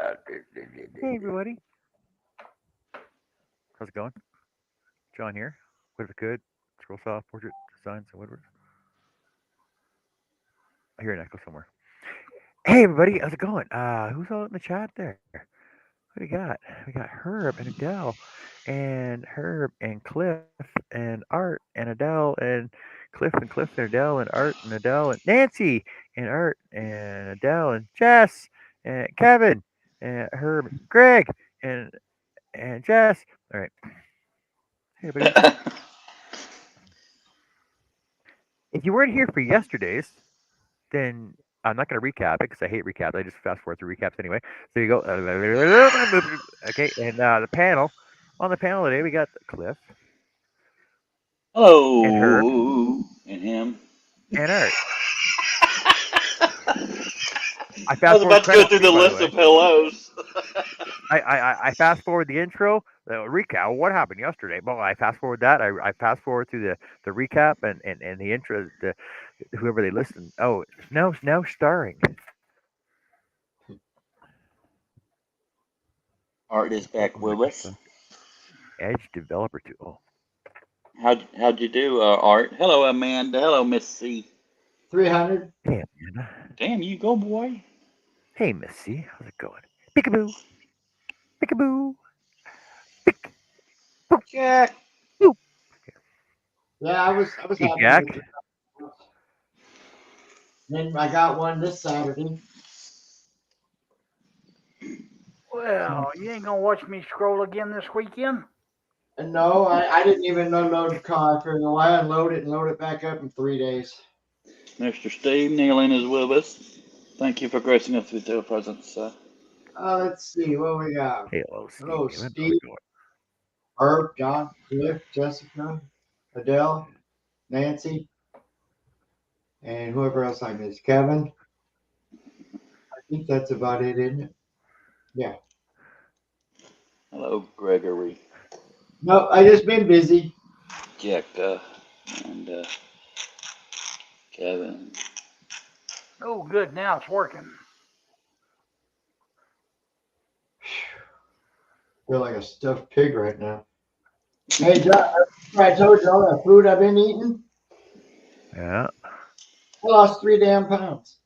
Hey everybody, how's it going? John here. What if it could? Scroll soft, portrait, designs, and whatever. I hear an echo somewhere. Hey everybody, how's it going? Who's all in the chat there? What do we got? We got Herb and Adele, and Herb and Cliff and Art and Adele and Cliff and Adele and Art and Adele and Nancy and Art and Adele and Jess and Kevin and Herb, Greg and Jess. All right, hey everybody. If you weren't here for yesterday's, then I'm not going to recap it because I hate recaps. I just fast forward through recaps anyway. So you go, okay, and on the panel today, we got Cliff and Herb Hello, and him. and Art. I I fast was forward about to go credits through too, the by the list way. of hellos. I fast forward the intro, the recap. What happened yesterday? Well, I fast forward that. I fast forward through the recap and the intro. Whoever they listen. Oh, now starring Art is back with us. Microsoft Edge Developer Tool. How'd you do, Art? Hello, Amanda. Hello, Miss C. 300. Hey, Amanda. Damn, you go, boy. Hey, Missy. How's it going? Peekaboo. Peekaboo. Jack. Peekaboo. Yeah, I was Hey, happy Jack. with it. Then I got one this Saturday. Well, you ain't gonna watch me scroll again this weekend? And no, I didn't even unload the car. I figured, well, I unload it and load it back up in 3 days. Mr. Steve Nealon is with us. Thank you for gracing us with your presence. Let's see what we got. Hello, Hello, Steve. How's Steve, it going? Herb, John, Cliff, Jessica, Adele, Nancy, and whoever else I missed. Kevin. I think that's about it, isn't it? Yeah. Hello, Gregory, No, I just been busy. Jack, and Kevin. Oh, good. Now it's working. Feel like a stuffed pig right now. Hey, John, I told you all that food I've been eating. Yeah. I lost 3 damn pounds.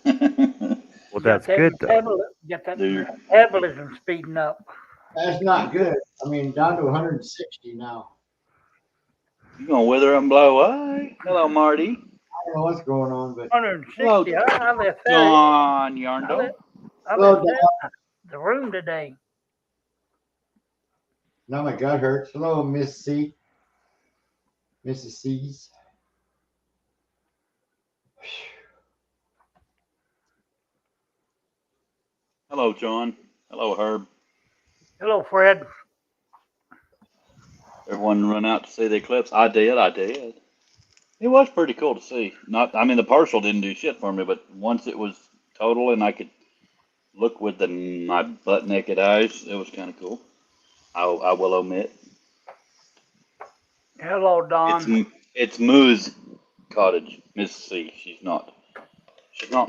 Well, You got that's that good though. Dude, metabolism speeding up. That's not good. I mean, down to 160 now. you gonna wither and blow away? Hello, Marty. I don't know what's going on, but 160. Hello, I left that. John I Yarndell. left, I well, left that the room today. now my gut hurts. Hello, Miss C, Mrs. C's. Hello, John. Hello, Herb. Hello, Fred. Everyone run out to see the eclipse. I did. I did. It was pretty cool to see. Not, I mean, the partial didn't do shit for me, but once it was total and I could look with my butt naked eyes, it was kind of cool. I will omit. Hello, It's Don. it's Moo's cottage, Miss C. She's not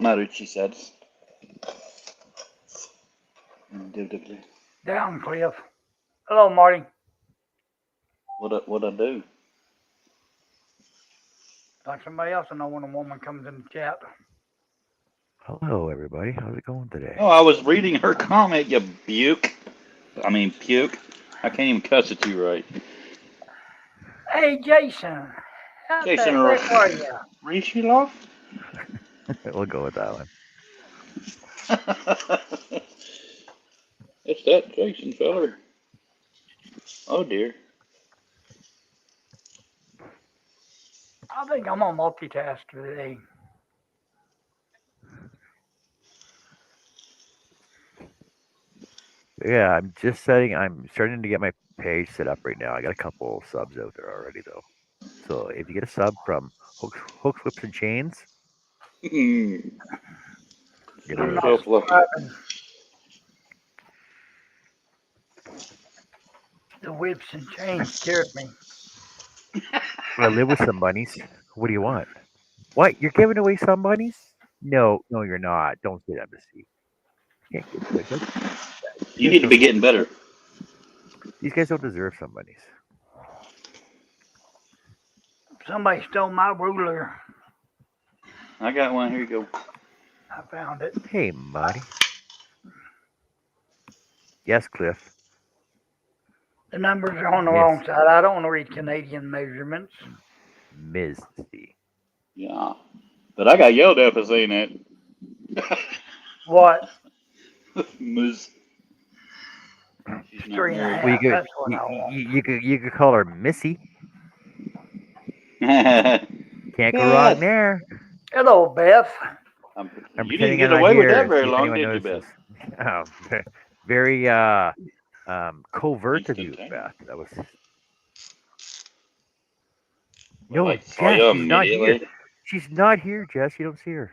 married. She said. Indubitably. Down, Cliff. Hello, Marty. What I do? Like somebody else, I know when a woman comes in the chat. Hello, everybody. How's it going today? Oh, I was reading her comment. You buke. I mean puke. I can't even cuss at you right. Hey, Jason. How Jason the heck are you? Rishilov? We'll go with that one. It's that Jason feller. Oh dear. I think I'm gonna multitask today. Yeah, I'm starting to get my page set up right now. I got a couple subs out there already, though. So if you get a sub from Hooks, Whips, and Chains, Set get I'm a not yourself lucky. subscribing. The whips and chains scared me. I live with some bunnies. What do you want? What? You're giving away some bunnies? No, you're not. Don't say that, Missy. Can't get good. You need to be getting better. These guys don't deserve somebody's. Somebody stole my ruler. I got one. Here you go. I found it. Hey, Marty. Yes, Cliff. The numbers are on the Miss wrong side. I don't want to read Canadian measurements. Missy. Yeah. But I got yelled at for saying that. What? Ms. She's not Three and a married. Well, half. That's what I want. you could call her Missy. Can't go wrong Beth. there. Hello, Beth. I'm You didn't pretending I'm get not away with here that and very see if long, anyone did you, notices. Beth? Oh, very covert of you, Instantaneous. Beth. That was Well, no I saw Jess. you She's not here. immediately. She's not here, Jess. You don't see her.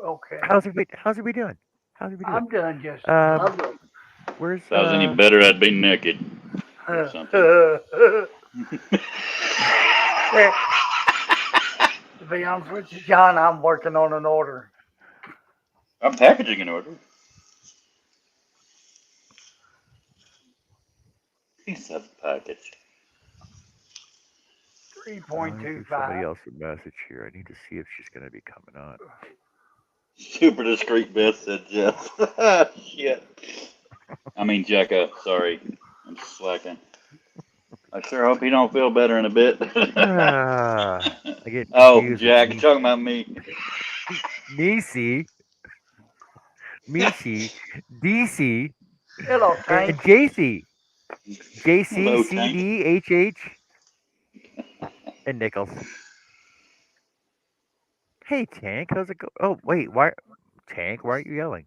Okay. How's everybody doing? How's everybody I'm doing just doing? lovely. Where's If I was any better, I'd be naked or something. To be honest with you, John, I'm working on an order. I'm packaging an order. He says package. Let me give somebody 3.25. else a message here. I need to see if she's going to be coming on. Super discreet, Beth said Jeff. Shit. I mean, Jacka. Sorry. I'm slacking. I sure hope you don't feel better in a bit. I get Oh, confused with Jack, you're talking about me. Nisi, Mishi, DC, Hello, and Tank. JC. JC, Hello, Tank. CD, HH, and Nichols. Hey, Tank, how's it go? Oh, wait, why, Tank? Why aren't you yelling?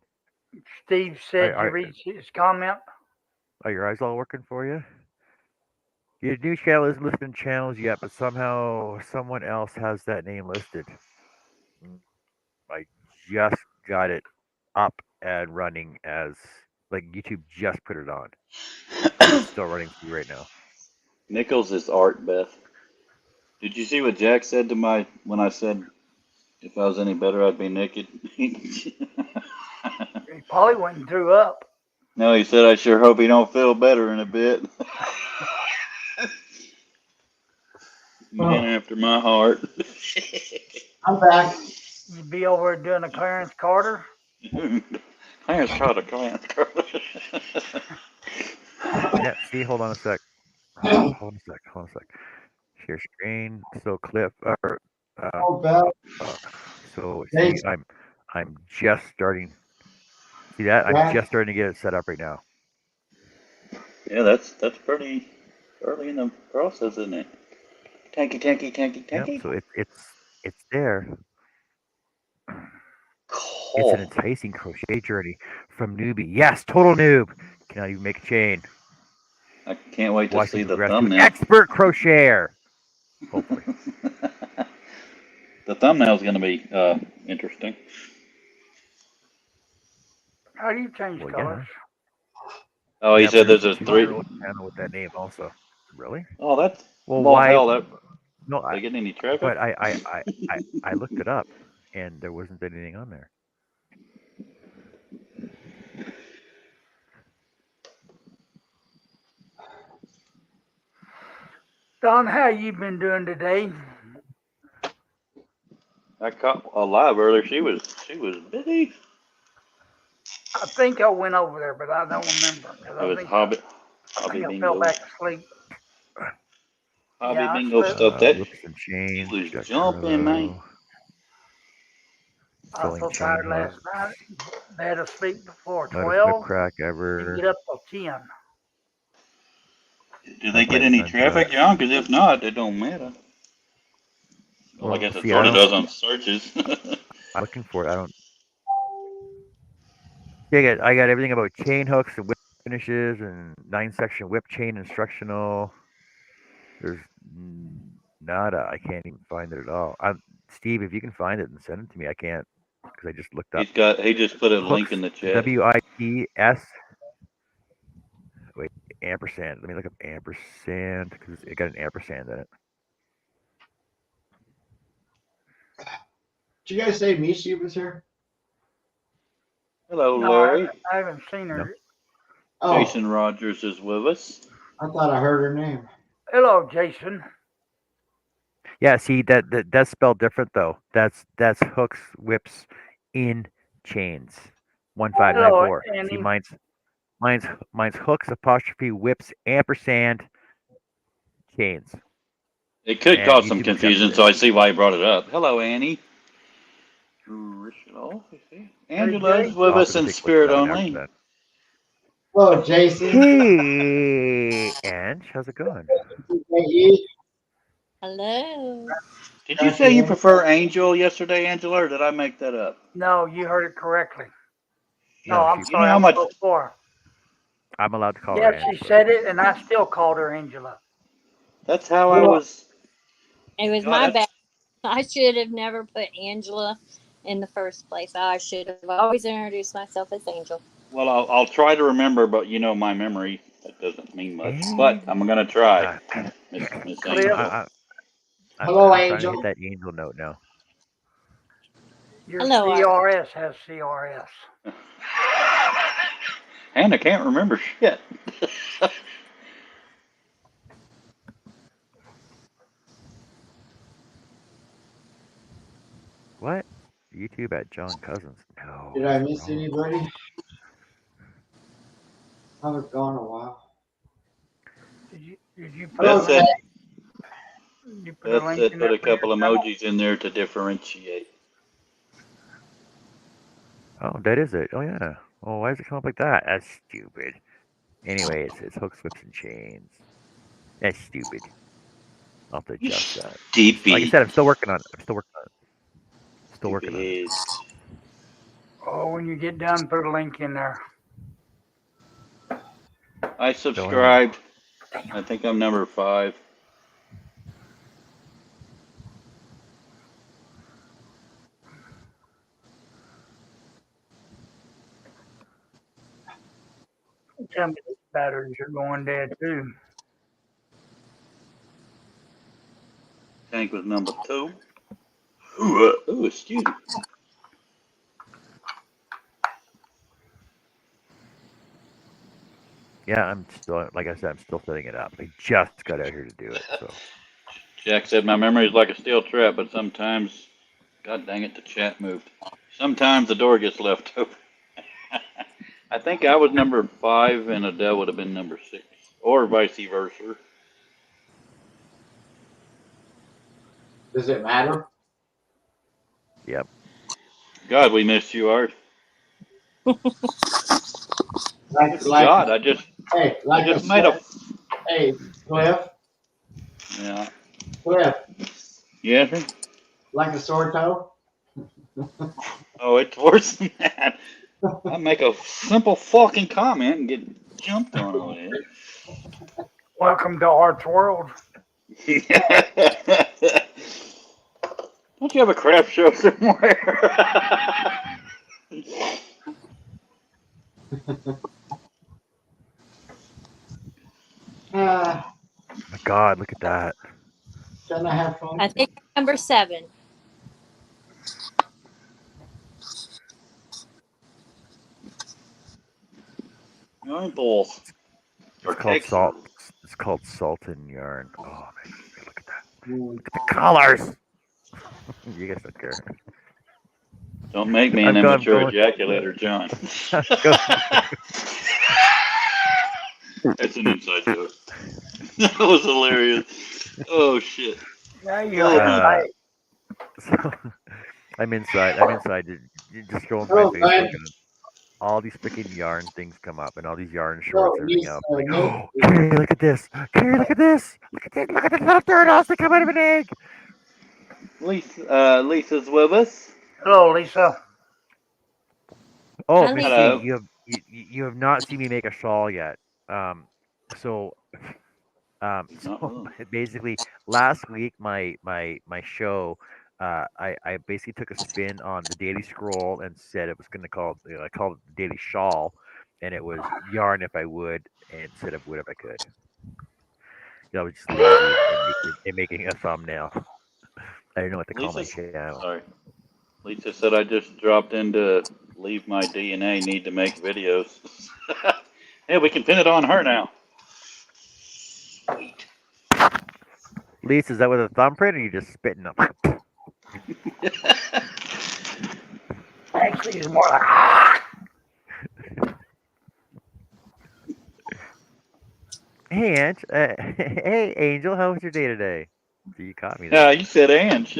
Steve said you Are, reached his comment. are your eyes all working for you? Your new channel isn't listed in channels yet, but somehow someone else has that name listed. I just got it up and running as like YouTube just put it on. It's still running through right now. Nichols is art, Beth. Did you see what Jack said to my when I said if I was any better, I'd be naked? He probably went and threw up. No, he said I sure hope he don't feel better in a bit. Man Oh, after my heart. I'm back. You'd be over doing a Clarence Carter. Clarence Carter, Clarence Carter. Yeah, see, hold on a sec. Hold on a sec. Share screen. So Cliff, Oh, Beth. uh, so see, Thanks, I'm just starting. See that? I'm Jack. just starting to get it set up right now. Yeah, that's pretty early in the process, isn't it? Tanky, tanky, tanky, Yep. tanky. So it's there. It's an Cool. enticing crochet journey from newbie. Yes, total noob. Cannot even make a chain. I can't wait to Watch me see the progress to thumbnail. expert crocheter. Hopefully. The thumbnail's going to be interesting. How do you change Well, colors? yeah. Oh, he Yeah, said but there's a there's a 2 three. year old channel with that name also. Really? Oh, that's Well, well, why? hell, that No, they getting any traffic? but I looked it up, and there wasn't anything on there. Don, how you been doing today? I caught a live earlier. She was busy. I think I went over there, but I don't remember because It I was think hobby I fell bingo, back asleep. hobby Yeah, I bingo slept. stuff. That Whips and she chains, was Jack jumping, man. Harlow, I was selling so chain tired last hooks, night. Bed asleep before lightest whip 12 crack and ever, get up till 10. Do they get Alpine any traffic, nunchucks. John? Because if not, it don't matter. Well, I Well, guess it see, I sort of don't. does on searches. I'm looking for it. I don't. Yeah, I got everything about chain hooks and whip finishes and 9 section whip chain instructional. There's nada. I can't even find it at all. Steve, if you can find it and send it to me, I can't because I just looked up He just put a link hooks. in the chat. WIPS. Wait, ampersand. Let me look up ampersand because it got an ampersand in it. Did you guys say Mishi was here? Hello, No, I Larry. haven't, I haven't seen No. her. Oh, Jason Rogers is with us. I thought I heard her name. Hello, Jason. Yeah, see that's spelled different though. That's hooks, whips, in chains. One five nine Hello, four. See, Annie. mine's hooks apostrophe whips ampersand chains. It could And cause some YouTube accepted confusion, it. so I see why you brought it up. Hello, Annie. Hey, Angela's Jay. with I'll have to us go in take a quick spirit shower now after only. that. Hello, Jason. Hey, Ange, how's it going? TKE. Hello. Did you say Jackie you Ann. prefer Angel yesterday, Angela, or did I make that up? No, you heard it correctly. No, No, I'm she. You know sorry. I how much? spoke for her. I'm allowed to call her Yeah, Ange she though. said it, and I still called her Angela. That's how I Well, was. It was God, my that's bad. I should have never put Angela in the first place. I should have always introduced myself as Angel. well. I'll try to remember, but you know my memory. That doesn't mean much. But Angel. I'm gonna try, Uh, Miss Cliff, Angel. hello, I'm trying to hit Angel. that angel note now. your Hello, Art. CRS has CRS. And I can't remember shit. What? YouTube at John Cousins? No, Did I that's miss wrong. anybody? I was gone a while. Did you put a Beth Hello, link? said. Ted. Did you put a Beth link said in put there a for your couple channel? emojis in there to differentiate. Oh, that is it. Oh yeah. Oh, why does it come up like that? That's stupid. Anyway, it's hooks, whips, and chains. That's stupid. I'll have to You adjust that. Like I stupid, said, I'm still working on it. I'm still working on it. Still working on it. stupid. Oh, when you get done, put a link in there. I Still am. subscribed. I think I'm number 5. Tell me these batteries are going dead too. Tank was number 2. Ooh, excuse me. Yeah, I'm still like I said, I'm still setting it up. I just got out here to do it. So Jack said my memory is like a steel trap, but sometimes, god dang it, the chat moved. Sometimes the door gets left open. I think I was number 5 and Adele would have been number 6. Or vice versa. Does it matter? yep. God, we missed you, Art. Like, Good like, God, hey, I like a just made a, sword. Hey, Cliff, yeah. Cliff, Yes, sir? like a sword toe. Oh, it's worse than that. I make a simple fucking comment and get jumped on it. Welcome to Art's World. Don't you have a craft show somewhere? Ah, My God, look at that. can I have fun? I think I'm number 7. Yarn balls. It's Or called salt. Texas. It's called salt and yarn. Oh man, look at that. Hmm. Look at the colors. You guys don't care. Don't make me an I'm immature going. ejaculator, John. I'm going. That's an inside joke. That was hilarious. Oh shit. Now you Oh have man. Uh, light. so I'm inside. I'm inside. Just scrolling through my Hello, Facebook, Glenn. and all these freaking yarn things come up, and all these yarn shorts Hello, and everything Miss else. Like, Nancy. oh, Carrie, look at this. Carrie, look at this. Look at this. Look at the little turtles that come out of an egg. Lisa's with us. Hello, Lisa. Oh, Hi, Miss Lisa. C, Hello. you have not seen me make a shawl yet. Um, so Not so really. basically, last week my show, I basically took a spin on the Daily Scroll and said it was going to call I called it the Daily Shawl, and it was yarn if I would instead of wood if I could. I was just lazy in making a thumbnail. I didn't know what to call my Lisa's channel. sorry. Lisa said I just dropped into leave my DNA need to make videos. Yeah, we can pin it on her now. Sweet. Lisa, is that with a thumbprint or you just spitting them? Actually, it's more like. Hey, Ange. Hey, Angel. How was your day today? See, you caught me Yeah, there. you said Ange.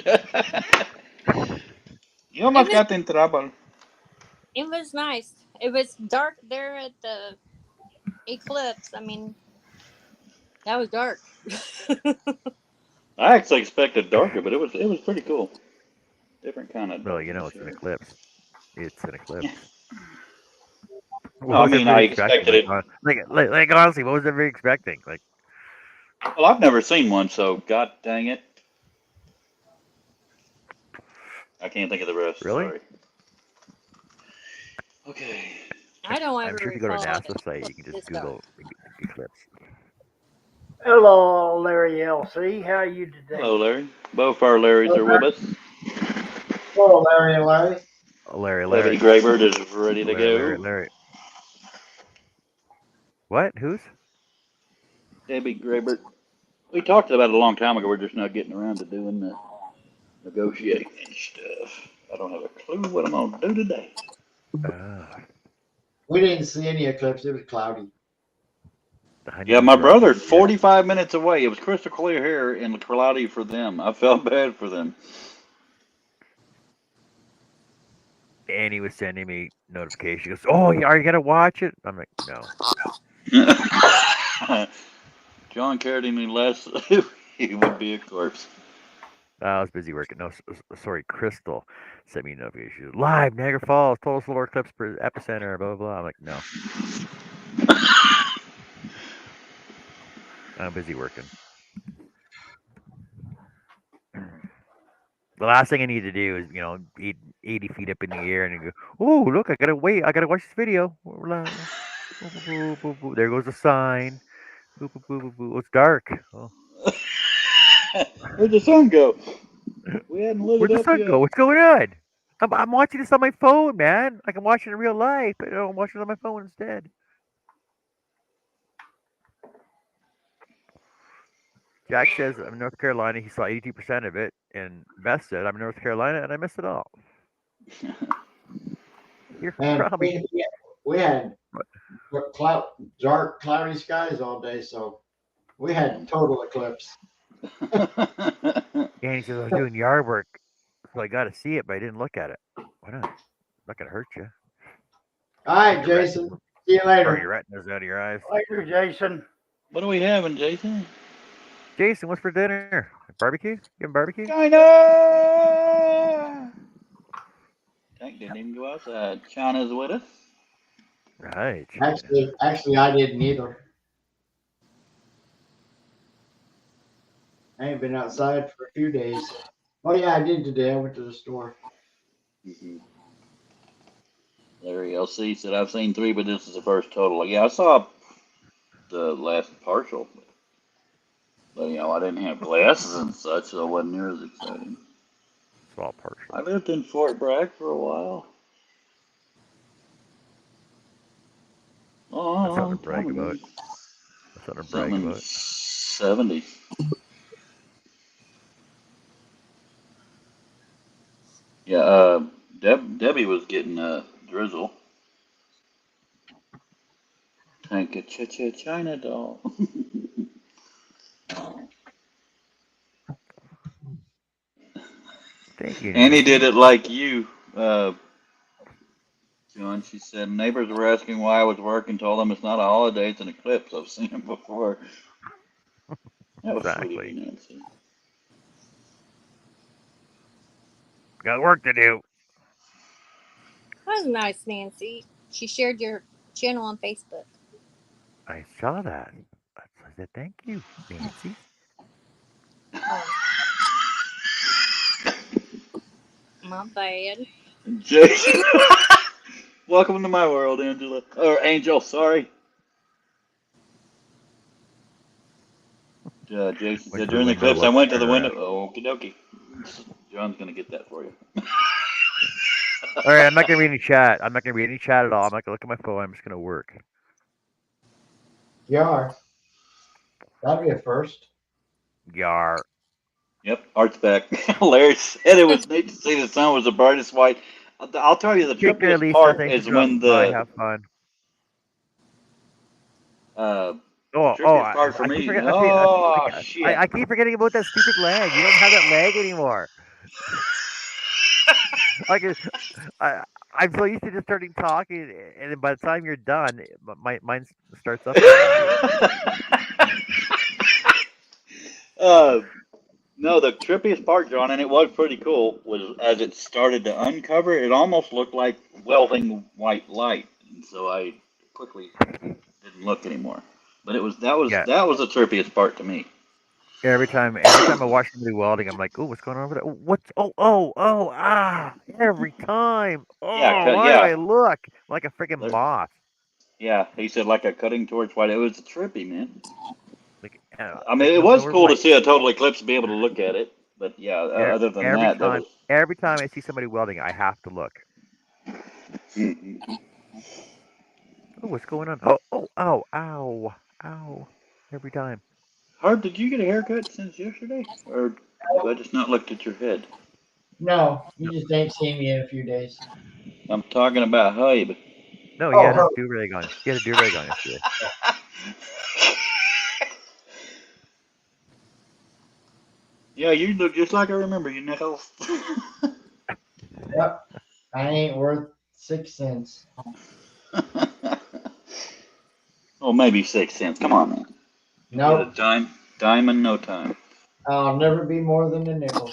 You It almost was got in trouble. it was nice. It was dark there at the eclipse. I mean, that was dark. I actually expected darker, but it was pretty cool. Different kind of Well, you know, darkness it's an here. eclipse. It's an Yeah. eclipse. No, What I was mean I everybody expecting? expected Like, it. like honestly, what was everybody expecting? Like, Well, I've never seen one, so god dang it, I can't think of the rest. really? Sorry. Okay. I don't I'm ever sure if you go to recall NASA's site, it you can just this dark. Google eclipse. Hello, Larry LC. How are you today? Hello, Larry. Both our Larrys are with us. Hello, Larry and Larry. Debbie Larry. Graybird is ready to go. Larry. What? Who's? Debbie Graybird. We talked about it a long time ago. We're just not getting around to doing the negotiating and stuff. I don't have a clue what I'm gonna do today. Uh, We didn't see any eclipse. It was cloudy. the Yeah, honeydew my drop. brother's Yeah. 45 minutes away. It was crystal clear here and cloudy for them. I felt bad for them. And he was sending me notifications. He goes, "Oh, are you gonna watch it?" I'm like, "No." John cared any less, he would be a corpse. I was busy working. No, sorry, Crystal sent me a notification. Live Niagara Falls, total solar eclipse epicenter. Blah blah blah. I'm like, no, I'm busy working. The last thing I need to do is, 80 feet up in the air and go, oh, look, I gotta wait. I gotta watch this video. There goes the sign. Boo, boo, boo, boo, boo. Oh, it's dark. Oh. Where'd the sun go? We hadn't lit Where'd it the up sun go? yet. What's going on? I'm watching this on my phone, man. I can watch it in real life, but I'm watching it on my phone instead. Jack says I'm in North Carolina. He saw 82% of it, and Beth said I'm in North Carolina and I missed it all. You're And probably we had dark, cloudy skies all day, so we had total eclipse. yeah. He says I was doing yard work, so I got to see it, but I didn't look at it. Why not? Not gonna hurt you. All Keep right, your Jason. retinas, See you or later. your retinas out of your eyes. Later, Jason. What are we having, Jason? Jason, what's for dinner? Barbecue? You having barbecue? China! Tank didn't even go outside. China's with us. Right, China. Actually, I didn't either. I ain't been outside for a few days. Oh yeah, I did today. I went to the store. Mm-hmm. Larry LC said, I've seen three, but this is the first total. Yeah, I saw the last partial, but I didn't have glasses and such, so it wasn't near as exciting. Small partial. I lived in Fort Bragg for a while. That's something Long to time brag ago. about. That's something to brag Something in the about. 70s. Yeah, Debbie was getting drizzle. Tank a China doll. Thank you, Annie did Nancy. it like you, John. She said neighbors were asking why I was working. Told them it's not a holiday; it's an eclipse. I've seen them before. That was sweet of you, Exactly. Nancy. Got work to do. That was nice, Nancy. She shared your channel on Facebook. I saw that. I said thank you, Nancy. Oh, my bad. Jason, welcome to my world, Angela. Or Angel, sorry. Jason Went said to the during the window, eclipse I looked went to at the her. window. Okie dokie. John's gonna get that for you. All right, I'm not gonna read any chat. I'm not gonna read any chat at all. I'm not gonna look at my phone. I'm just gonna work. You are. That'd be a first. Yar. Yep, Art's back. Larry said it was neat to see the sun was the brightest white. I'll tell you, the Take care, trippiest Lisa. part Thanks for is when dropping by. Have fun. uh, the Oh, trippiest part for I keep me. forgetting. Oh shit! I keep forgetting about that stupid lag. You don't have that lag anymore. Like I, I'm so used to just starting talking, and then by the time you're done, mine starts up again on you. uh, no, the trippiest part, John, and it was pretty cool, was as it started to uncover, it almost looked like welding white light, and so I quickly didn't look anymore. But it was Yeah. that was the trippiest part to me. Every time I watch somebody welding, I'm like, "Oh, what's going on over there? Oh, what's? Every time. Yeah, Oh, why do yeah, I look like a freaking moth? yeah. He said like a cutting torch white. It was trippy, man. Like, I mean, like it no, was nowhere cool to white. see a total eclipse and be able to look at it. But yeah, other than that, that was. Every time I see somebody welding, I have to look. Mhm. Oh, what's going on? Ow. Every time. Herb, did you get a haircut since yesterday, or have I just not looked at your head? No, No, you just ain't seen me in a few days. I'm talking about Herb. no, he Oh, had his her. do rag on. He had a do rag on yesterday. Yeah, you look just like I remember you, Nichols. Yep. I ain't worth 6 cents. Oh, maybe 6 cents. Come on, man. You'll get a Nope. dime in no time. I'll never be more than a nickel.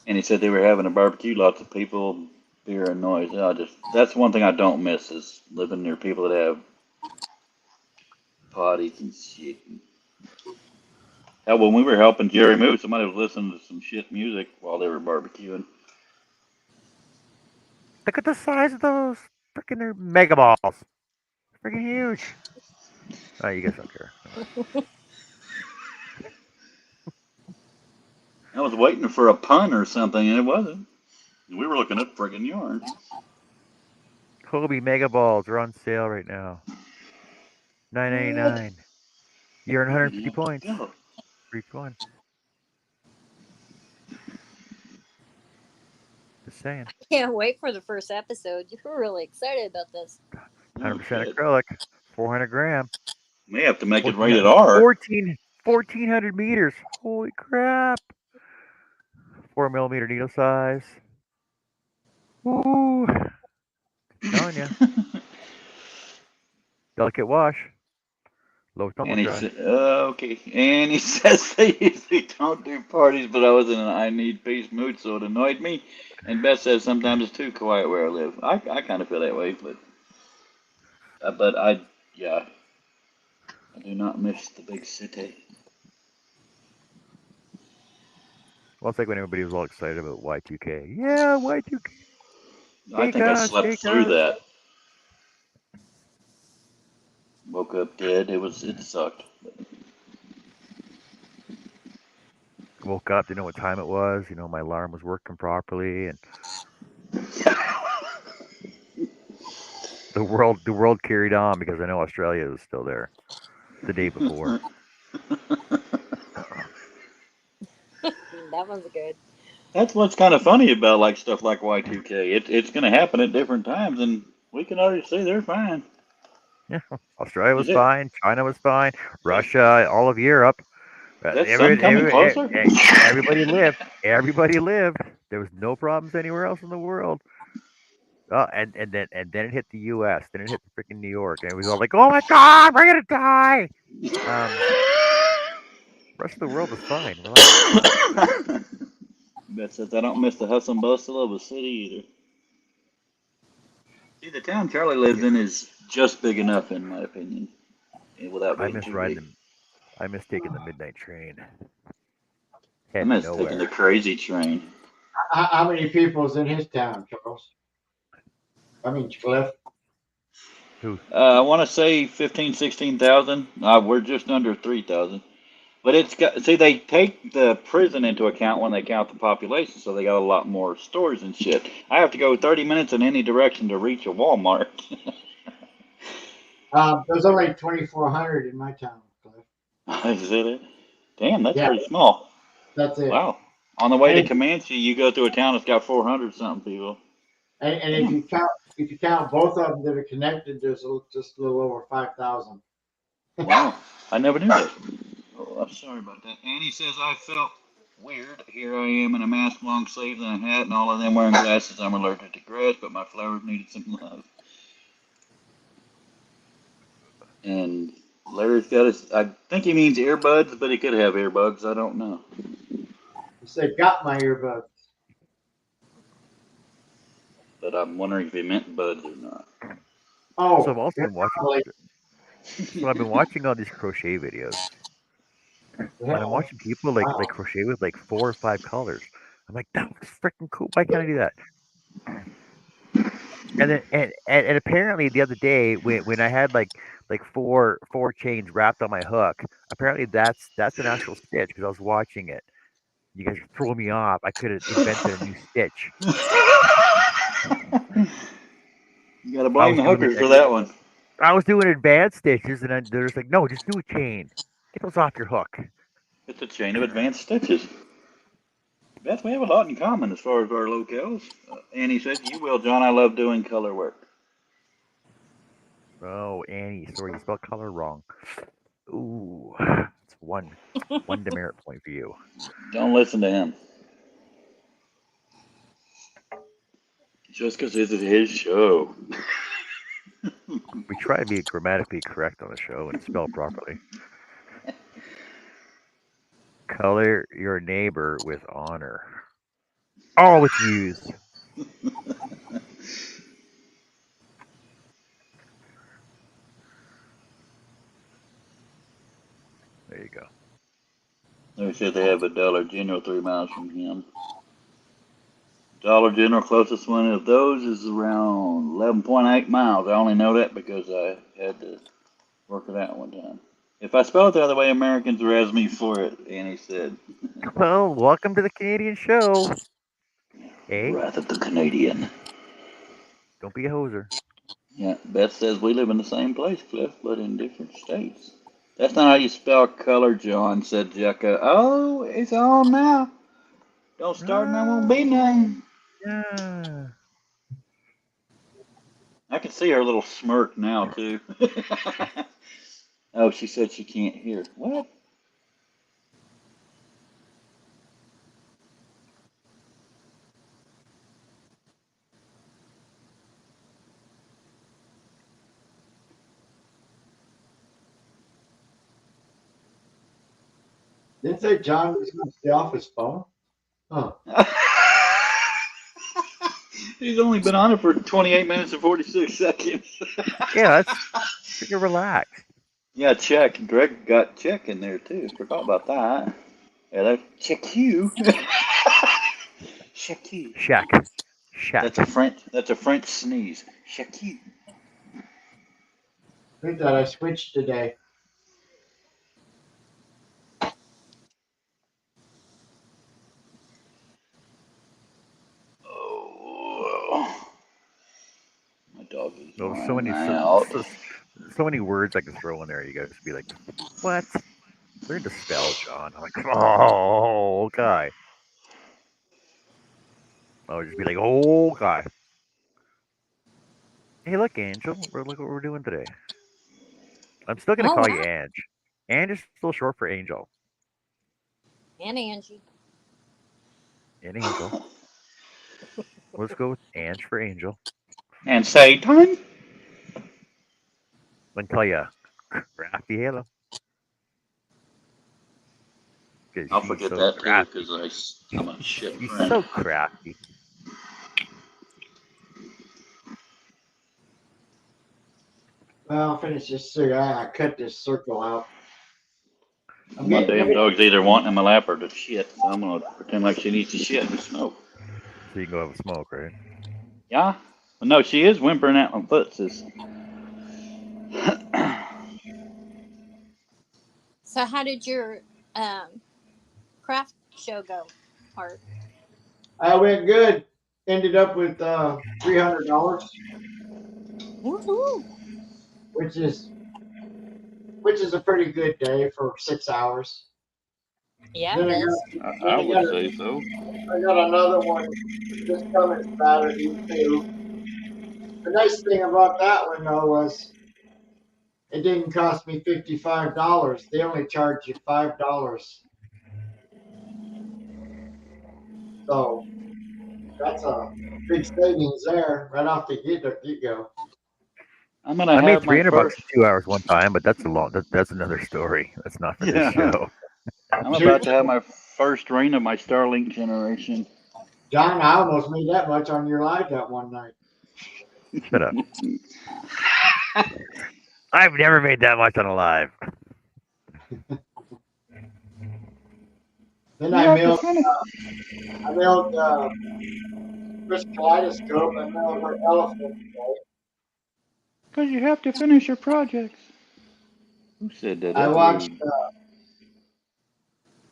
And he said they were having a barbecue, lots of people, beer and noise. That's one thing I don't miss is living near people that have parties and shit. Hell, when we were helping Jerry move, somebody was listening to some shit music while they were barbecuing. Look at the size of those. Freaking they're mega balls. Freaking huge. Oh, you guys don't care. Never mind. I was waiting for a pun or something, and it wasn't. We were looking at friggin' yarn. Kobe mega balls are on sale right now. 9.99. You earn Where 150 the points hell go? for each one. Just saying. Can't wait for the first episode. You're really excited about this. 100% Okay. acrylic. 400 gram. May have to make it 14, rated R. 1,400 meters. Holy crap. 4 millimeter needle size. Ooh. Telling you. Delicate wash. Low tumble And he dry. said, okay. And he says they usually don't do parties, but I was in an I need peace mood, so it annoyed me. And Beth says sometimes it's too quiet where I live. I kind of feel that way, but yeah, I do not miss the big city. Well, it's like when everybody was all excited about Y2K. Yeah, Y2K. I think I slept Take through us. that. Woke up dead. It sucked. Woke up, didn't know what time it was. You know, my alarm was working properly, and the world carried on because I know Australia was still there the day before. That one's good. That's what's kind of funny about like stuff like Y2K. It's going to happen at different times, and we can already see they're fine. Yeah, Australia was Is it? fine. China was fine. Is Russia, all of Europe. that sun coming closer? Everybody lived. Everybody lived. There was no problems anywhere else in the world. And then it hit the U.S. Then it hit the freaking New York, and it was all like, "Oh my God, we're gonna die." Um, rest of the world was fine. Relax. Beth says I don't miss the hustle and bustle of a city either. See, the town Charlie lives Yeah, in is just big enough, in my opinion, without I being miss too riding big. the. I miss taking the midnight train. I Heading miss taking the nowhere. crazy train. How many people's in his town, Charles? I mean, Cliff. Who? I want to say 15, 16,000. We're just under 3,000. But it's got, see, they take the prison into account when they count the population, so they got a lot more stores and shit. I have to go 30 minutes in any direction to reach a Walmart. There's only 2,400 in my town, Cliff. Is it? Damn, that's Yeah, pretty small. that's it. Wow. On the way And to if, Comanche, you go through a town that's got 400 something people. and Damn. if you count both of them that are connected, there's just a little over 5,000. Wow. I never knew that. Oh, I'm sorry about that. Annie says I felt weird. Here I am in a mask, long sleeves, and a hat, and all of them wearing glasses. I'm allergic to grass, but my flowers needed some love. And Larry's got his, I think he means earbuds, but he could have earbuds. I don't know. You said got my earbuds. But I'm wondering if he meant buds or not. Oh, So I've also yeah, been watching. probably. So I've been watching all these crochet videos, Yeah. and I'm watching people like Wow. crochet with like 4 or 5 colors. I'm like, that looks freaking cool. Why can't I do that? And then and apparently the other day when I had like four chains wrapped on my hook, apparently that's an actual stitch because I was watching it. You guys are throwing me off. I could have invented a new stitch. You gotta I blame was the doing hookers for that one. I was doing advanced stitches, and then they're just like, no, just do a chain. Get those off your hook. It's a chain of advanced stitches. Beth, we have a lot in common as far as our locales. Annie said, you will, John. I love doing color work. Oh, Annie, sorry, you spelled color wrong. Ooh, it's one demerit point for you. Don't listen to him. Just because this is his show. We try to be grammatically correct on the show and spell properly. Color your neighbor with honor. Always use. There you go. They said they have a Dollar General 3 miles from him. Dollar General, closest one of those is around 11.8 miles. I only know that because I had to work it out one time. If I spell it the other way, Americans razz me for it, Annie said. Well, welcome to the Canadian show. Hey, Wrath of the Canadian. don't be a hoser. Yeah, Beth says we live in the same place, Cliff, but in different states. That's not how you spell color, John, said Jekka. Oh, it's on now. Don't start and I won't be none. Yeah. I can see her little smirk now, too. Oh, she said she can't hear. What? Didn't say John was going to stay off his phone. Huh. He's only been on it for 28 minutes and 46 seconds. Yeah, let's freaking relax. Yeah, check. Greg got check in there, too. Forgot about that. Yeah, that check you. Check you. Shack. Shack. That's a French sneeze. Check you. I think that I switched today. Oh, my dog is Oh, running out. so many words I could throw in there. You guys would be like, what? Learn to spell, John. I'm like, oh, okay. I would just be like, oh, okay. Hey, look, Angel. Look what we're doing today. I'm still gonna Oh call you wow, Ange. Ange is still short for Angel. and Angie. And Angel. Let's go with Ange for Angel. And Satan? Then call you Crafty Halo. Because I'll she's forget so that too, crafty. because I'm a shit She's friend. so crafty. Well, I'll finish this cigar. I cut this circle out. My damn dog's either wanting in my lap or to shit, so I'm gonna pretend like she needs to shit and smoke. So you can go have a smoke, right? Yeah? Well, no, she is whimpering at my foot, sis. So how did your craft show go, Art? I went good. Ended up with $300, Woohoo! which is which is a pretty good day for 6 hours. Yeah, Then it I is. got then I would say so. I got another one this coming Saturday too. The nice thing about that one though was it didn't cost me $55. They only charge you $5. So that's a big savings there right off the get go. I'm gonna I made have my 300 bucks first. in 2 hours one time, but that's a long. That's another story. That's not for this Yeah, show. I'm Shoot, about to have my first rain of my Starlink generation. John, I almost made that much on your live that one night. Shut up. I've never made that much on a live. Then You have to finish. I mailed Chris Kaleidoscope. I mailed her elephant. Because you have to finish your projects. Who said that? I That's watched rude.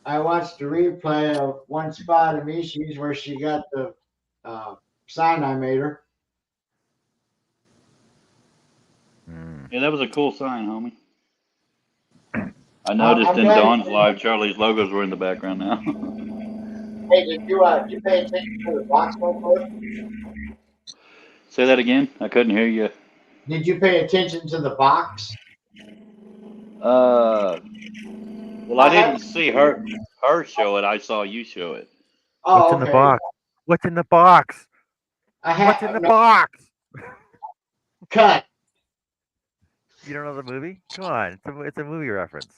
I watched a replay of one spot of Mishi's where she got the uh, sign I made her. Mm. Yeah, that was a cool sign, homie. I I'm, noticed I'm in glad. Dawn's live, Charlie's logos were in the background now. Hey, did you pay attention to the box real quick? Say that again. I couldn't hear you. Did you pay attention to the box? Well, I I had. didn't see her show it. I saw you show it. What's Oh, in the okay. box? What's in the box? I What's in had the no box? cut. You don't know the movie? Come on, it's a movie reference.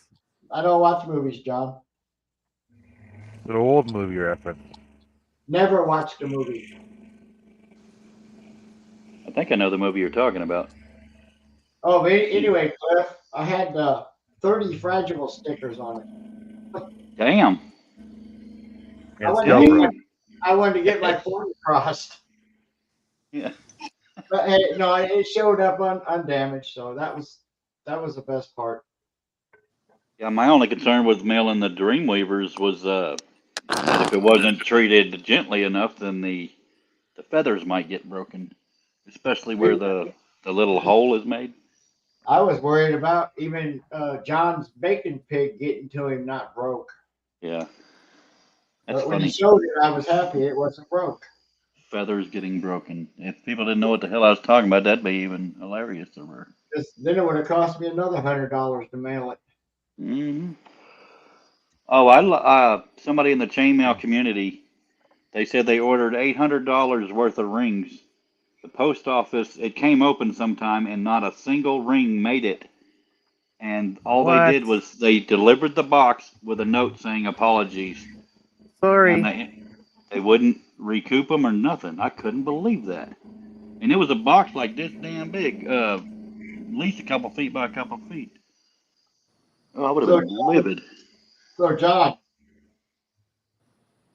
I don't watch movies, John. It's an old movie reference. Never watched a movie. I think I know the movie you're talking about. Oh, but anyway, Cliff, I had 30 fragile stickers on it. Damn. I And wanted to get my Spellbrook. Dang. I wanted to get my point across. Yeah. But hey, no, it showed up undamaged, so that was the best part. Yeah. My only concern with mailing the Dreamweavers was that if it wasn't treated gently enough, then the feathers might get broken, especially where the little hole is made. I was worried about even John's bacon pig getting to him not broke. Yeah. That's But when he funny. showed it, I was happy it wasn't broke. Feathers getting broken. If people didn't know what the hell I was talking about, that'd be even hilarious to her. 'Cause then it would have cost me another $100 to mail it. Hmm. Oh, somebody in the chainmail community, they said they ordered $800 worth of rings. The post office, it came open sometime and not a single ring made it. And all they What? did was they delivered the box with a note saying apologies, and Sorry. they wouldn't recoup them or nothing. I couldn't believe that. And it was a box like this damn big, at least a couple feet by a couple feet. Oh, I would have So, been livid. so John,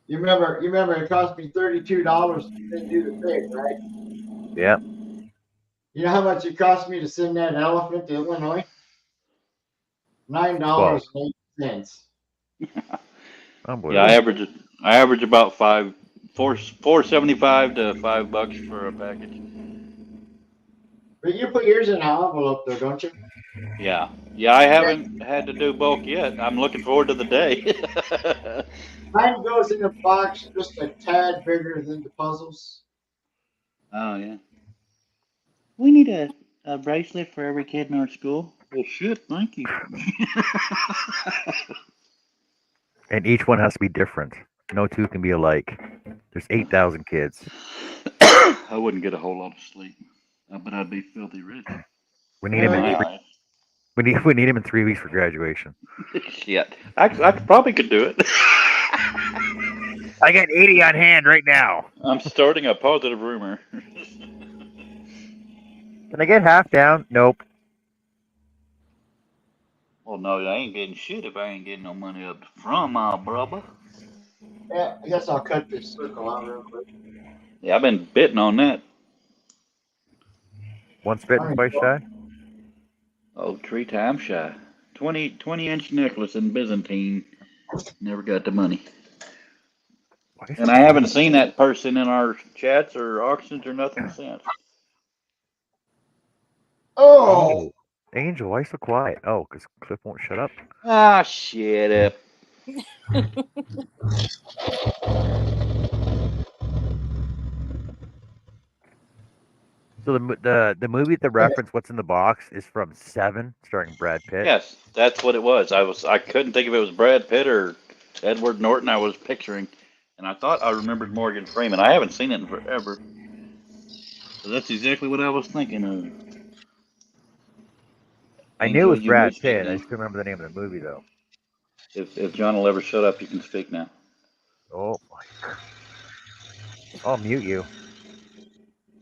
you remember it cost me $32 to do the pig, right? Yep. You know how much it cost me to send that elephant to Illinois? Nine 12. dollars and eight cents. Yeah, Unbelievable. I average about 4.75 to $5 for a package. But you put yours in an envelope, though, don't you? Yeah, yeah, I haven't had to do bulk yet. I'm looking forward to the day. Mine goes in a box just a tad bigger than the puzzles. Oh yeah. We need a bracelet for every kid in our school. Well, shit, thank you. And each one has to be different. No two can be alike. There's 8,000 kids. I wouldn't get a whole lot of sleep, but I'd be filthy rich We need in him in my You, eyes. we need him in 3 weeks for graduation. Shit, I probably could do it. I got 80 on hand right now. I'm starting a positive rumor. Can I get half down? Nope. Well, no, I ain't getting shit if I ain't getting no money up from my brother. yeah, I guess I'll cut this circle out real quick. Yeah, I've been betting on that. Once bitten, I mean, twice shy. Oh, 3 times shy. 20 inch necklace in Byzantine. Never got the money. Why is And it I haven't quiet? seen that person in our chats or auctions or nothing since. Oh, Oh, Angel, why so quiet? Oh, because Cliff won't shut up. Ah, shit up. So the movie, the reference, what's in the box, is from Seven, starring Brad Pitt. Yes, that's what it was. I couldn't think if it was Brad Pitt or Edward Norton I was picturing. And I thought I remembered Morgan Freeman. I haven't seen it in forever. So that's exactly what I was thinking of. I knew it Angel, was you may Brad speak Pitt. I now. just couldn't remember the name of the movie though. If John will ever shut up, you can speak now. Oh, I'll mute you,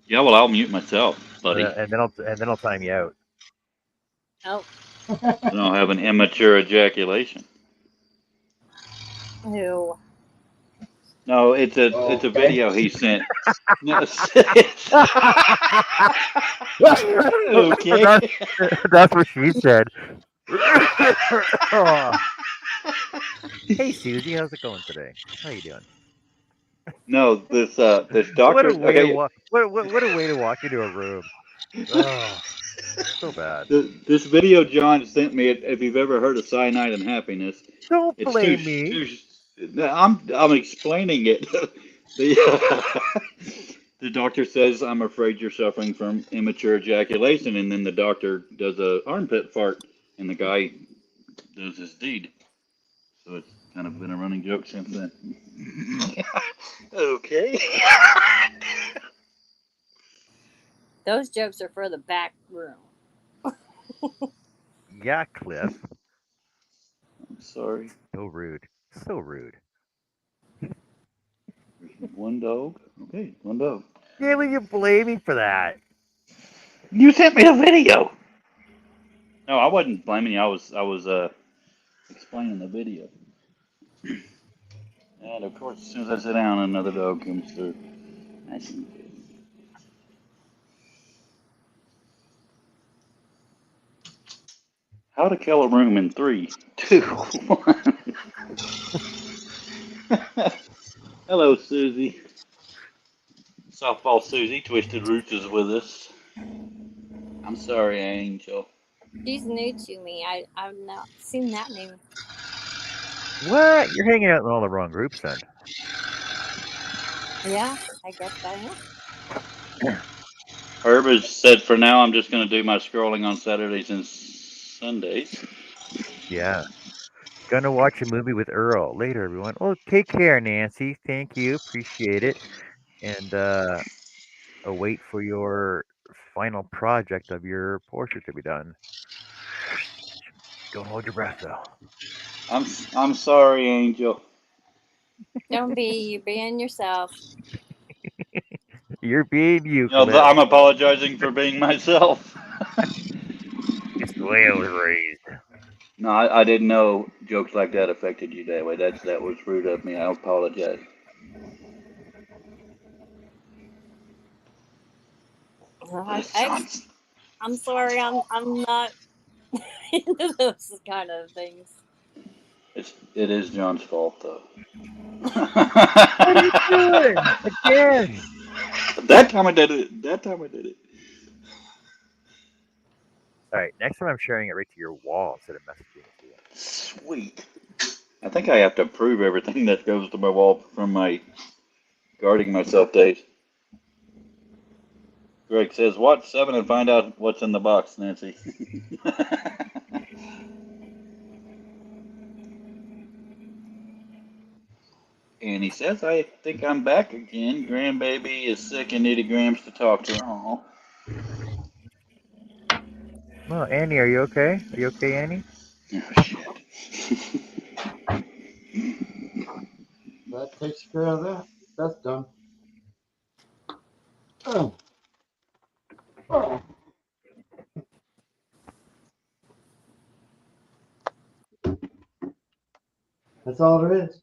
Yeah, well, I'll mute myself, and buddy. then I'll time you out. Oh, Then I'll have an immature ejaculation. ew. No, it's a okay. video he sent. No, okay. that's, that's what she said. Oh. Hey Susie, how's it going today? How you doing? No, this What a doctor's way to okay. walk! What a way to walk into a room. Oh, so bad. This video John sent me. If you've ever heard of cyanide and happiness, Don't it's blame me. too. I'm explaining it. the the doctor says, "I'm afraid you're suffering from immature ejaculation," and then the doctor does a armpit fart, and the guy does his deed. So it's kind of been a running joke since then. Okay. Those jokes are for the back room. Yeah, Cliff. I'm sorry. So rude. So rude. One dog. Okay, one dog. Yeah, will you blame me for that? You sent me a video. No, I wasn't blaming you. I was explaining the video. And of course, as soon as I sit down, another dog comes through. Nice and good. How to kill a room in 3, 2, 1. Hello, Susie. Softball Susie, Twisted Roots is with us. I'm sorry, Angel. She's new to me. I've not seen that name. What? You're hanging out in all the wrong groups then. Yeah, I guess I am. Herb has said for now I'm just going to do my scrolling on Saturdays and Sundays. Yeah. Gonna watch a movie with Earl later, everyone. Oh, take care, Nancy. Thank you. Appreciate it. And await for your final project of your portrait to be done. Don't hold your breath though. I'm sorry, Angel. Don't be. You're being yourself. You're being you, No, Cliff. I'm apologizing for being myself. It's the way I was raised. No, I didn't know jokes like that affected you that way. That was rude of me. I apologize. Well, What is John's? I'm sorry. I'm not into those kind of things. It is John's fault though. What are you doing? Again. That time I did it. That time I did it. Alright, next time I'm sharing it right to your wall instead of messaging it to you. Sweet. I think I have to approve everything that goes to my wall from my guarding myself days. Greg says, watch 7 and find out what's in the box, Nancy. And he says, I think I'm back again. Grandbaby is sick and needed Grams to talk to. Aww. Well, Annie, are you okay? Are you okay, Annie? Oh, shit. That takes care of that. That's done. Oh. Oh. That's all there is.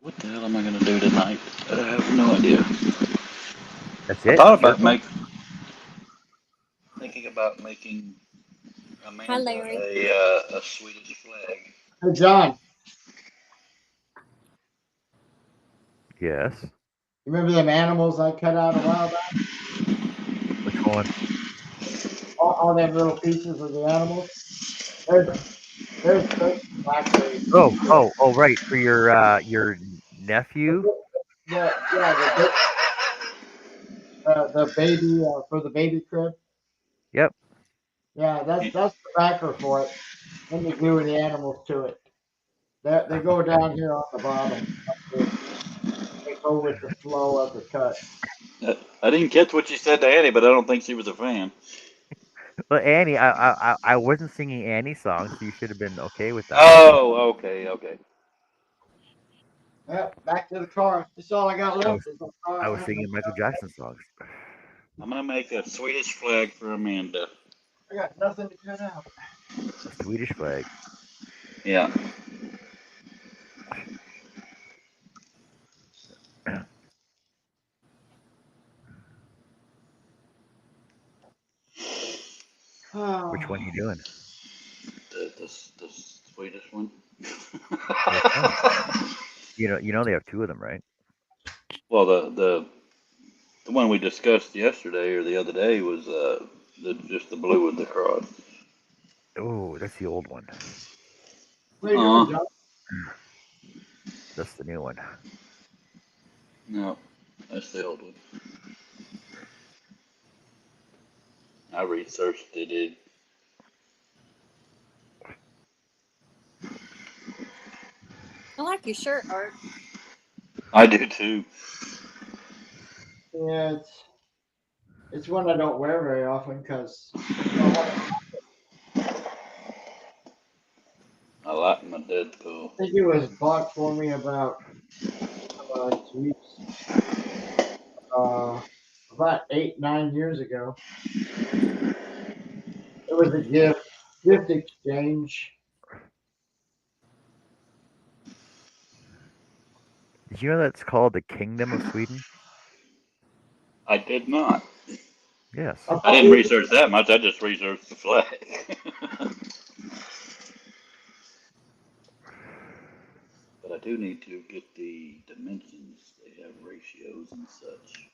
What the hell am I going to do tonight? I have no idea. That's I it? thought about Circle? thinking about making Hi, Amanda Larry. a Swedish flag. Hey, John. Yes. You remember them animals I cut out a while back? Which one? All them little pieces of the animals. There's there's blackberries. Oh, right. For your nephew. Yeah, the baby for the baby crib. Yep. Yeah, that's the backer for it. Then they glue the animals to it. They go down here on the bottom. They go with the flow of the cut. I didn't catch what you said to Annie, but I don't think she was a fan. Well, Annie, I wasn't singing Annie's song, so you should have been okay with that. Oh, okay, okay. Yep, back to the car. That's all I got I left was is the I car. was singing Michael Jackson songs. I'm gonna make a Swedish flag for Amanda. I got nothing to cut out. A Swedish flag. Yeah. Which one are you doing? The Swedish one. Which one? You know they have two of them, right? Well, the one we discussed yesterday or the other day was just the blue with the cross. Oh, that's the old one. What are you doing, Uh, John? That's the new one. no, that's the old one. I researched it. I like your shirt, Art. I do too. Yeah, it's one I don't wear very often because well, I like my Deadpool. I think it was bought for me geez, uh, about 8, 9 years ago. It was a gift exchange. Did you know that's called the Kingdom of Sweden? I did not. Yes. I I thought didn't we research that much. I just researched the flag. But I do need to get the dimensions. They have ratios and such.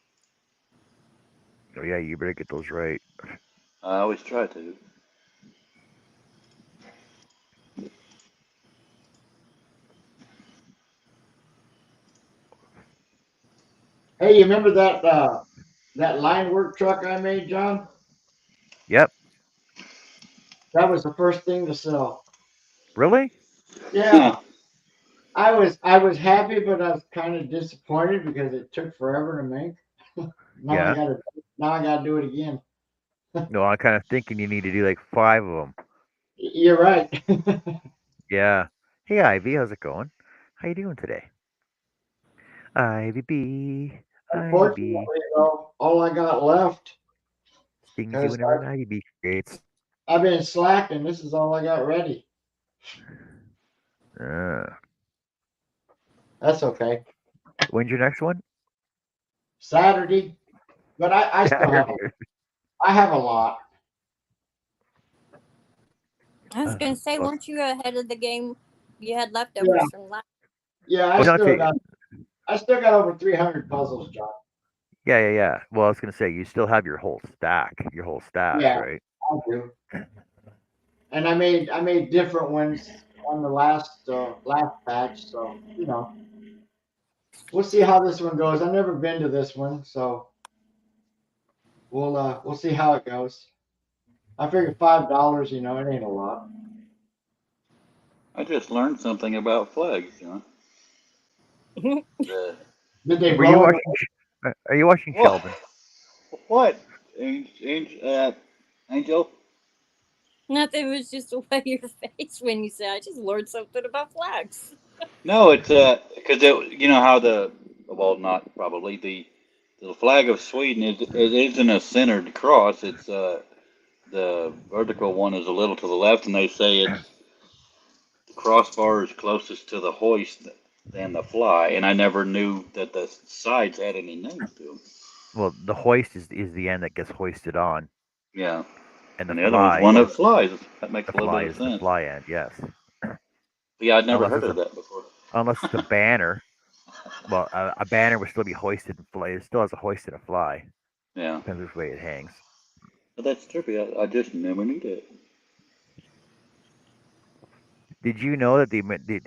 Oh yeah, you better get those right. I always try to. Hey, you remember that line work truck I made, John? Yep. That was the first thing to sell. Really? Yeah, Huh. I was happy, but I was kind of disappointed because it took forever to make. Now I Yeah. gotta now I gotta do it again. No, I'm kind of thinking you need to do like 5 of them. You're right. Yeah. Hey, Ivy, how's it going? How you doing today? Ivy B, Ivy B. Unfortunately, though, all I got left Things you because would never Ivy B creates. I've been slacking. This is all I got ready. Uh, That's okay. when's your next one? Saturday, but I still have Saturday. I have a lot. I was Uh, gonna say, well, weren't you ahead of the game? You had Yeah, leftovers from last. yeah. well, not to, I still got over 300 puzzles, John. yeah. Well, I was gonna say you still have your whole stash, Yeah, right? I do. And I made different ones on the last batch. So we'll see how this one goes. I've never been to this one, so we'll see how it goes. I figure $5, it ain't a lot. I just learned something about flags, John. The Did they Were you blow in the watching? Are you watching what? Sheldon? What? Angel? Nothing, was just the way your face when you said, I just learned something about flags. No, it's because you know how not probably the flag of Sweden it isn't a centered cross. It's the vertical one is a little to the left, and they say it's the crossbar is closest to the hoist than the fly. And I never knew that the sides had any names to them. Well, the hoist is the end that gets hoisted on, Yeah, and and the other one's one of flies. That makes the a little fly bit of is the sense. fly end. Yes, But yeah, I'd never unless heard it's of that before. a banner. Well, a banner would still be hoisted and fly. It still has a hoist and a fly. Yeah, Depends which way it hangs. but that's trippy. I just never knew that. Did you know that the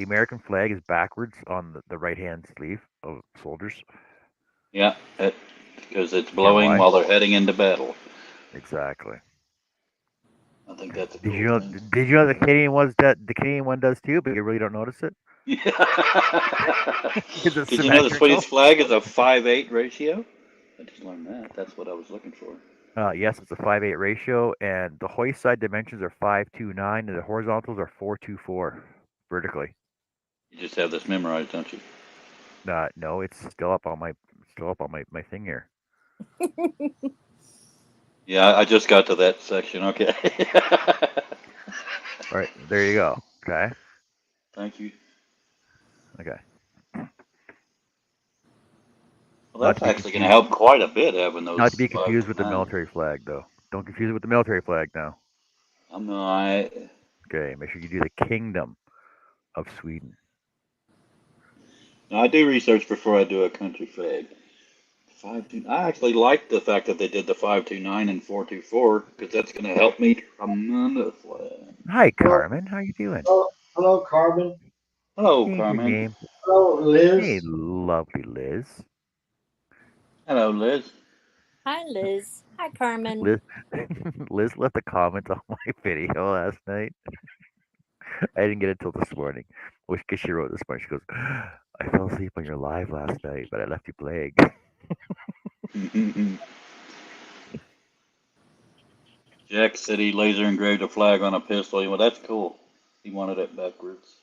American flag is backwards on the right hand sleeve of soldiers? Yeah, because it's You know blowing why? while they're heading into battle. Exactly. I think that's a Did cool you know? thing. Did you know the Canadian one does too, but you really don't notice it Yeah. because it's Did you know the Swedish symmetrical. flag is a 5:8 ratio? I just learned that. That's what I was looking for. Yes, it's a 5:8 ratio, and the hoist side dimensions are 529, and the horizontals are 424 vertically. You just have this memorized, don't you? No, it's still up on my thing here. Yeah, I just got to that section. Okay. All right, there you go. Okay, Thank you. okay. Well, Not that's to be actually going to confused. help quite a bit having Not to those be five confused to with the nine. military flag, though. Don't confuse it with the military flag now. I'm not. Okay, make sure you do the Kingdom of Sweden. I do research before I do a country flag. Five two. I actually like the fact that they did the 529 and 424 because that's going to help me tremendously. Hi, Hello, Carmen. How you doing? hello, Carmen. Hello, Change your Carmen. name. Hello, Hey, Liz. lovely Liz. Hello, Liz. Hi, Liz. Hi, Carmen. Liz, Liz left a comment on my video last night. I didn't get it till this morning. Which cause she wrote this morning. She goes, "I fell asleep on your live last night, but I left you playing." Jack said he laser engraved a flag on a pistol. Well, that's cool. He wanted it backwards.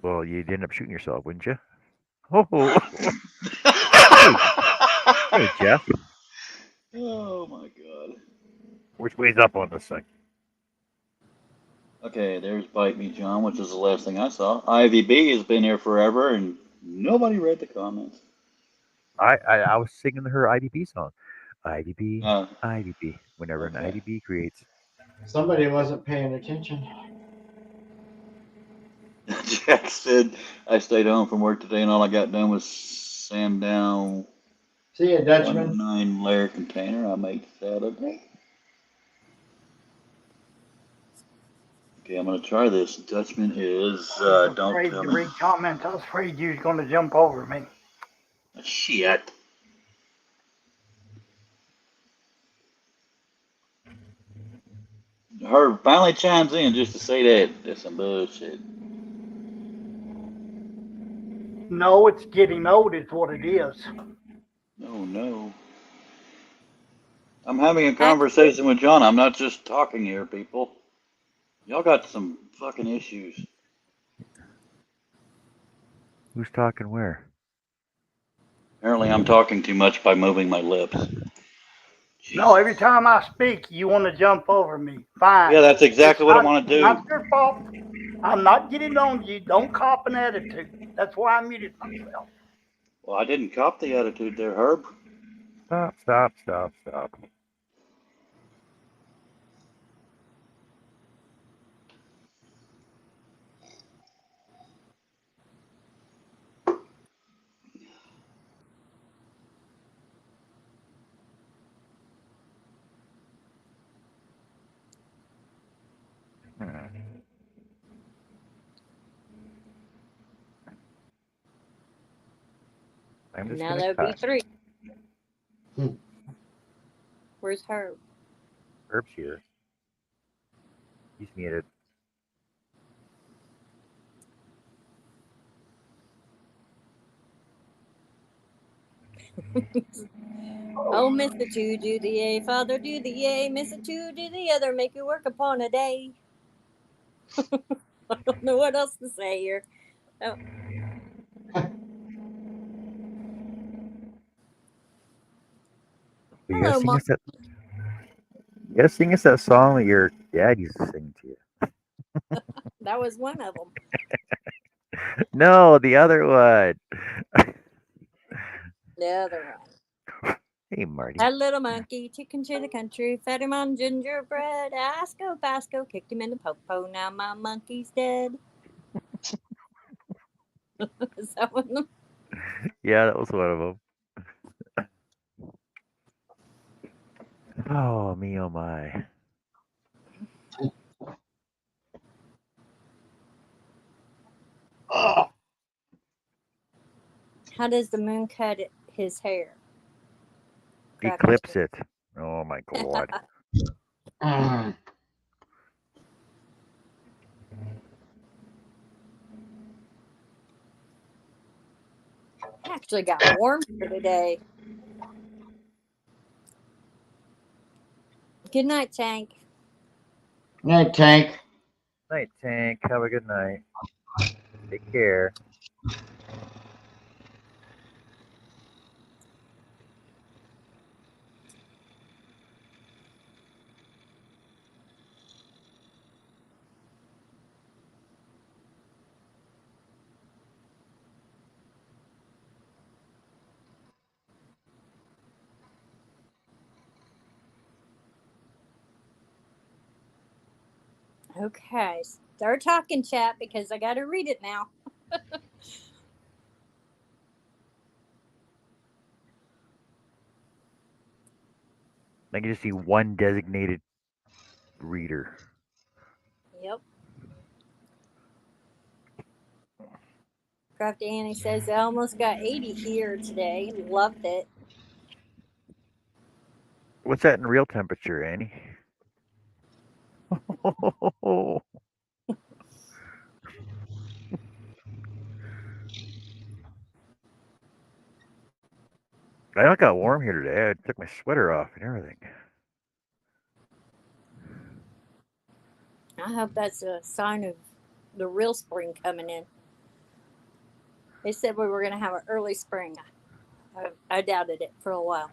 Well, you'd end up shooting yourself, wouldn't you? Oh, hey, hey, Jeff. Oh my god. Which way's up on this thing? Okay, there's Bite Me John, which is the last thing I saw. Ivy B has been here forever and nobody read the comments. I was singing her IDP song. IDP, Uh, IDP. Whenever an okay. IDP creates. Somebody wasn't paying attention. Jack said, I stayed home from work today and all I got done was sand down See you, one Dutchman. 9 layer container I made Saturday. Okay, I'm gonna try this. Dutchman is, I was don't afraid tell to me. read comments. I was afraid you was going to jump over me. Shit. Her finally chimes in just to say that. That's some bullshit. No, it's getting old, is what it is. Oh no. I'm having a Actually, conversation with John. I'm not just talking here, people. Y'all got some fucking issues. Who's talking where? Apparently, I'm talking too much by moving my lips. No, every Jesus. time I speak, you want to jump over me. Yeah, Fine. that's It's exactly what I want to not do. your fault. I'm not getting on you. Don't cop an attitude. That's why I muted myself. Well, I didn't cop the attitude there, Herb. Stop, stop, stop, stop. Hmm. I'm just now gonna that would be cut. three. Hmm. Where's her? Herb's here. He's muted. Oh, Mr. Two, do the A, Father, do the A, Mr. Two, do the other, make you work upon a day. I don't know what else to say here. Oh, But you gotta hello, sing Mom. us that. You gotta sing us that song that your dad used to sing to you. That was one of them. No, the other one. The other one. Hey, Marty. Had a little monkey, chicken to the country, fed him on gingerbread. Asco, Basco, kicked him in the popo. Now my monkey's dead. Is that one of them? Yeah, that was one of them. Oh me, oh my. Oh, How does the moon cut his hair? Crafty. Eclipse it. Oh my god. mm. Actually got warm for today. Good night, Tank. Night, Tank. Night, Tank. Have a good night. Take care. Okay, start talking, chat, because I got to read it now. I can just see one designated reader. Yep. Crafty Annie says I almost got 80 here today. Loved it. What's that in real temperature, Annie? I got warm here today. I took my sweater off and everything. I hope that's a sign of the real spring coming in. They said we were going to have an early spring. I doubted it for a while.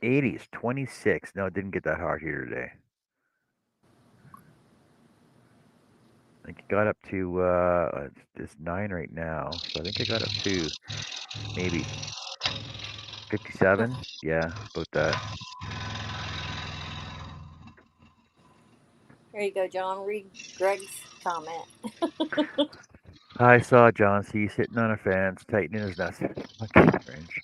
80s, 26. No, it didn't get that hot here today. I think it got up to it's 9 right now, so I think I got up to maybe 57. Yeah, about that. There you go, John. Read Greg's comment. I saw John C. sitting on a fence, tightening his nuts. Fucking cringe.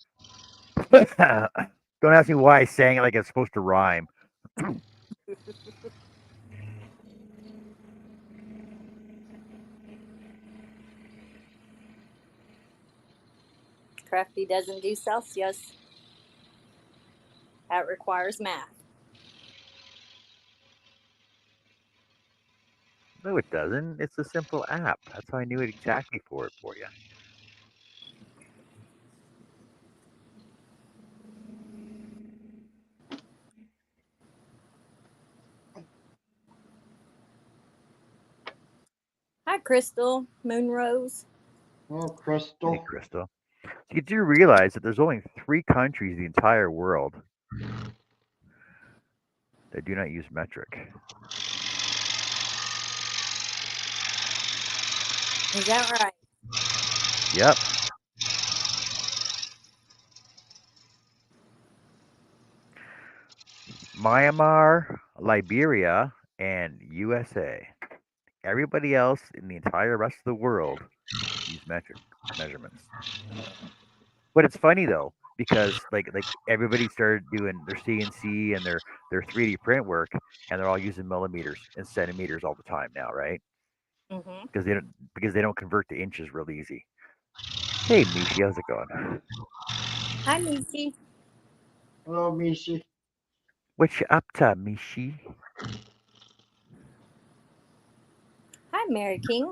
Don't ask me why I sang it like it's supposed to rhyme. Crafty doesn't do Celsius. That requires math. No, it doesn't. It's a simple app. That's how I knew it exactly for you. Hi, Crystal. Moonrose. Oh, Hey, Crystal. Crystal. You do realize that there's only 3 countries in the entire world that do not use metric. Is that right? Yep. Myanmar, Liberia, and USA. Everybody else in the entire rest of the world use metric measurements. But it's funny though, because like everybody started doing their CNC and their 3D print work, and they're all using millimeters and centimeters all the time now, right? Mm-hmm. Because they don't convert to inches real easy. Hey Mishi, how's it going? Hi, Michi. Hello, Mishi. What you up to, Mishi? Hi, Mary King.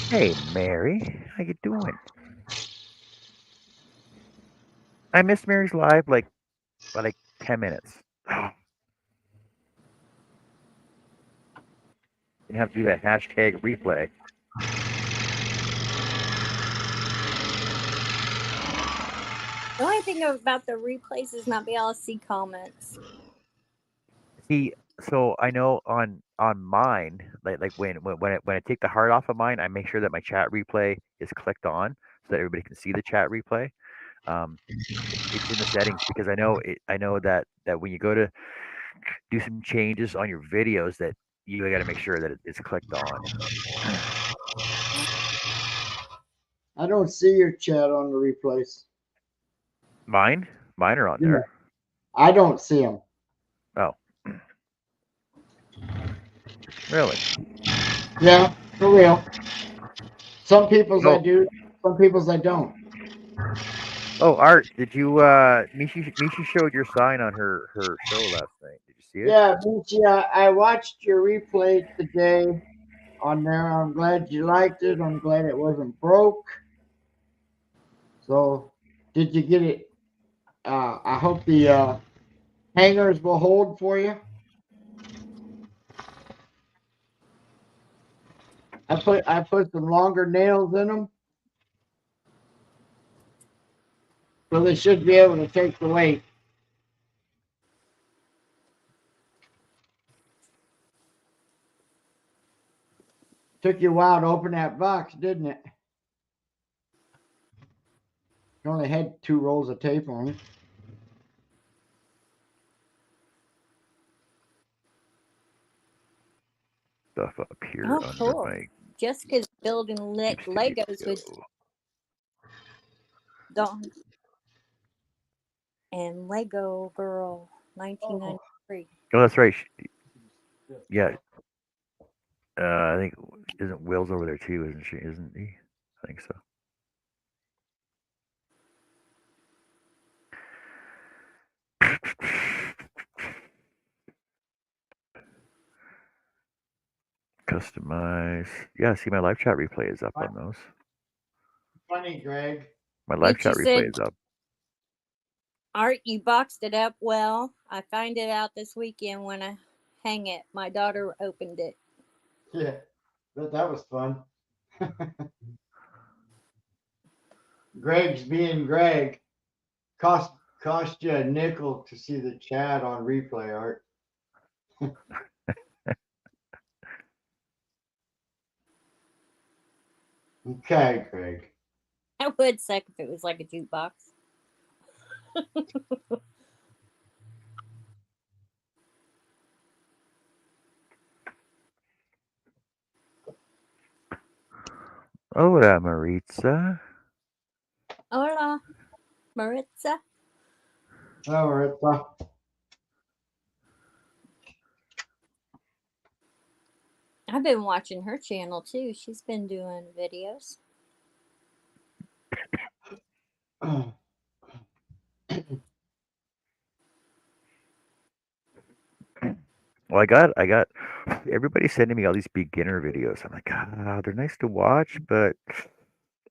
Hey Mary, how you doing? I missed Mary's live by like 10 minutes. You have to do that hashtag replay. The only thing about the replays is not be able to see comments. See, so I know on mine, like when I take the heart off of mine, I make sure that my chat replay is clicked on so that everybody can see the chat replay. It's in the settings because I know that when you go to do some changes on your videos that you got to make sure that it's clicked on. I don't see your chat on the replays. Mine? Mine are on Yeah. there. I don't see them. Oh, really? Yeah, for real. Some people's I Oh, do, some people's I don't. oh, Art, did you? Mishi showed your sign on her show last night. Did you see it? Yeah, Michi, I watched your replay today on there. I'm glad you liked it. I'm glad it wasn't broke. So, did you get it? I hope the hangers will hold for you. I put some longer nails in them, so they should be able to take the weight. Took you a while to open that box, didn't it? You only had 2 rolls of tape on it. Stuff up here Oh, under cool. my Jessica's building Legos with studio. Dawn and Lego Girl Oh, 1993. Oh, that's right. Yeah, I think isn't Will's over there too, isn't she? Isn't he? I think so. Customize. Yeah, see my live chat replay is up on those. funny, Greg. My live Michi chat replay said, is up. Art, you boxed it up well. I find it out this weekend when I hang it. My daughter opened it. Yeah, that was fun. Greg's being Greg. Cost you a nickel to see the chat on replay, Art. Okay, Greg. I would suck if it was like a jukebox. Hola, Maritza. Hola, Maritza. Oh, Ritza. I've been watching her channel too. She's been doing videos. Well, I got everybody's sending me all these beginner videos. I'm like, they're nice to watch, but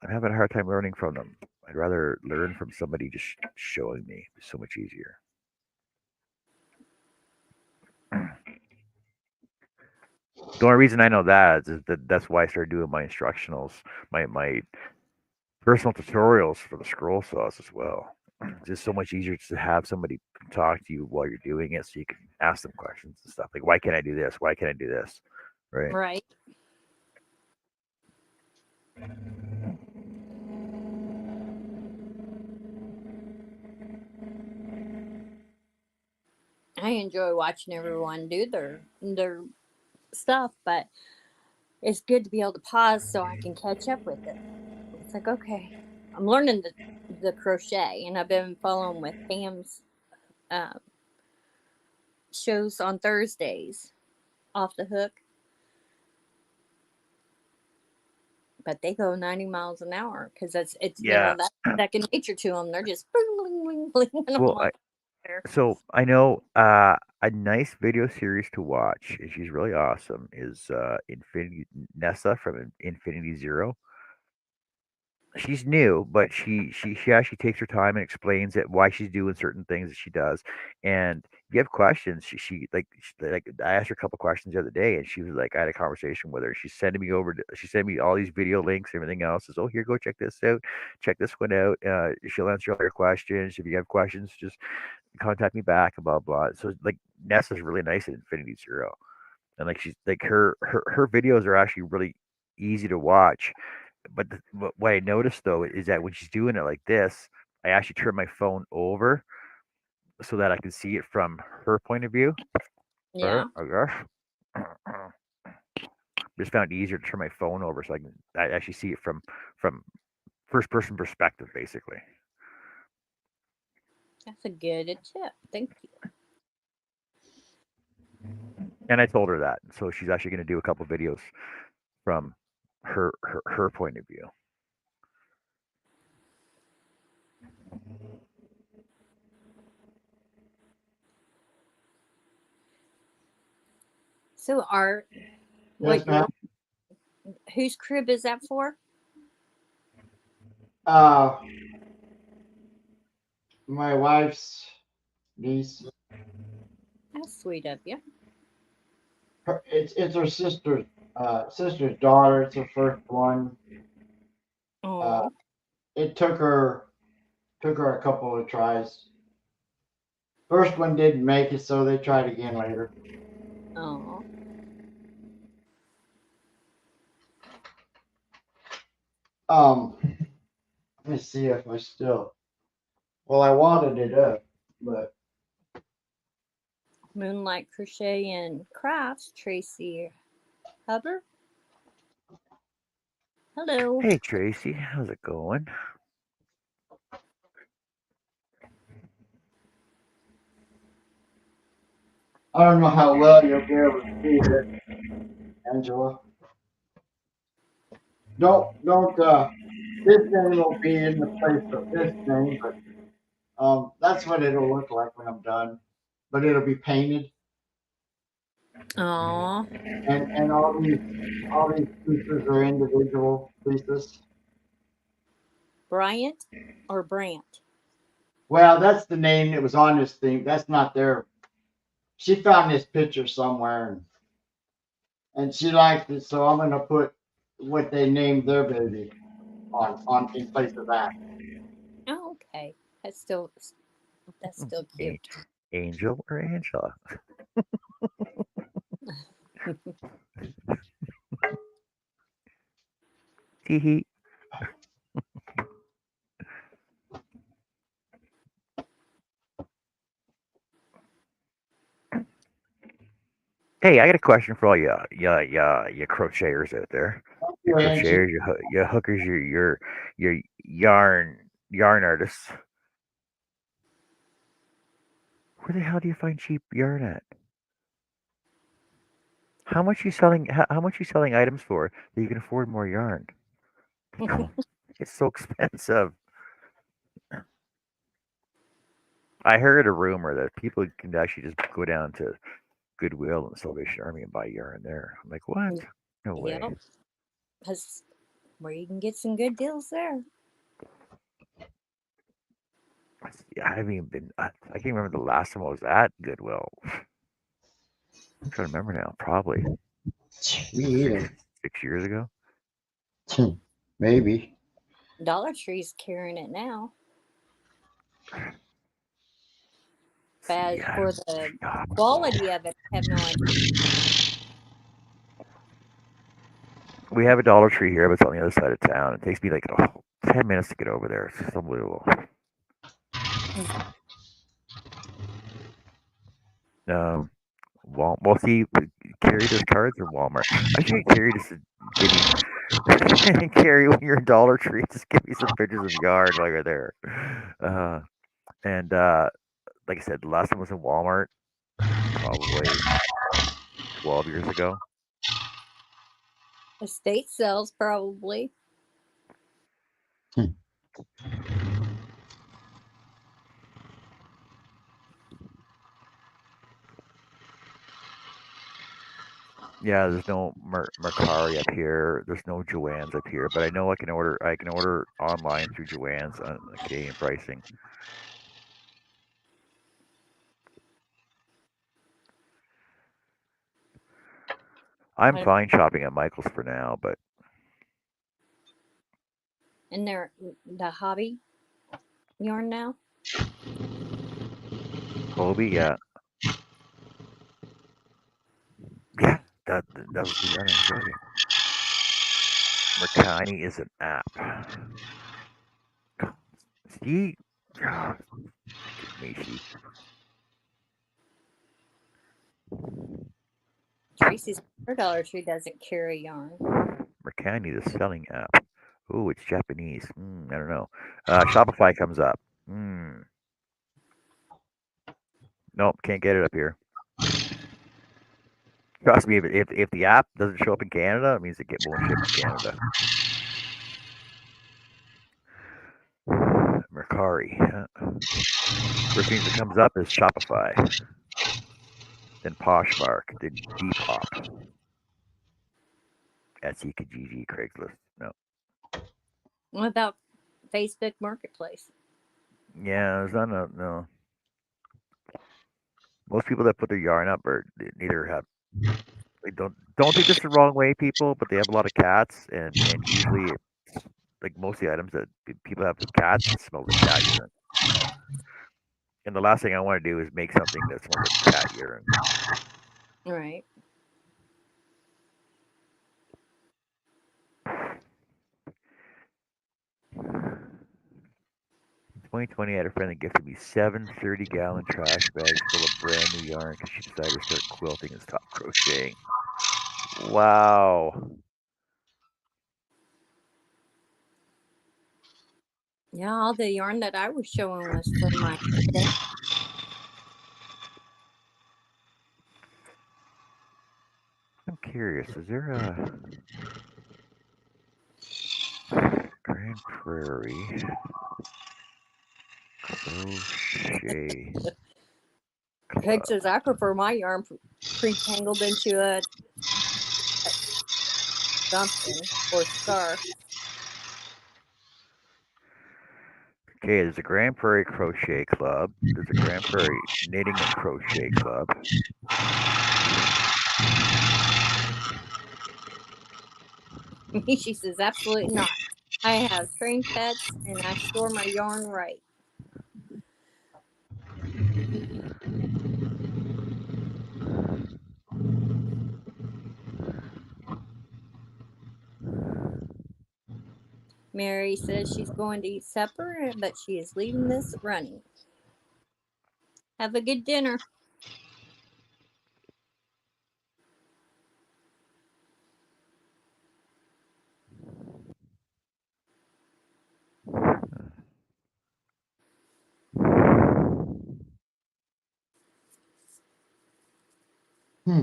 I'm having a hard time learning from them. I'd rather learn from somebody just showing me. It's so much easier. The only reason I know that is that that's why I started doing my instructionals, my personal tutorials for the scroll saws as well. It's just so much easier to have somebody talk to you while you're doing it, so you can ask them questions and stuff like, "Why can't I do this? Why can't I do this?" Right? Right. I enjoy watching everyone do their stuff, but it's good to be able to pause so I can catch up with it. It's like, okay, I'm learning the crochet, and I've been following with Pam's uh, shows on Thursdays, off the hook, but they go 90 miles an hour because it's Yeah. that second nature to them. They're just bling, bling, bling, bling, and I'm Well, like, there. so I know a nice video series to watch, and she's really awesome. Is Infinity Nessa from Infinity Zero. She's new, but she actually takes her time and explains it why she's doing certain things that she does. And if you have questions, like I asked her a couple questions the other day, and she was like, I had a conversation with her. She's sending me she sent me all these video links, and everything else. Says, oh, here, go check this out, check this one out. She'll answer all your questions. If you have questions, just contact me back and blah blah. So like Nessa's really nice at Infinity Zero, and like she's like her videos are actually really easy to watch. But what I noticed though is that when she's doing it like this, I actually turn my phone over so that I can see it from her point of view. Yeah. I guess. Just found it easier to turn my phone over so I actually see it from first person perspective, basically. That's a good tip. Thank you. And I told her that, so she's actually going to do a couple videos from her point of view. So, Art, Yes, what ma'am. whose crib is that for? Uh, my wife's niece. That's sweet of you. It's her sister's daughter. It's her first one. Uh, Oh, it took her a couple of tries. First one didn't make it, so they tried again later. oh. Let me see if I still. Well, I wadded it up, but Moonlight Crochet and Crafts, Tracy Hubbard. Hello. Hey Tracy, how's it going? I don't know how well you'll be able to see it, Angela. Don't. This name will be in the place of this name, but that's what it'll look like when I'm done. But it'll be painted, Aw. and all these pieces are individual pieces. Bryant or Brant? Well, that's the name that was on this thing. That's not their. She found this picture somewhere, and she liked it, so I'm gonna put what they named their baby on in place of that. Oh, okay. That's still A- cute. Angel or Angela? Hee hee. Hey, I got a question for all you crocheters out there. Thank You you, Angie. crocheters, you hookers, your yarn artists. Where the hell do you find cheap yarn at? How much you selling items for that you can afford more yarn? It's so expensive. I heard a rumor that people can actually just go down to Goodwill and Salvation Army and buy yarn there. I'm like, what? No way. Yep. That's where you can get some good deals there. Yeah, I haven't even been. I can't remember the last time I was at Goodwill. I'm trying to remember now. Probably Me six either. 6 years ago. Maybe. Dollar Tree's carrying it now. But See, as I for don't the shop at quality Walmart. of it, I have no idea. We have a Dollar Tree here, but it's on the other side of town. It takes me like 10 minutes to get over there. It's just unbelievable. Um, well, see, Carrie does cards or Walmart. I should get Carrie to give me Carrie when you're in Dollar Tree. Just give me some pictures of yarn while you're there. And like I said, the last time I was in Walmart, probably 12 years ago. Estate sales, probably. Yeah, there's no Mercari up here. There's no Joann's up here, but I know I can order online through Joann's on Canadian pricing. I'm I- fine shopping at Michael's for now, but And they're the hobby yarn now. Hobie, yeah, yeah, that was the yarn I was using. Mercani is an app. See, ah, freaking Macy. Tracy's her Dollar Tree doesn't carry yarn. Mercani, the selling app. Ooh, it's Japanese. I don't know. Shopify comes up. Nope, can't get it up here. Trust me, if the app doesn't show up in Canada, it means it won't ship in Canada. Mercari. First thing that comes up is Shopify, then Poshmark, then Depop, Etsy, Kijiji, Craigslist. No. What about Facebook Marketplace? Yeah, there's not no. Most people that put their yarn up are neither have. They don't take this the wrong way, people, but they have a lot of cats, and usually, like most of the items that people have with cats, it smells like cat urine. And the last thing I want to do is make something that smells like cat urine. Right. 2020, I had a friend that gifted me 7 30-gallon trash bags full of brand new yarn because she decided to start quilting and stop crocheting. Wow. Yeah, all the yarn that I was showing was from my birthday. I'm curious, is there a Grand Prairie Crochet Craig Club? says I prefer my yarn pre-tangled into a something or scarf. Okay, there's a Grand Prairie Crochet Club. There's a Grand Prairie Knitting and Crochet Club. She says absolutely not. I have trained pets and I store my yarn right. Mary says she's going to eat supper, but she is leaving this running. Have a good dinner. Hmm.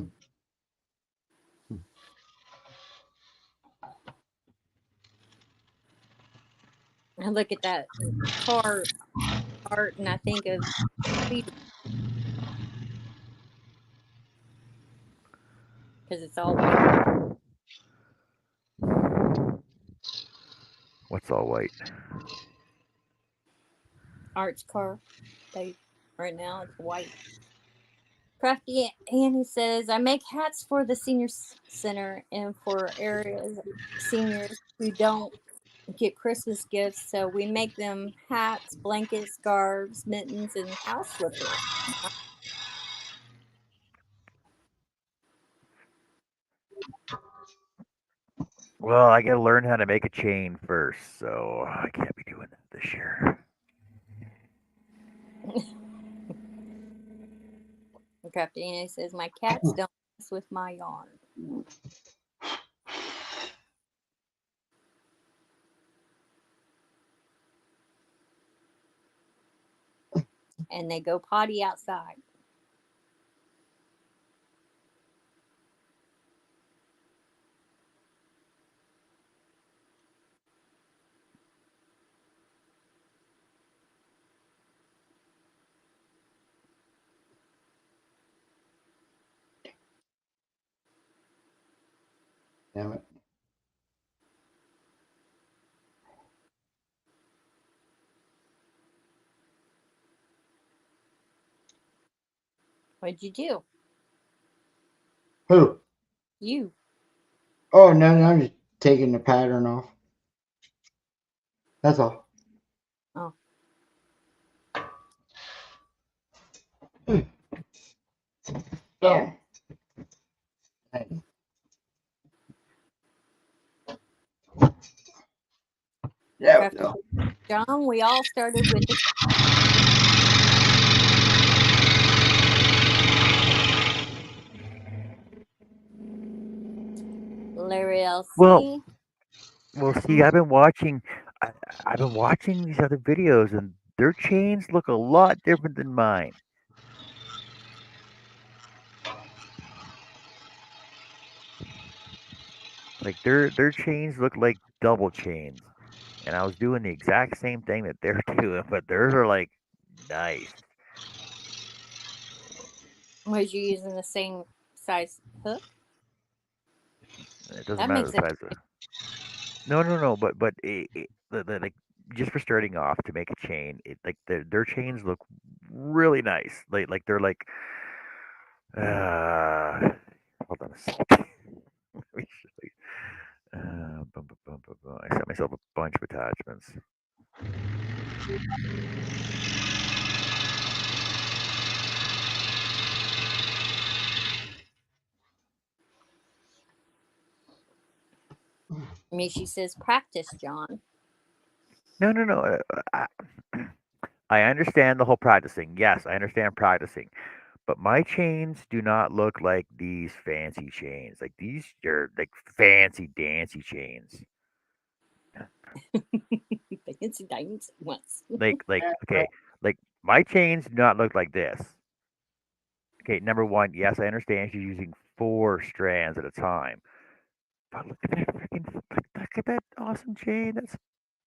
I look at that car art and I think of Peter because it's all white. What's all white? Art's car. Right now it's white. Crafty Annie says, I make hats for the senior center and for areas seniors who don't get Christmas gifts. So we make them hats, blankets, scarves, mittens, and house slippers. Well, I gotta learn how to make a chain first, so I can't be doing that this year. Crafty Annie says, my cats don't mess with my yarn. And they go potty outside. Damn it. What'd you do? Who? You. Oh, no, I'm just taking the pattern off. That's all. Oh. Yeah. Yeah. Crafty John, we all started with the Larry Well, LC. Well, see, I, I've been watching these other videos, and their chains look a lot different than mine. Like their chains look like double chains, and I was doing the exact same thing that they're doing, but theirs are like nice. Was you using the same size hook? It doesn't That matter makes the a size of. No. But like just for starting off to make a chain, like their chains look really nice. They're like hold on a second. Let me show you. I sent myself a bunch of attachments. Mishi says practice, John. No. I understand the whole practicing. Yes, I understand practicing. But my chains do not look like these fancy chains. Like these are like fancy dancy chains. Fancy diamonds once. Okay, like my chains do not look like this. Okay, number one, yes, I understand she's using 4 strands at a time. But look at that freaking look at that awesome chain. That's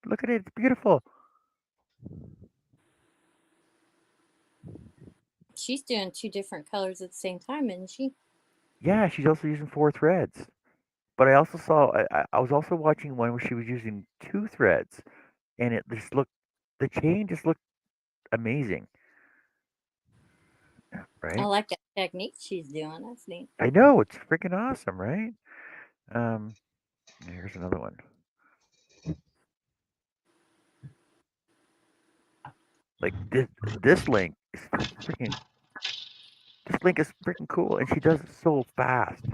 look at it, it's beautiful. She's doing 2 different colors at the same time, isn't she? Yeah, she's also using 4 threads. But I also saw I was also watching one where she was using 2 threads, and it just looked the chain just looked amazing, I right? like that technique she's doing. That's neat. I know it's freaking awesome, right? Um, here's another one. Like this link is freaking this link is freaking cool, and she does it so fast.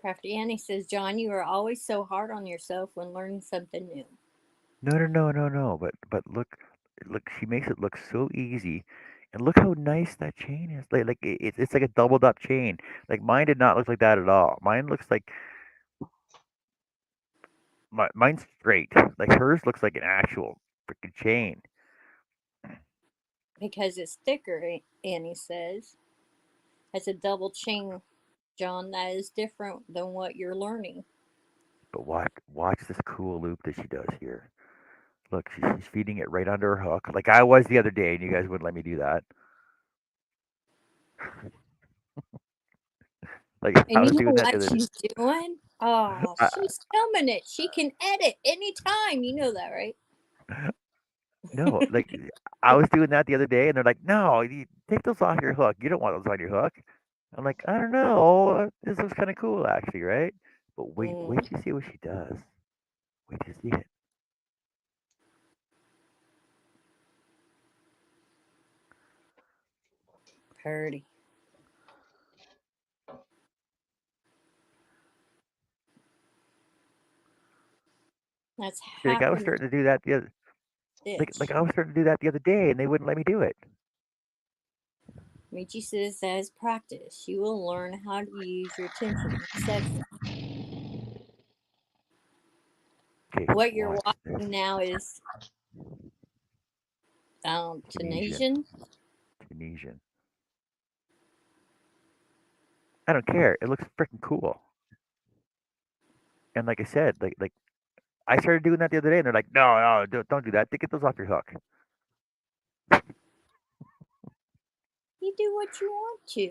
Crafty Annie says, John, you are always so hard on yourself when learning something new. No. But look, she makes it look so easy, and look how nice that chain is. It's like a doubled up chain. Like mine did not look like that at all. Mine looks like mine's straight. Like hers looks like an actual freaking chain. Because it's thicker, Annie says. It's a double chain, John. That is different than what you're learning. But watch this cool loop that she does here. Look, she's feeding it right under her hook, like I was the other day, and you guys wouldn't let me do that. Like I And was you know doing that the what other day. she's doing? Oh, I, she's filming it. She can edit anytime. You know that, right? no, like I was doing that the other day, and they're like, "No, you take those off your hook. You don't want those on your hook." I'm like, "I don't know. This was kind of cool, actually, right?" But wait Mm, till you see what she does. Wait till you see it. pretty. That's See, like I half was an starting to do that the other, like stitch. I was starting to do that the other day, and they wouldn't let me do it. Michi says that is practice. You will learn how to use your tension in section. Okay, What you're watch this. watching now is Tunisian, Tunisian. Tunisian. I don't care. It looks freaking cool. And like I said, like I started doing that the other day, and they're like, no, don't do that. Get those off your hook. You do what you want to.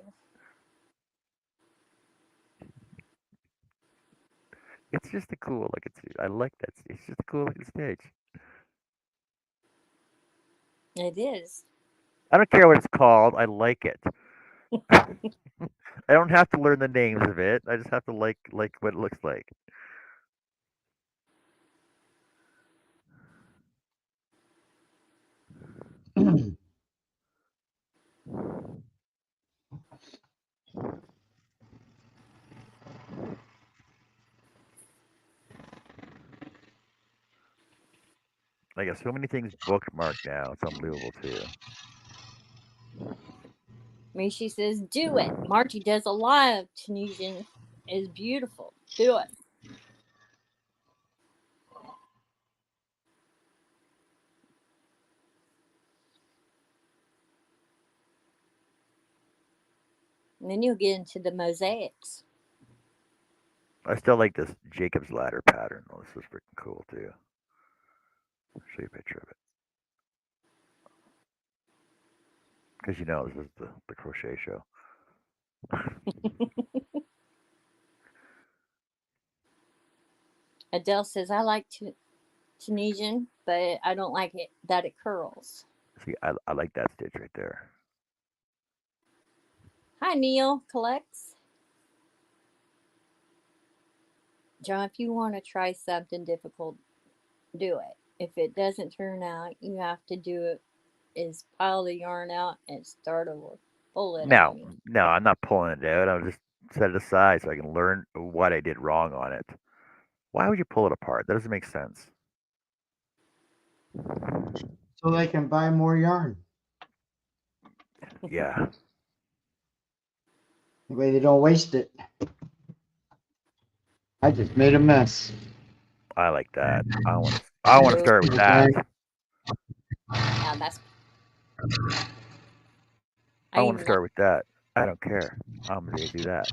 It's just a cool like I like that. It's just a cool looking stitch. It is. I don't care what it's called. I like it. I don't have to learn the names of it. I just have to like what it looks like. I got so many things bookmarked now. It's unbelievable too. Michi says, do it. Margie does a lot of Tunisian is beautiful. Do it. And then you'll get into the mosaics. I still like this Jacob's ladder pattern. Oh, this is freaking cool too. I'll show you a picture of it because you know this is the crochet show. Adele says, I like Tunisian, but I don't like it that it curls. See, I like that stitch right there. Hi, Neil collects. John, if you want to try something difficult, do it. If it doesn't turn out, you have to do it is pile the yarn out and start over. Pull it out. No, no, I'm not pulling it out. I'll just set it aside so I can learn what I did wrong on it. Why would you pull it apart? That doesn't make sense. So they can buy more yarn. Yeah, That way they don't waste it. I just made a mess. I like that. I want to start with that. Yeah, that's. I I want to even like. start with that. I don't care. I'm going to do that.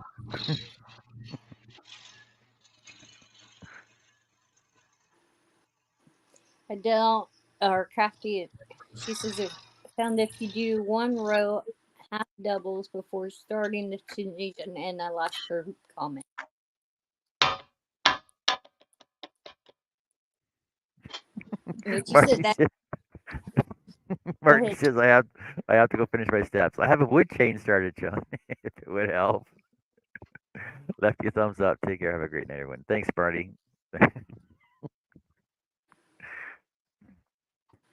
Adele or Crafty, she says if found if you do one row half doubles before starting the Tunisian, and I lost her comment. But she said Marty that. says, Go Marty ahead. says I have to go finish my steps. I have a wood chain started, John. If it would help. Left you a thumbs up. Take care. Have a great night, everyone. Thanks, Marty.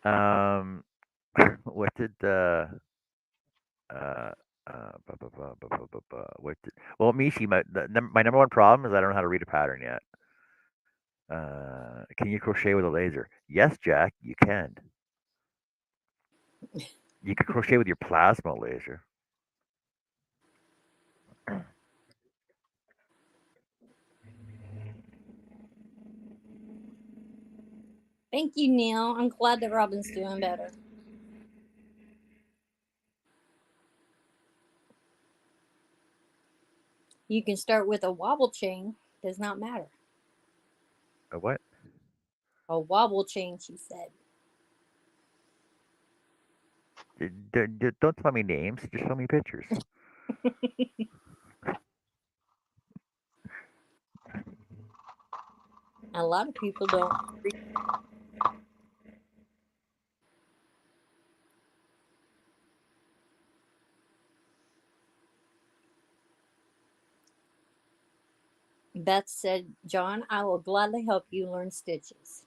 um, what did uh what did, well, Mishi, my number one problem is I don't know how to read a pattern yet. Can you crochet with a laser? Yes, Jack, you can. You can crochet with your plasma laser. Thank you, Neil. I'm glad that Robin's doing better. You can start with a wobble chain. Does not matter. A what? A wobble chain, she said. Don't tell me names. Just show me pictures. A lot of people don't. Beth said, John, I will gladly help you learn stitches.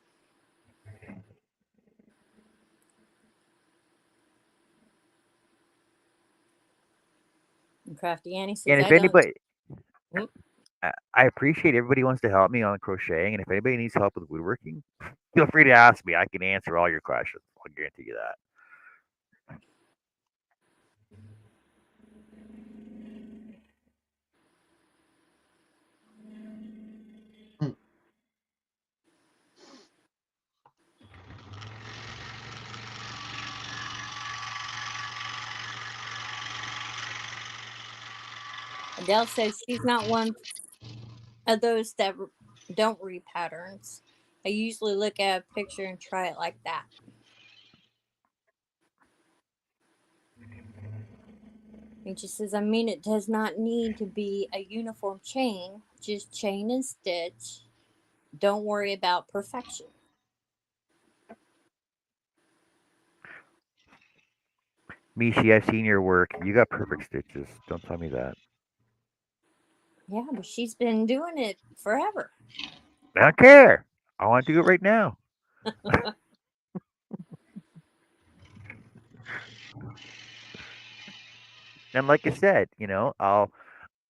And Crafty Annie says, And if I don't. anybody, I appreciate everybody wants to help me on crocheting, and if anybody needs help with woodworking, feel free to ask me. I can answer all your questions. I'll guarantee you that. Adele says she's not one of those that don't read patterns. I usually look at a picture and try it like that. And she says, I mean, it does not need to be a uniform chain, just chain and stitch. Don't worry about perfection. Mishi, I've seen your work. You got perfect stitches. Don't tell me that. Yeah, but she's been doing it forever. I don't care. I want to do it right now. And like I said,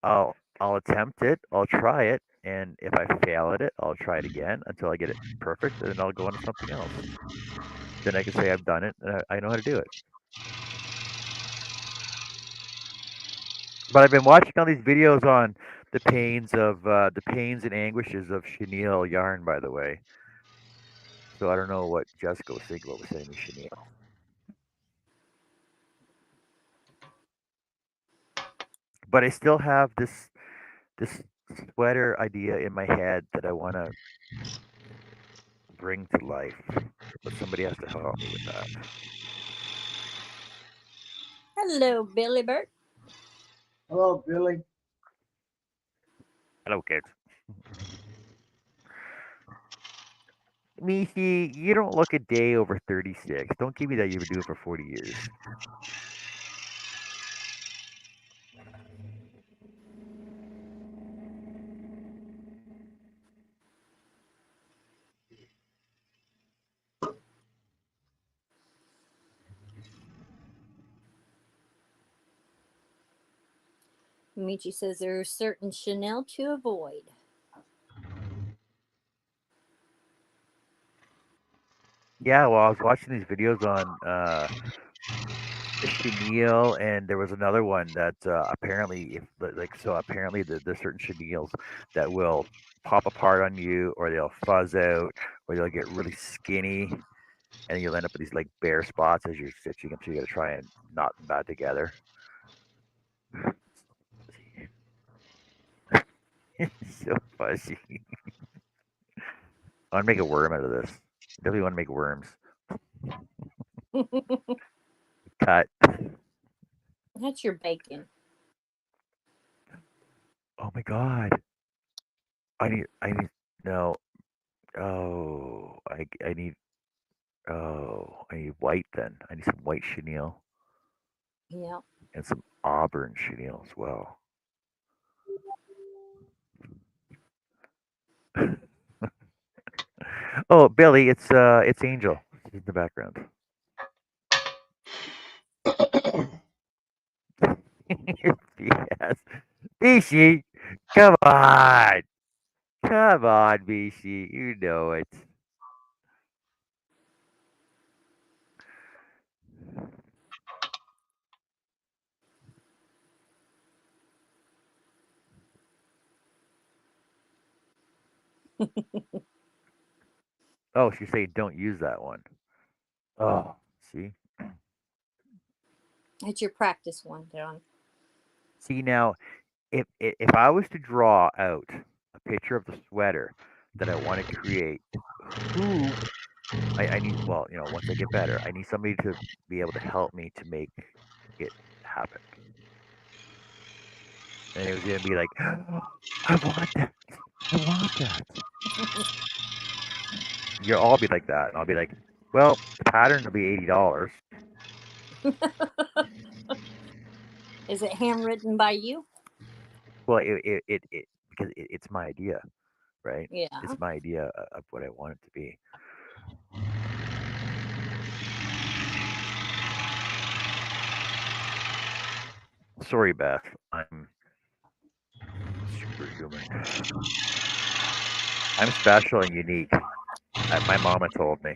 I'll attempt it. I'll try it, and if I fail at it, I'll try it again until I get it perfect, and then I'll go on to something else. Then I can say I've done it and I know how to do it. But I've been watching all these videos on the pains and anguishes of chenille yarn, by the way. So I don't know what Jessica was thinking about with sending me chenille. But I still have this sweater idea in my head that I want to bring to life, but somebody has to help me with that. Hello, Billy Bird. Hello, Billy. Hello, kids. Mishi, you don't look a day over 36. Don't give me that you've been doing it for 40 years. Michi says there are certain Chanel to avoid. Yeah, well, I was watching these videos on chenille, and there was another one that apparently, if like, so apparently there's certain chenilles that will pop apart on you, or they'll fuzz out, or they'll get really skinny, and you'll end up with these like bare spots as you're stitching them. So you got to try and knot them back together. It's so fuzzy. I want to make a worm out of this. Definitely want to make worms. Cut. That's your bacon. Oh my god. I need no. Oh, I need I need white then. I need some white chenille Yeah. and some auburn chenille as well. Oh, Billy, it's Angel. She's in the background. Yes. Bishi, come on. Come on, Bishi. You know it. Oh, she's saying don't use that one. Oh, see? That's your practice one, John. See now, if I was to draw out a picture of the sweater that I want to create, who I need, well, once I get better, I need somebody to be able to help me to make it happen. And it was gonna be like, I want that. I want that. You'll all be like that, and I'll be like, well, the pattern will be $80. Is it handwritten by you? Well, it because it's my idea, right? Yeah. It's my idea of what I want it to be. Sorry, Beth. I'm superhuman. I'm special and unique. My mama told me.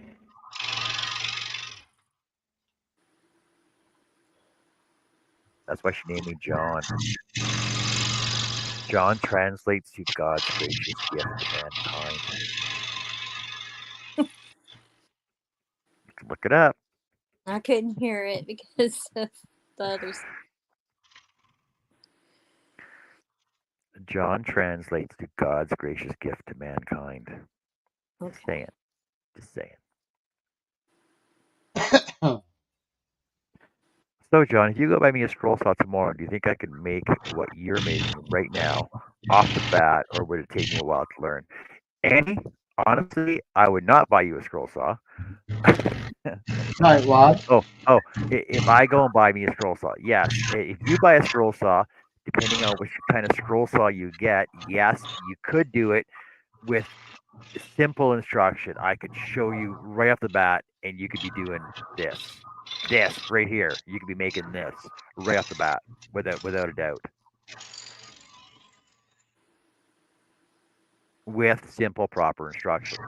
That's why she named me John. John translates to God's gracious gift to mankind. You can look it up. I couldn't hear it because of the others. John translates to God's gracious gift to mankind. Just Okay. saying. Just saying. So, John, if you go buy me a scroll saw tomorrow, do you think I could make what you're making right now off the bat, or would it take me a while to learn? Annie, honestly, I would not buy you a scroll saw. Right, what? If I go and buy me a scroll saw, yes. If you buy a scroll saw, depending on which kind of scroll saw you get, yes, you could do it with simple instruction. I could show you right off the bat, and you could be doing this right here. You could be making this right off the bat, without a doubt, with simple, proper instruction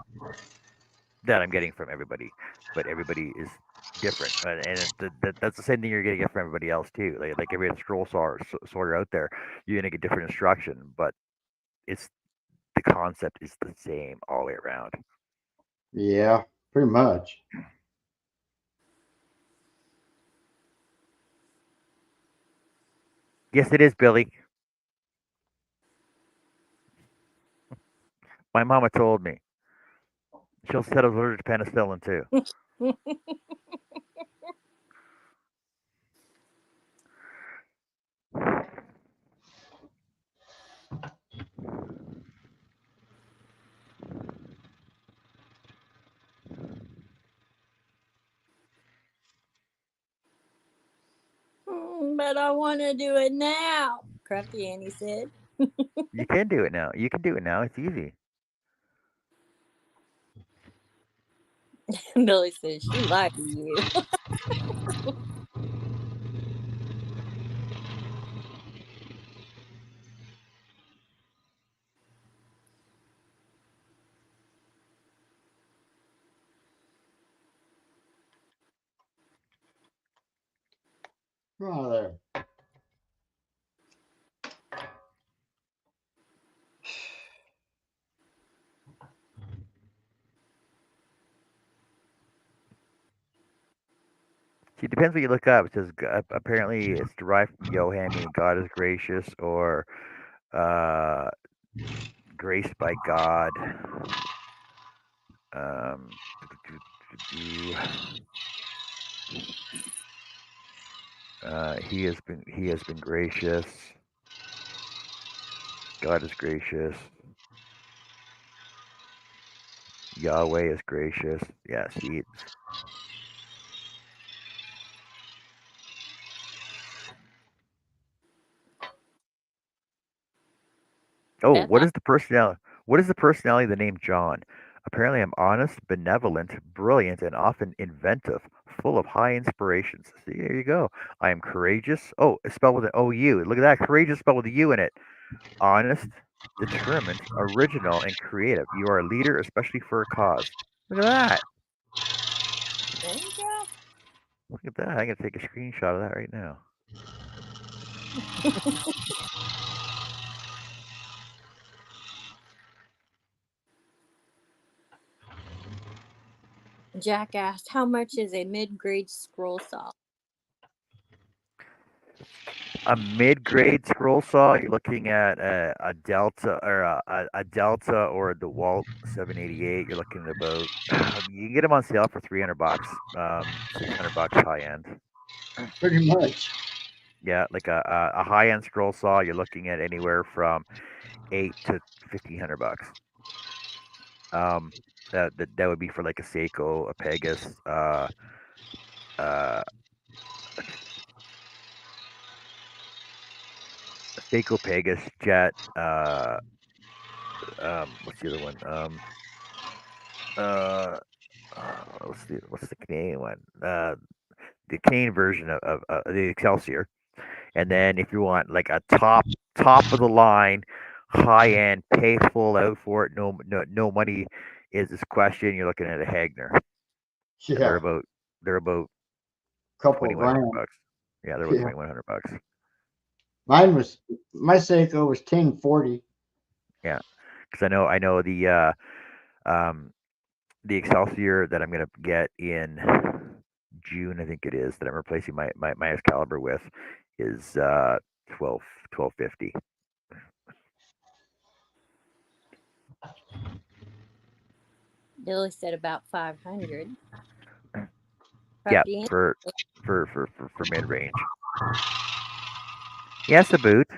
that I'm getting from everybody. But everybody is different, that's the same thing you're gonna get from everybody else too. Like every other scroll sorter out there, you're gonna get different instruction, but it's the concept is the same all the way around. Yeah, pretty much. Yes, it is, Billy. My mama told me she'll set us allergic to penicillin too. But I want to do it now, Crafty Annie said. You can do it now. You can do it now. It's easy. Billy says she lied to you. Come on there. See, it depends what you look up. It says apparently it's derived from Yohan, meaning God is gracious, or uh, graced by God. Um, he has been gracious. God is gracious. Yahweh is gracious. Yeah, see, oh, Beth, what is the personality? What is the personality of the name John? Apparently, I'm honest, benevolent, brilliant, and often inventive, full of high inspirations. See, there you go. I am courageous. Oh, it's spelled with an O-U. Look at that. Courageous spelled with a U in it. Honest, determined, original, and creative. You are a leader, especially for a cause. Look at that. there you go. Look at that. I'm going to take a screenshot of that right now. Jack asked, "How much is a mid-grade scroll saw?" A mid-grade scroll saw, you're looking at a Delta or a Delta or a DeWalt 788. You're looking at about you can get them on sale for $300, $600 high end. Pretty much. Yeah, like a high end scroll saw, you're looking at anywhere from 8 to $1,500. Um, that would be for like a Seiko, a Pegasus, uh, a Seiko Pegasus Jet. What's the other one? Uh, what's the Canadian one? The Canadian version of the Excelsior. And then if you want like a top of the line, high end, pay full out for it, no money is this question. You're looking at a Hagner, and Yeah, they're about couple 2,100 grand. bucks. Yeah, they're about Yeah, 2,100 bucks. mine was my Seiko was 1040. Yeah, because I know um the Excelsior that I'm gonna get in June, I think it is, that I'm replacing my Excalibur with is 12 1250. Billy said about 500. Yeah, Crafty Annie, for mid range. Yes, a boot.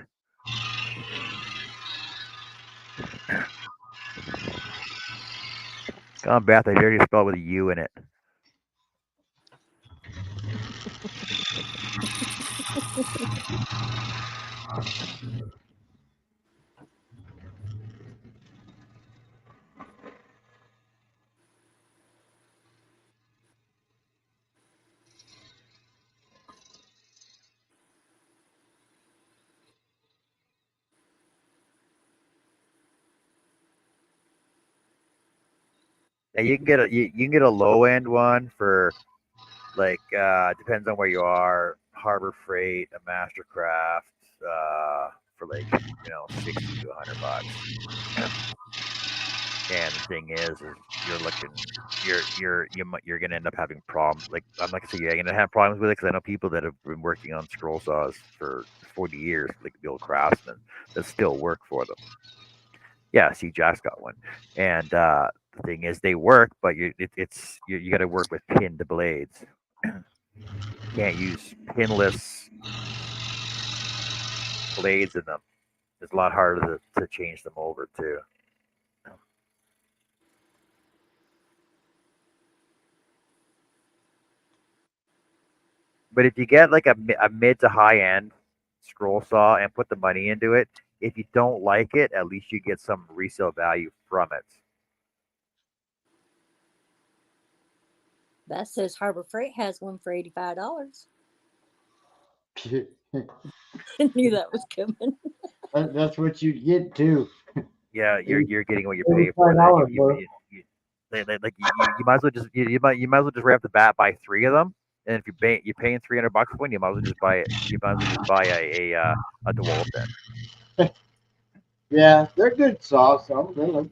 Gone Beth, I dare you to spell with a U in it. Yeah, you can get a low end one for Like depends on where you are. Harbor Freight, a Mastercraft, for like $60 to $100. And the thing is you're looking, you're gonna end up having problems. Like I'm not gonna say you're gonna have problems with it because I know people that have been working on scroll saws for 40 years, like the old craftsmen, that still work for them. Yeah, see, Jack's got one, and the thing is, they work, but you got to work with pinned blades. You can't use pinless blades in them. It's a lot harder to change them over too. But if you get like a mid to high end scroll saw and put the money into it, if you don't like it, at least you get some resale value from it. That says Harbor Freight has one for $85. I knew that was coming. That's what you get too. Yeah, you're getting what you pay for there. $35 worth. Like you might as well just you might as well just right off the bat buy three of them. And if you're paying $300 for one, you might as well just buy it. You might as well just buy a DeWalt then. Yeah, they're good saws, so really.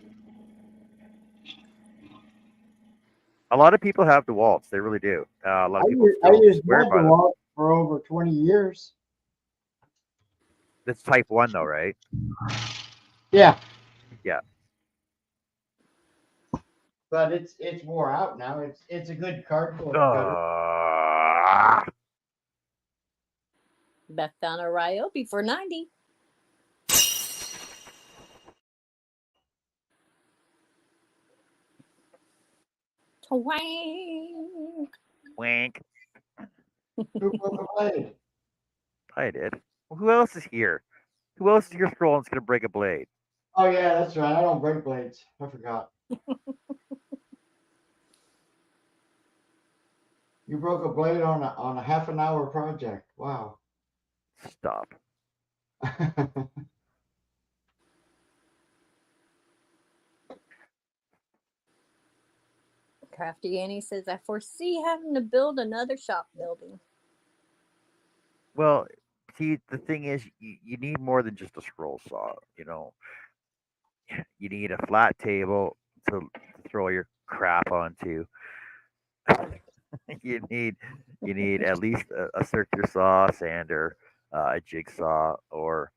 A lot of people have DeWalts. They really do. A lot of people I still used swear my by them. DeWalt for over 20 years. It's Type One though, right? Yeah, Yeah. but it's wore out now. It's a good cardboard cutter. Uh, Beth found a Ryobi for 90. Twang. Wink. Who broke a blade? I did. Well, who else is here? Who else is here scrolling is gonna break a blade? Oh yeah, that's right. I don't break blades. I forgot. You broke a blade on a half an hour project. Wow. Stop. Crafty Annie says, I foresee having to build another shop building. Well, see, the thing is, you need more than just a scroll saw. You need a flat table to throw your crap onto. you need you need at least a circular saw, sander, a jigsaw, or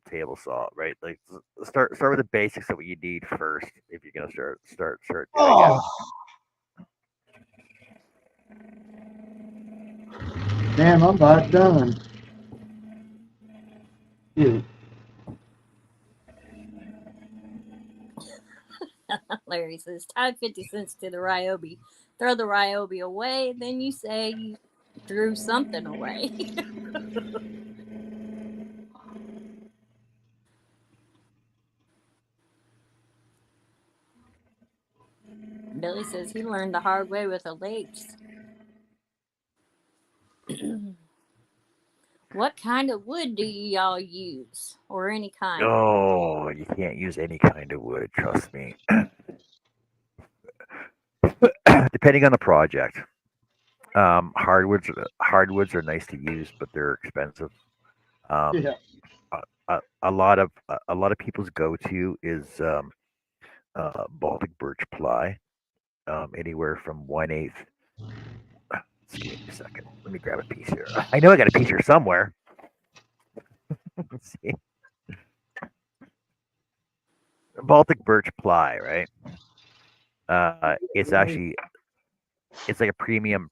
table saw. Right? Like start with the basics of what you need first if you're gonna start doing it. Oh damn, I'm about done. Dude. Larry says, tie 50 cents to the Ryobi. Throw the Ryobi away, then you say you threw something away. Billy says he learned the hard way with a lathe. What kind of wood do y'all use? Or any kind? Oh, you can't use any kind of wood. Trust me. Depending on the project. Hardwoods are nice to use, but they're expensive. Um, Yeah. a lot of people's go-to is Baltic birch ply. Anywhere from 1/8. Just give me a second. Let me grab a piece here. I know I got a piece here somewhere. Let's see. Baltic birch ply, right? It's actually it's like a premium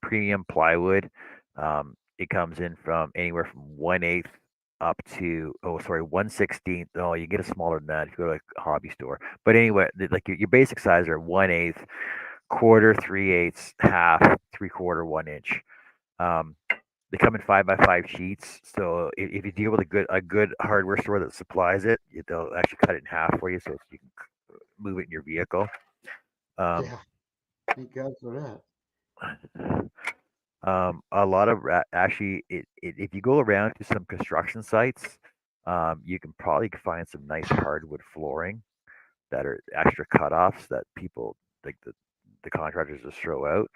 plywood. It comes in from anywhere from 1/8 up to 1/16. Oh, you get a smaller than that if you go to like a hobby store. But anyway, like your basic size are 1/8, quarter, 3/8, half, 3/4, 1 inch. Um, they come in 5x5 sheets. So if you deal with a good hardware store that supplies it, they'll actually cut it in half for you so you can move it in your vehicle. Um, Yeah. Thank God for a lot of actually, if you go around to some construction sites, you can probably find some nice hardwood flooring that are extra cutoffs that people like the contractors just throw out.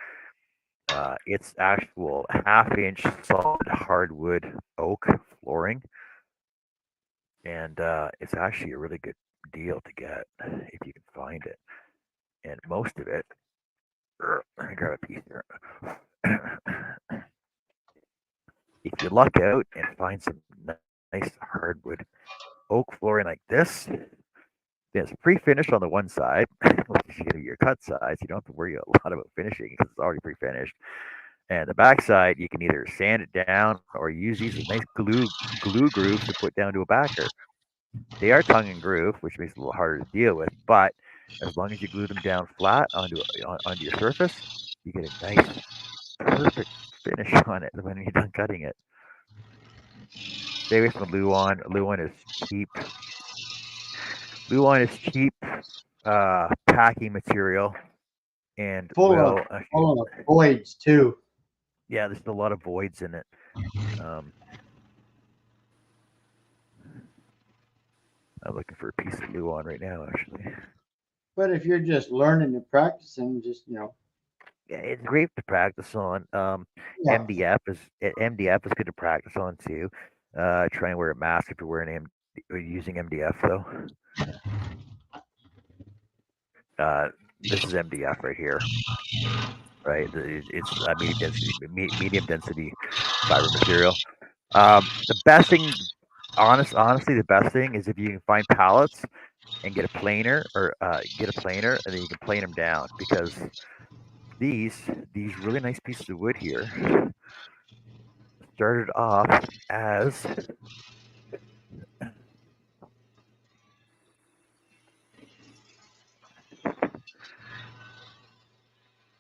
It's actual half-inch solid hardwood oak flooring, and it's actually a really good deal to get if you can find it. And most of it, let me grab a piece here. If you luck out and find some nice hardwood oak flooring like this, then it's pre-finished on the one side, which is your cut size. You don't have to worry a lot about finishing because it's already pre-finished. And the back side, you can either sand it down or use these as nice glue grooves to put down to a backer. They are tongue and groove, which makes it a little harder to deal with, but as long as you glue them down flat onto your surface, you get a nice, perfect finish on it when you're done cutting it. Stay away from Luan. Luan is cheap. Luan is cheap packing material and Full of will actually, full of voids too. yeah, there's a lot of voids in it. Um, I'm looking for a piece of Luan right now, actually. But if you're just learning and practicing, just Yeah, it's great to practice on. yeah. MDF is good to practice on too. Try and wear a mask if you're wearing using MDF though. Uh, this is MDF right here, right? It's a medium density fiber material. The best thing, honestly, the best thing is if you can find pallets and get a planer, and then you can plane them down because these these really nice pieces of wood here started off as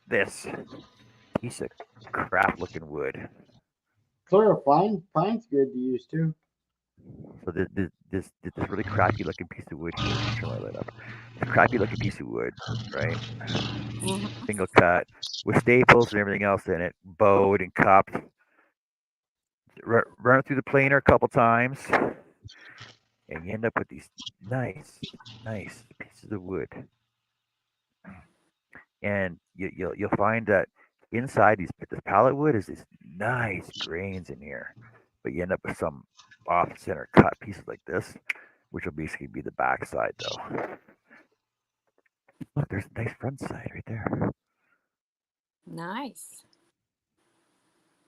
this piece of crap looking wood. Clear pine's good to use too. So this really crappy looking piece of wood here. Let me turn my light up. This crappy looking piece of wood, right? Mhm. Single cut with staples and everything else in it, bowed and cupped. Run it through the planer a couple times, and you end up with these nice pieces of wood. And you'll find that inside this pallet wood is these nice grains in here, but you end up with some off center cut pieces like this, which will basically be the back side though. Look, there's a nice front side right there. Nice.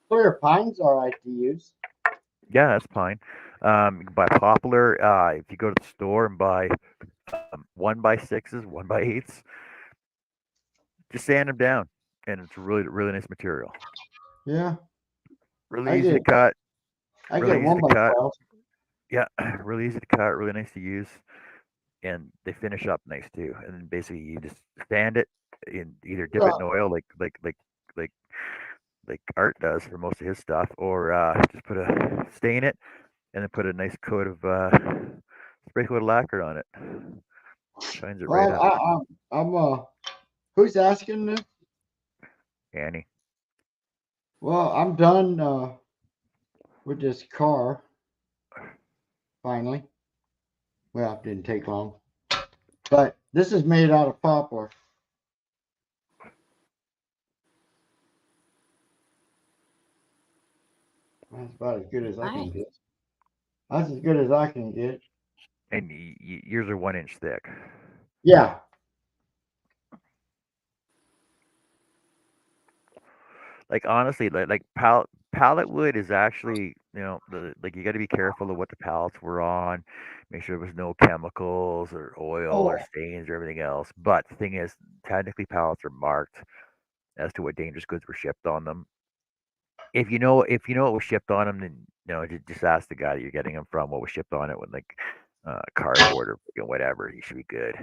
Clear pine's all right to use. Yeah, that's pine. You can buy poplar. If you go to the store and buy 1x6s, 1x8s, just sand them down, and it's really nice material. Yeah, Really I easy to get cut. I get Really easy one to by cut. 12. Yeah, really easy to cut. Really nice to use, and they finish up nice too. And then basically you just sand it in either dip it Yeah. in oil like like Art does for most of his stuff, or just put a stain it and then put a nice coat of spray coat of lacquer on it. Shines it right Well, up. I'm who's asking this? Annie. Well, I'm done with this car finally. Well, it didn't take long. But this is made out of poplar. That's about as good as I can Nice. get. That's as good as I can get. And yours are 1 inch thick. Yeah. Like honestly, pallet wood is actually, like you got to be careful of what the pallets were on. Make sure there was no chemicals or oil or Oh, stains or everything else. But the thing is, technically pallets are marked as to what dangerous goods were shipped on them. If you know what was shipped on them, then just ask the guy that you're getting them from what was shipped on it with like cardboard or whatever. You should be good.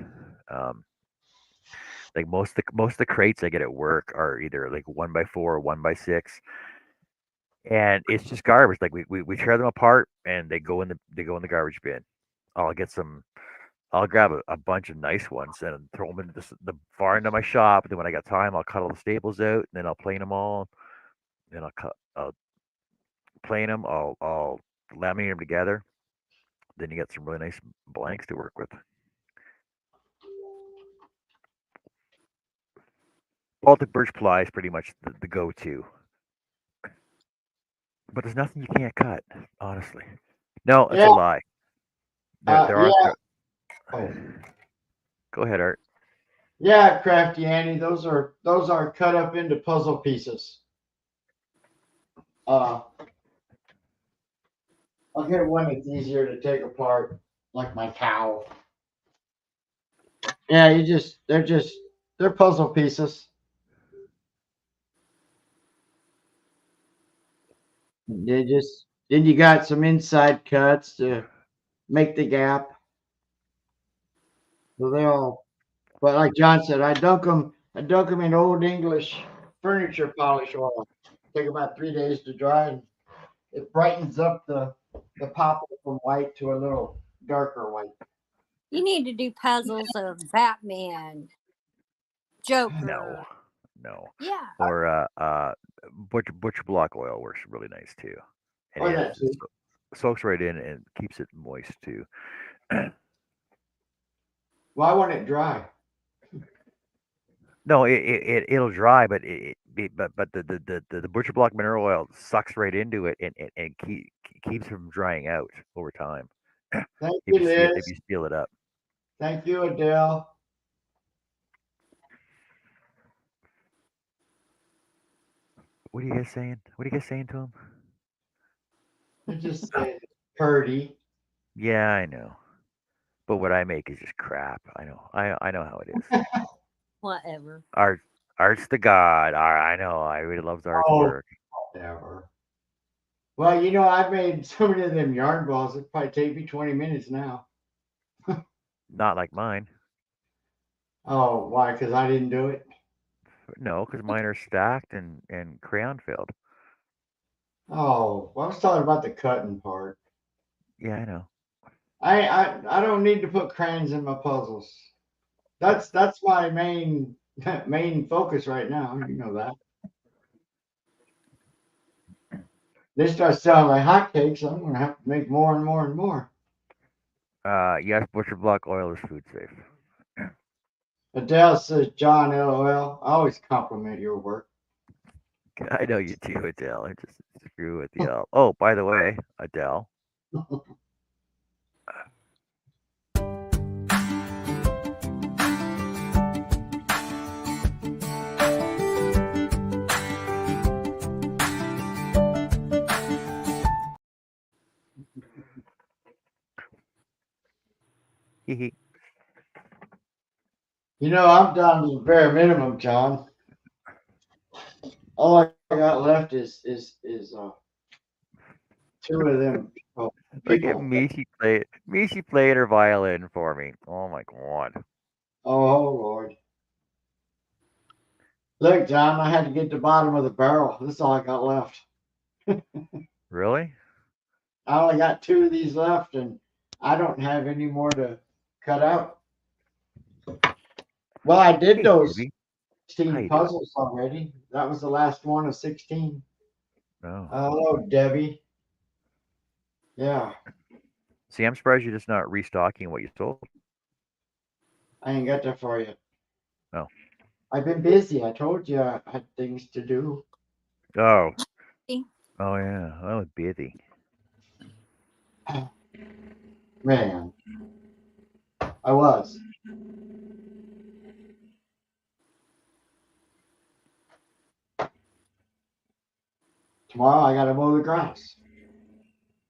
Um, like most of the crates I get at work are either like 1x4 or 1x6, and it's just garbage. Like we tear them apart and they go in the garbage bin. I'll get some. I'll grab a bunch of nice ones and throw them into the far end of my shop. And then when I got time, I'll cut all the staples out and then I'll plane them all. Then I'll plane them. I'll laminate them together. Then you get some really nice blanks to work with. Baltic birch ply is pretty much the go-to, but there's nothing you can't cut. Honestly, no, it's Yeah, a lie. There yeah. are. Oh, Go ahead, Art. yeah, Crafty Annie. Those are cut up into puzzle pieces. Uh, I'll get one that's easier to take apart, like my cow. Yeah, they're puzzle pieces. They just then you got some inside cuts to make the gap. So they all, but like John said, I dunk them in Old English furniture polish oil. Take about 3 days to dry, and it brightens up the poplar from white to a little darker white. You need to do puzzles of Batman, No, Joker. no. Yeah. Or butcher block oil works really nice too, and Oh, it that too. soaks right in and keeps it moist too. Well, I want it dry. No, it'll dry, but the butcher block mineral oil sucks right into it and keeps it from drying out over time. Thank you, If Liz. you seal it up. Thank you, Adele. What are you guys saying? What are you guys saying to him? I just say Purdy. Yeah, I know. But what I make is just crap. I know. I know how it is. Whatever. Art Art's the god. I know. I really loves Art's Oh, work. whatever. Well, I've made so many of them yarn balls. It probably take me 20 minutes now. Not like mine. Oh, why? Because I didn't do it. No, because mine are stacked and crayon filled. Oh, well, I was talking about the cutting part. Yeah, I know. I don't need to put crayons in my puzzles. That's my main main focus right now. You know that. They start selling like hotcakes. I'm gonna have to make more and more and more. Yes, butcher block oil is food safe. Adele says, John, LOL. I always compliment your work. I know you do, Adele. I just screw with you all. Oh, by the way, Adele. Hee hee. I'm down to the bare minimum, John. All I got left is two of them Look at people. Mishi playing her violin for me. Oh my god. Oh Lord. Look, John, I had to get the bottom of the barrel. This is all I got left. Really? I only got two of these left, and I don't have any more to cut out. Well, I did Hey, those Debbie. How 16 you doing? puzzles already. That was the last one of 16. Oh. Hello, Debbie. Yeah, See, I'm surprised you're just not restocking what you sold. I ain't got that for you. Oh. I've been busy. I told you I had things to do. Oh. See? Oh yeah. I was busy. Man, I was. Tomorrow I got to mow the grass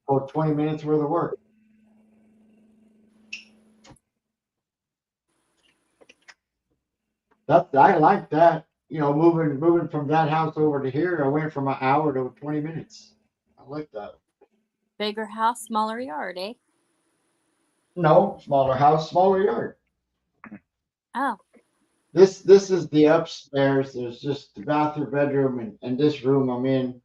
for 20 minutes worth of work. I like that. Moving from that house over to here, I went from an hour to 20 minutes. I like that. Bigger house, smaller yard, eh? No, smaller house, smaller yard. Oh, This is the upstairs. There's just the bathroom, bedroom, and this room I'm in.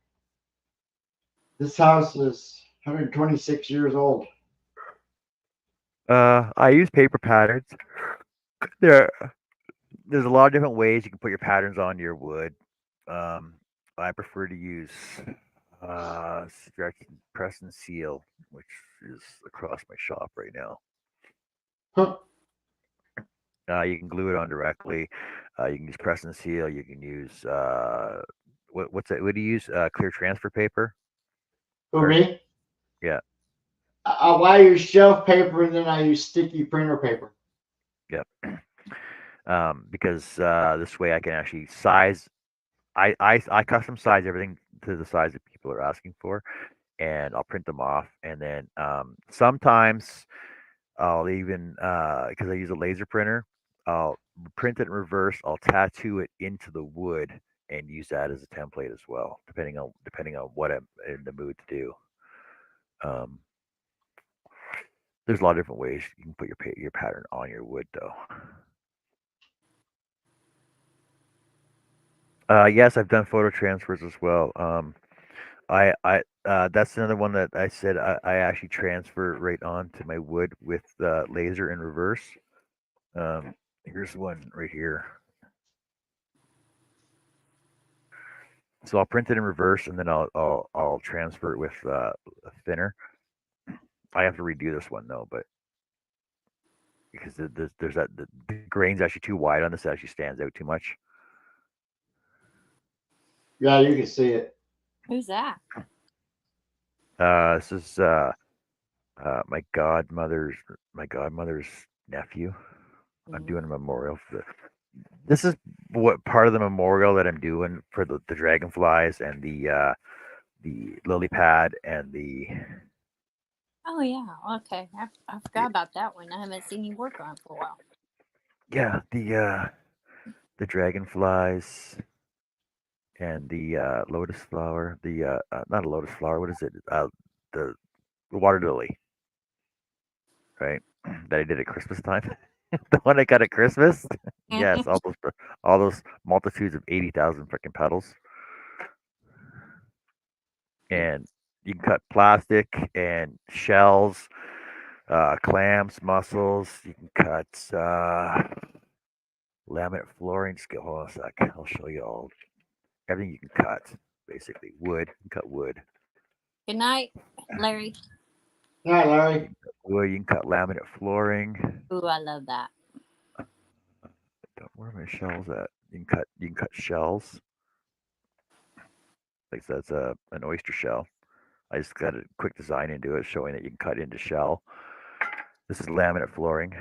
This house is 126 years old. I use paper patterns. There, there's a lot of different ways you can put your patterns on your wood. Um, I prefer to use stretch, press, and seal, which is across my shop right now. Huh. You can glue it on directly. You can use press and seal. You can use what's that? What do you use? Clear transfer paper. For Or me, yeah, I use shelf paper and then I use sticky printer paper. yeah. Because this way I can actually size. I custom size everything to the size that people are asking for, and I'll print them off. And then sometimes I'll even because I use a laser printer, I'll print it in reverse. I'll tattoo it into the wood and use that as a template as well, depending on what I'm in the mood to do. Um, there's a lot of different ways you can put your pattern on your wood, though. Yes, I've done photo transfers as well. I that's another one that I said I actually transfer right onto my wood with laser in reverse. Here's one right here. So I'll print it in reverse and then I'll transfer it with a thinner. I have to redo this one though, but because there's the grain's actually too wide on this, it actually stands out too much. Yeah, you can see it. Who's that? This is my godmother's nephew. I'm Mm. doing a memorial for this is what part of the memorial that I'm doing for the dragonflies and the lily pad and Oh yeah, okay. I the forgot about that one. I haven't seen you work on it for a while. yeah the dragonflies and the lotus flower, the not a lotus flower. What is it? The water lily, right? That I did at Christmas time. The one I got at Christmas. Yes, all those multitudes of 80,000 freaking petals, and you can cut plastic and shells, clams, mussels. You can cut laminate flooring. Just get hold on a sec. I'll show you all everything you can cut. Basically, wood. You can cut wood. Good night, Larry. All right, Larry. Wood. You can cut laminate flooring. Ooh, I love that. Where are my shells at? You can cut shells. Like that's an oyster shell. I just got a quick design into it showing that you can cut into shell. This is laminate flooring.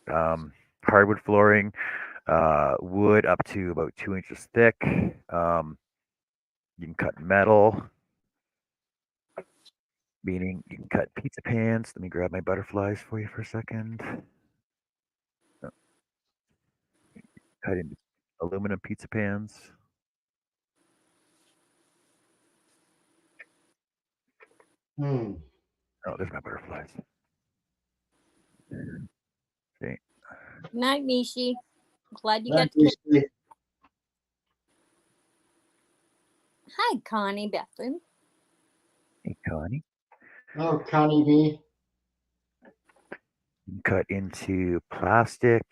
Hardwood flooring, wood up to about 2 inches thick. You can cut metal, meaning you can cut pizza pans. Let me grab my butterflies for you for a second. Oh, cut into aluminum pizza pans. Hmm. Oh, there's my butterflies. See? Good night, Mishi. Glad you Let got to me catch. see. Hi, Connie Bethlen. Hey, Connie. Oh, Connie B. You can cut into plastic.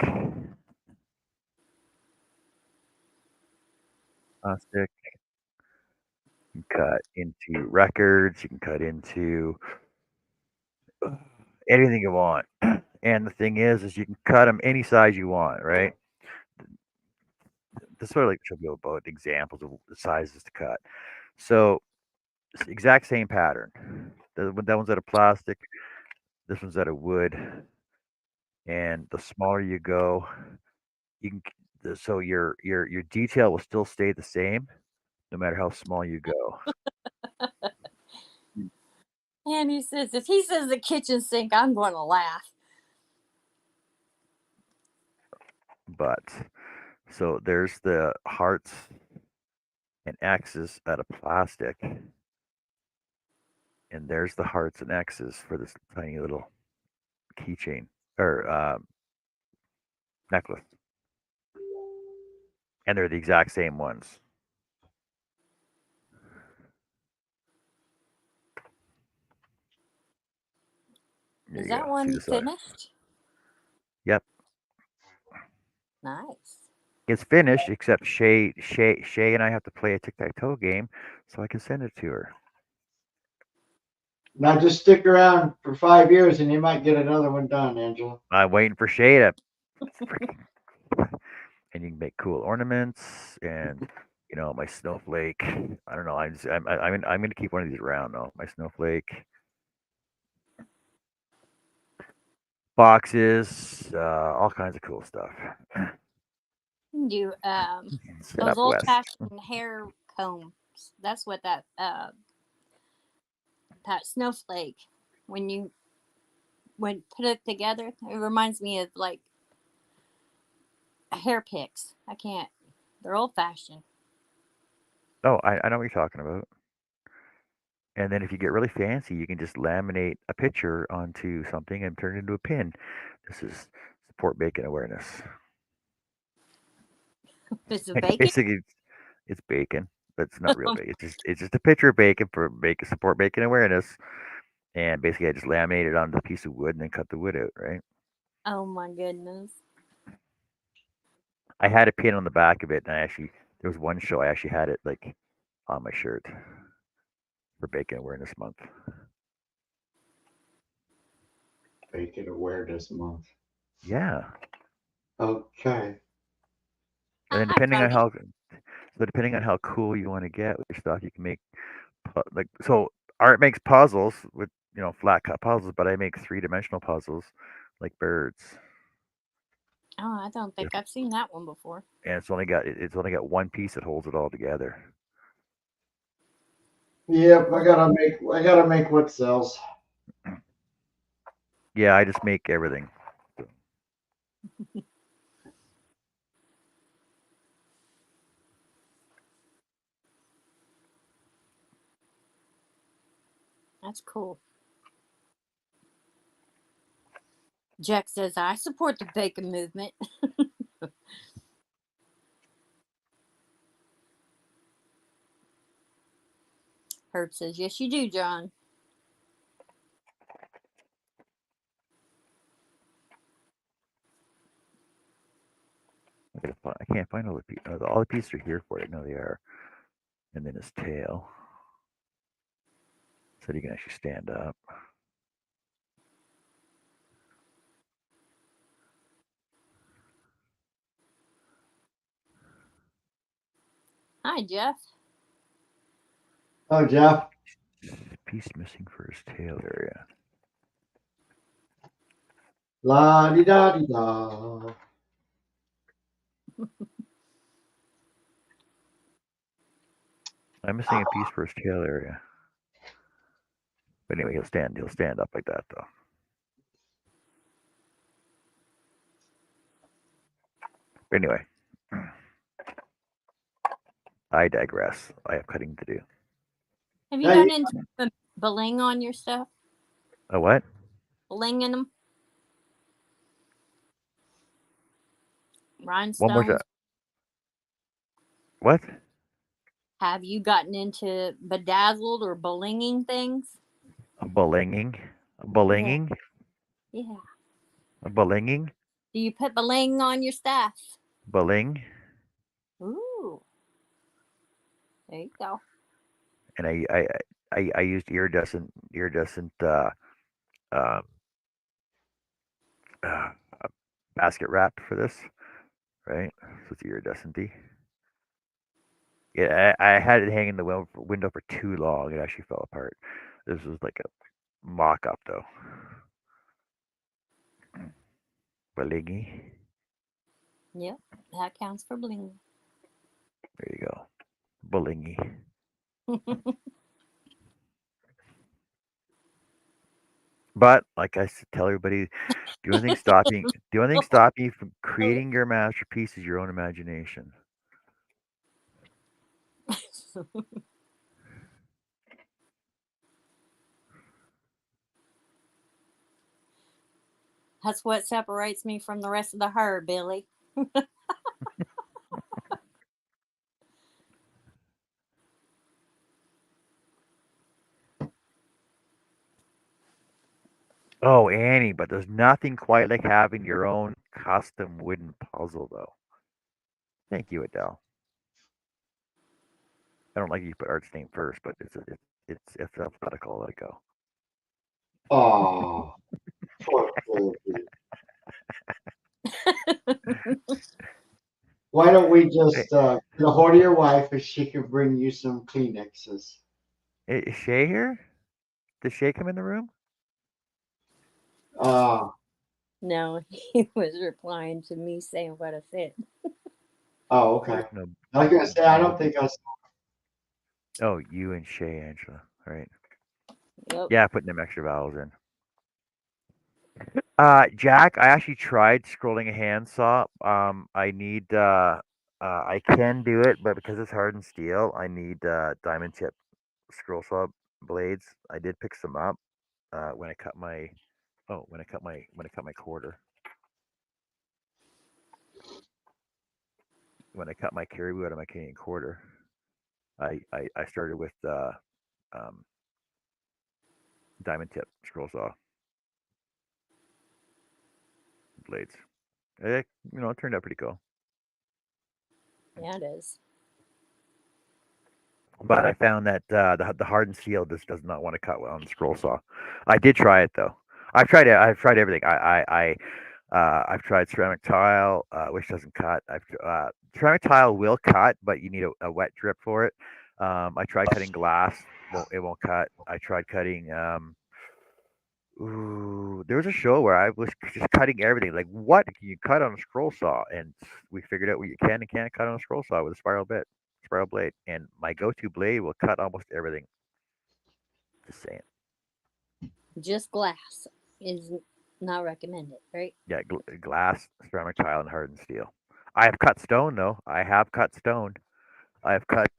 Plastic. You can cut into records. You can cut into anything you want. And the thing is you can cut them any size you want, right? This sort of like show you about examples of the sizes to cut. So it's the exact same pattern. That one's out of plastic. This one's out of wood. And the smaller you go, you can so your detail will still stay the same no matter how small you go. And he says, if he says the kitchen sink, I'm going to laugh. But so there's the hearts and X's out of plastic, and there's the hearts and X's for this tiny little keychain or necklace, and they're the exact same ones. There Is you that go. See one the side. finished? Yep, Nice. it's finished. Except Shay, and I have to play a tic tac toe game, so I can send it to her. Now just stick around for 5 years and you might get another one done, Angela. I'm waiting for Shay to It's freaking, and you can make cool ornaments and my snowflake. I don't know. I'm gonna keep one of these around though. My snowflake boxes, all kinds of cool stuff. Do Set those up old west. fashioned hair combs. That's what that snowflake when you when put it together, it reminds me of like hair picks. I can't. They're old fashioned. Oh, I know what you're talking about. And then if you get really fancy, you can just laminate a picture onto something and turn it into a pin. This is support bacon awareness. Is it And bacon? basically, it's bacon, but it's not real bacon. It's just a picture of bacon for bacon support bacon awareness. And basically, I just laminate it onto a piece of wood and then cut the wood out. Right. Oh my goodness. I had a pin on the back of it, and there was one show I actually had it like on my shirt for Bacon Awareness Month. Bacon Awareness Month. Yeah. Okay. And then I'm proud of you. depending on how cool you want to get with your stuff, you can make like so. Art makes puzzles with flat cut puzzles, but I make 3-dimensional puzzles like birds. Oh, I don't think I've seen that one before. And it's only got one piece that holds it all together. Yep, I gotta make what sells. Yeah, I just make everything. So, That's cool. Jack says I support the bacon movement. Herb says yes, you do, John. I can't find all the pieces are here for it. No, they are. And then his tail, so you can actually stand up. Hi, Jeff. Oh, Jeff. Piece missing for his tail area. La di da di da. I'm missing a piece for his tail area. But anyway, he'll stand up like that though. But anyway, I digress. I have cutting to do. Have you Hey, gotten into bling on your stuff? A what? Blinging them? One more time. Rhinestones? What? Have you gotten into bedazzled or blinging things? A belinging? A Yeah. belinging? Yeah. A belinging? Do you put bling on your stuff? Beling? Ooh. There you go. And I used iridescent uh, uh, basket wrap for this, right? So it's iridescenty. Yeah, I had it hanging in the window for too long. It actually fell apart. This was like a mock up though. Belingy. Yep. That counts for bling. There you go. Belingy. But like tell everybody, the only thing stopping you from creating your masterpiece is your own imagination. That's what separates me from the rest of the herd, Billy. Oh, Annie, but there's nothing quite like having your own custom wooden puzzle, though. Thank you, Adele. I don't like you put Art's name first, but it's alphabetical. Let it go. oh, poor Philippi. Why don't we Hey, just get a hold of your wife and she can bring you some Kleenexes? is Shay here? Did Shay come in the room? Uh, No, he was replying to me saying what I said. oh, okay. No, I was gonna say I don't no. think I saw. Oh, you and Shay, Angela. All right. Yep. Yeah, putting them extra vowels in. Jack, I actually tried scrolling a handsaw. I need I can do it, but because it's hardened steel, I need diamond tip scroll saw blades. I did pick some up when I cut my when I cut my quarter. When I cut my caribou out of my Canadian quarter, I started with um, diamond tip scroll saw blades. It turned out pretty cool. Yeah, it is. But I found that the hardened steel just does not want to cut well on the scroll saw. I did try it though. I've tried it. I've tried everything. I've tried ceramic tile, which doesn't cut. Ceramic tile will cut, but you need a wet drip for it. I tried cutting glass. It won't cut. I tried cutting. Ooh, there was a show where I was just cutting everything. Like, what can you cut on a scroll saw? And we figured out what you can and can't cut on a scroll saw with a spiral blade. And my go-to blade will cut almost everything. Just saying. Just glass is not recommended, right? Yeah, glass, ceramic tile, and hardened steel. I have cut stone though. I have cut stone. I have cut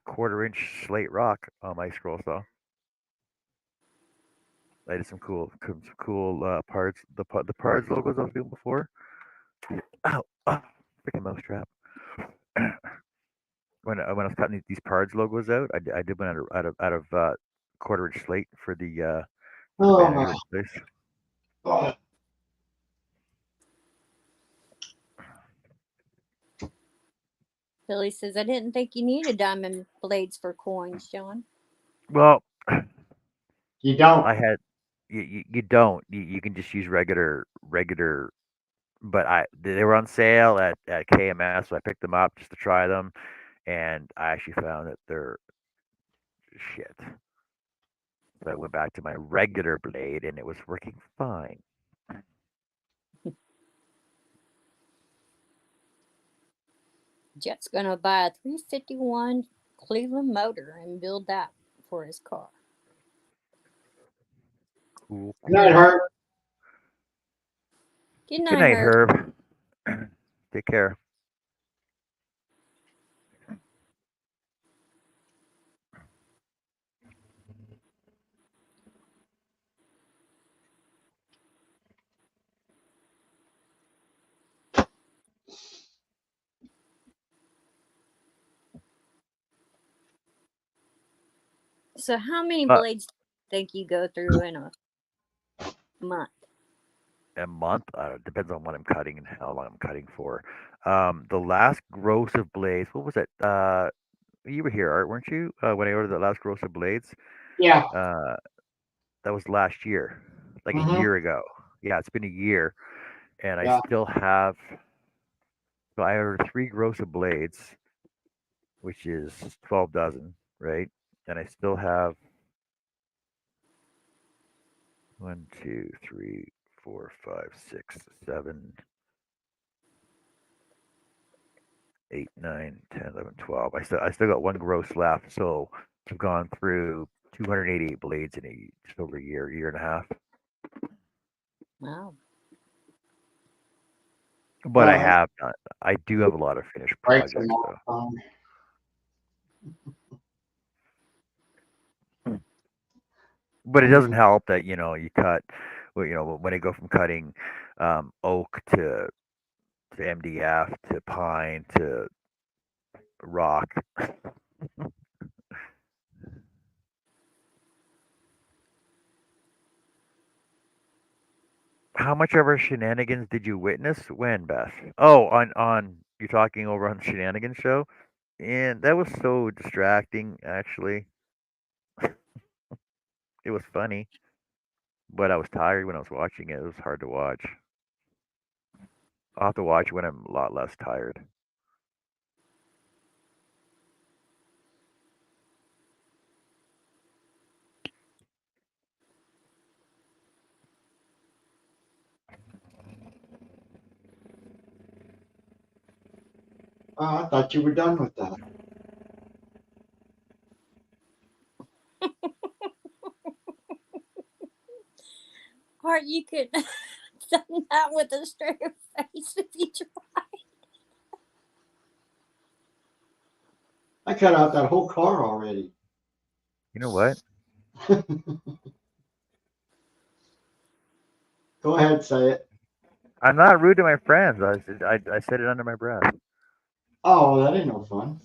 quarter-inch slate rock on my scroll saw. I did some cool parts. The parts logos I was doing before. Ow, oh, freaking mouse trap. When I was cutting these Pards logos out, I did one out of quarter-inch slate for the Oh banner my! here in place. Oh, Billy says, I didn't think you needed diamond blades for coins, John. Well, you don't. I had you don't you can just use regular, but they were on sale at KMS, so I picked them up just to try them, and I actually found that they're shit. So I went back to my regular blade, and it was working fine. Jet's going to buy a 351 Cleveland motor and build that for his car. Cool, Good night, cool. Hart. Good Good night, night, Herb. Herb. Take care. So, how many Uh, blades do you think you go through in a month? a month. Depends on what I'm cutting and how long I'm cutting for. The last gross of blades. What was it? You were here, Art, weren't you? When I ordered the last gross of blades. Yeah. Uh, that was last year, like a Mm-hmm. year ago. Yeah, it's been a year, and I Yeah. still have. So I ordered 3 gross of blades, which is 12 dozen, right? And I still have 1, 2, 3, 4, 5, 6, 7, 8, 9, 10, 11, 12. I still got 1 gross left. So I've gone through 288 blades in just over a year and a half. Wow. But Well, I do have a lot of finished breaks them projects all though. the time. But it doesn't Mm. help that you cut, well, when I go from cutting oak to MDF to pine to rock. How much of our shenanigans did you witness? When, Beth? Oh, on you're talking over on the shenanigans show, and that was so distracting. Actually, it was funny, but I was tired when I was watching it. It was hard to watch. I'll have to watch when I'm a lot less tired. Oh, I thought you were done with that. Or you could done that with a straight face if you tried. I cut out that whole car already. You know what? Go ahead, say it. I'm not rude to my friends. I said it under my breath. Oh, that ain't no fun.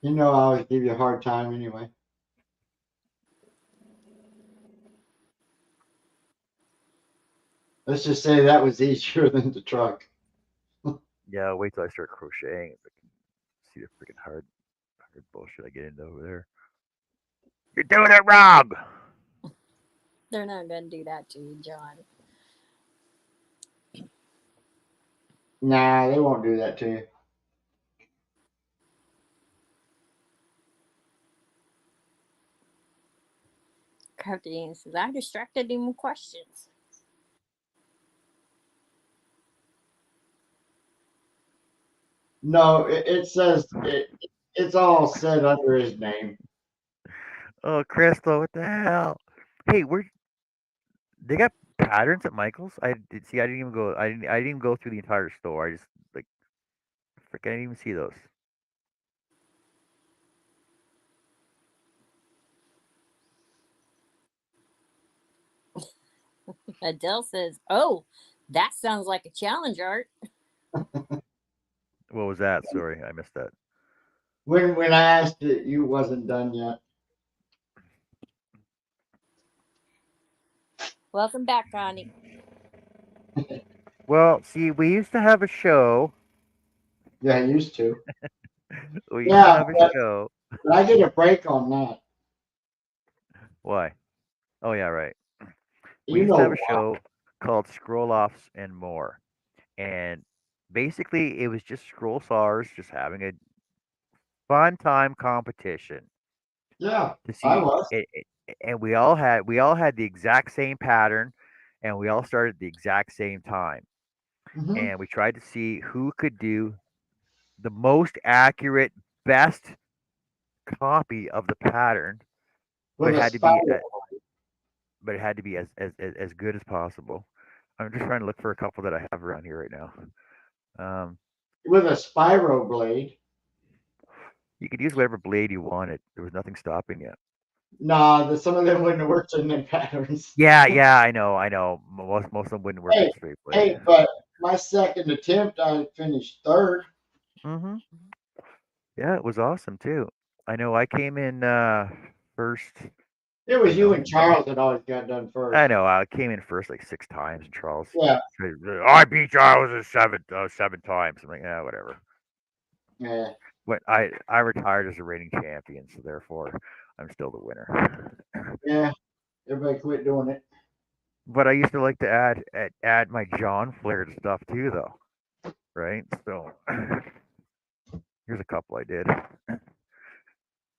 You know, I always give you a hard time anyway. Let's just say that was easier than the truck. Yeah, wait till I start crocheting. If I can see the freaking hard bullshit I get into over there. You're doing it wrong. They're not gonna do that to you, John. Nah, they won't do that to you. Crafty says I distracted him with questions. No, it says it's all said under his name. Oh, Crystal, what the hell? Hey, they got patterns at Michael's? I did see. I didn't even go. I didn't even go through the entire store. I just like frick. I didn't even see those. Adele says, "Oh, that sounds like a challenge art." What was that? Sorry, I missed that. When I asked it, you wasn't done yet. Welcome back, Connie. Well, see, we used to have a show. Yeah, I used to. We used to Yeah, have a show. but I get a break on that. Why? Oh yeah, right. We You used to have know a show called Scroll Offs and More, and basically it was just scroll saws just having a fun time competition Yeah, to I see was. and we all had the exact same pattern and we all started at the exact same time Hmm. and we tried to see who could do the most accurate best copy of the pattern but With it a had to be spiral. as good as possible. I'm just trying to look for a couple that I have around here right now. With a spiral blade. You could use whatever blade you wanted. There was nothing stopping you. Nah, some of them wouldn't have worked in them patterns. Yeah, I know. Most of them wouldn't work with Hey, a straight blade. hey, but my second attempt, I finished third. Hmm. Yeah, it was awesome too. I know I came in first. It I was don't you know. and Charles that always got done I first. know I came in first like 6 times, and Charles Yeah, said, "I beat Charles seven times." I'm like, yeah, whatever. yeah, But I retired as a reigning champion, so therefore I'm still the winner. yeah. Everybody quit doing it. But I used to like to add my John Flair to stuff too, though. Right? So here's a couple I did.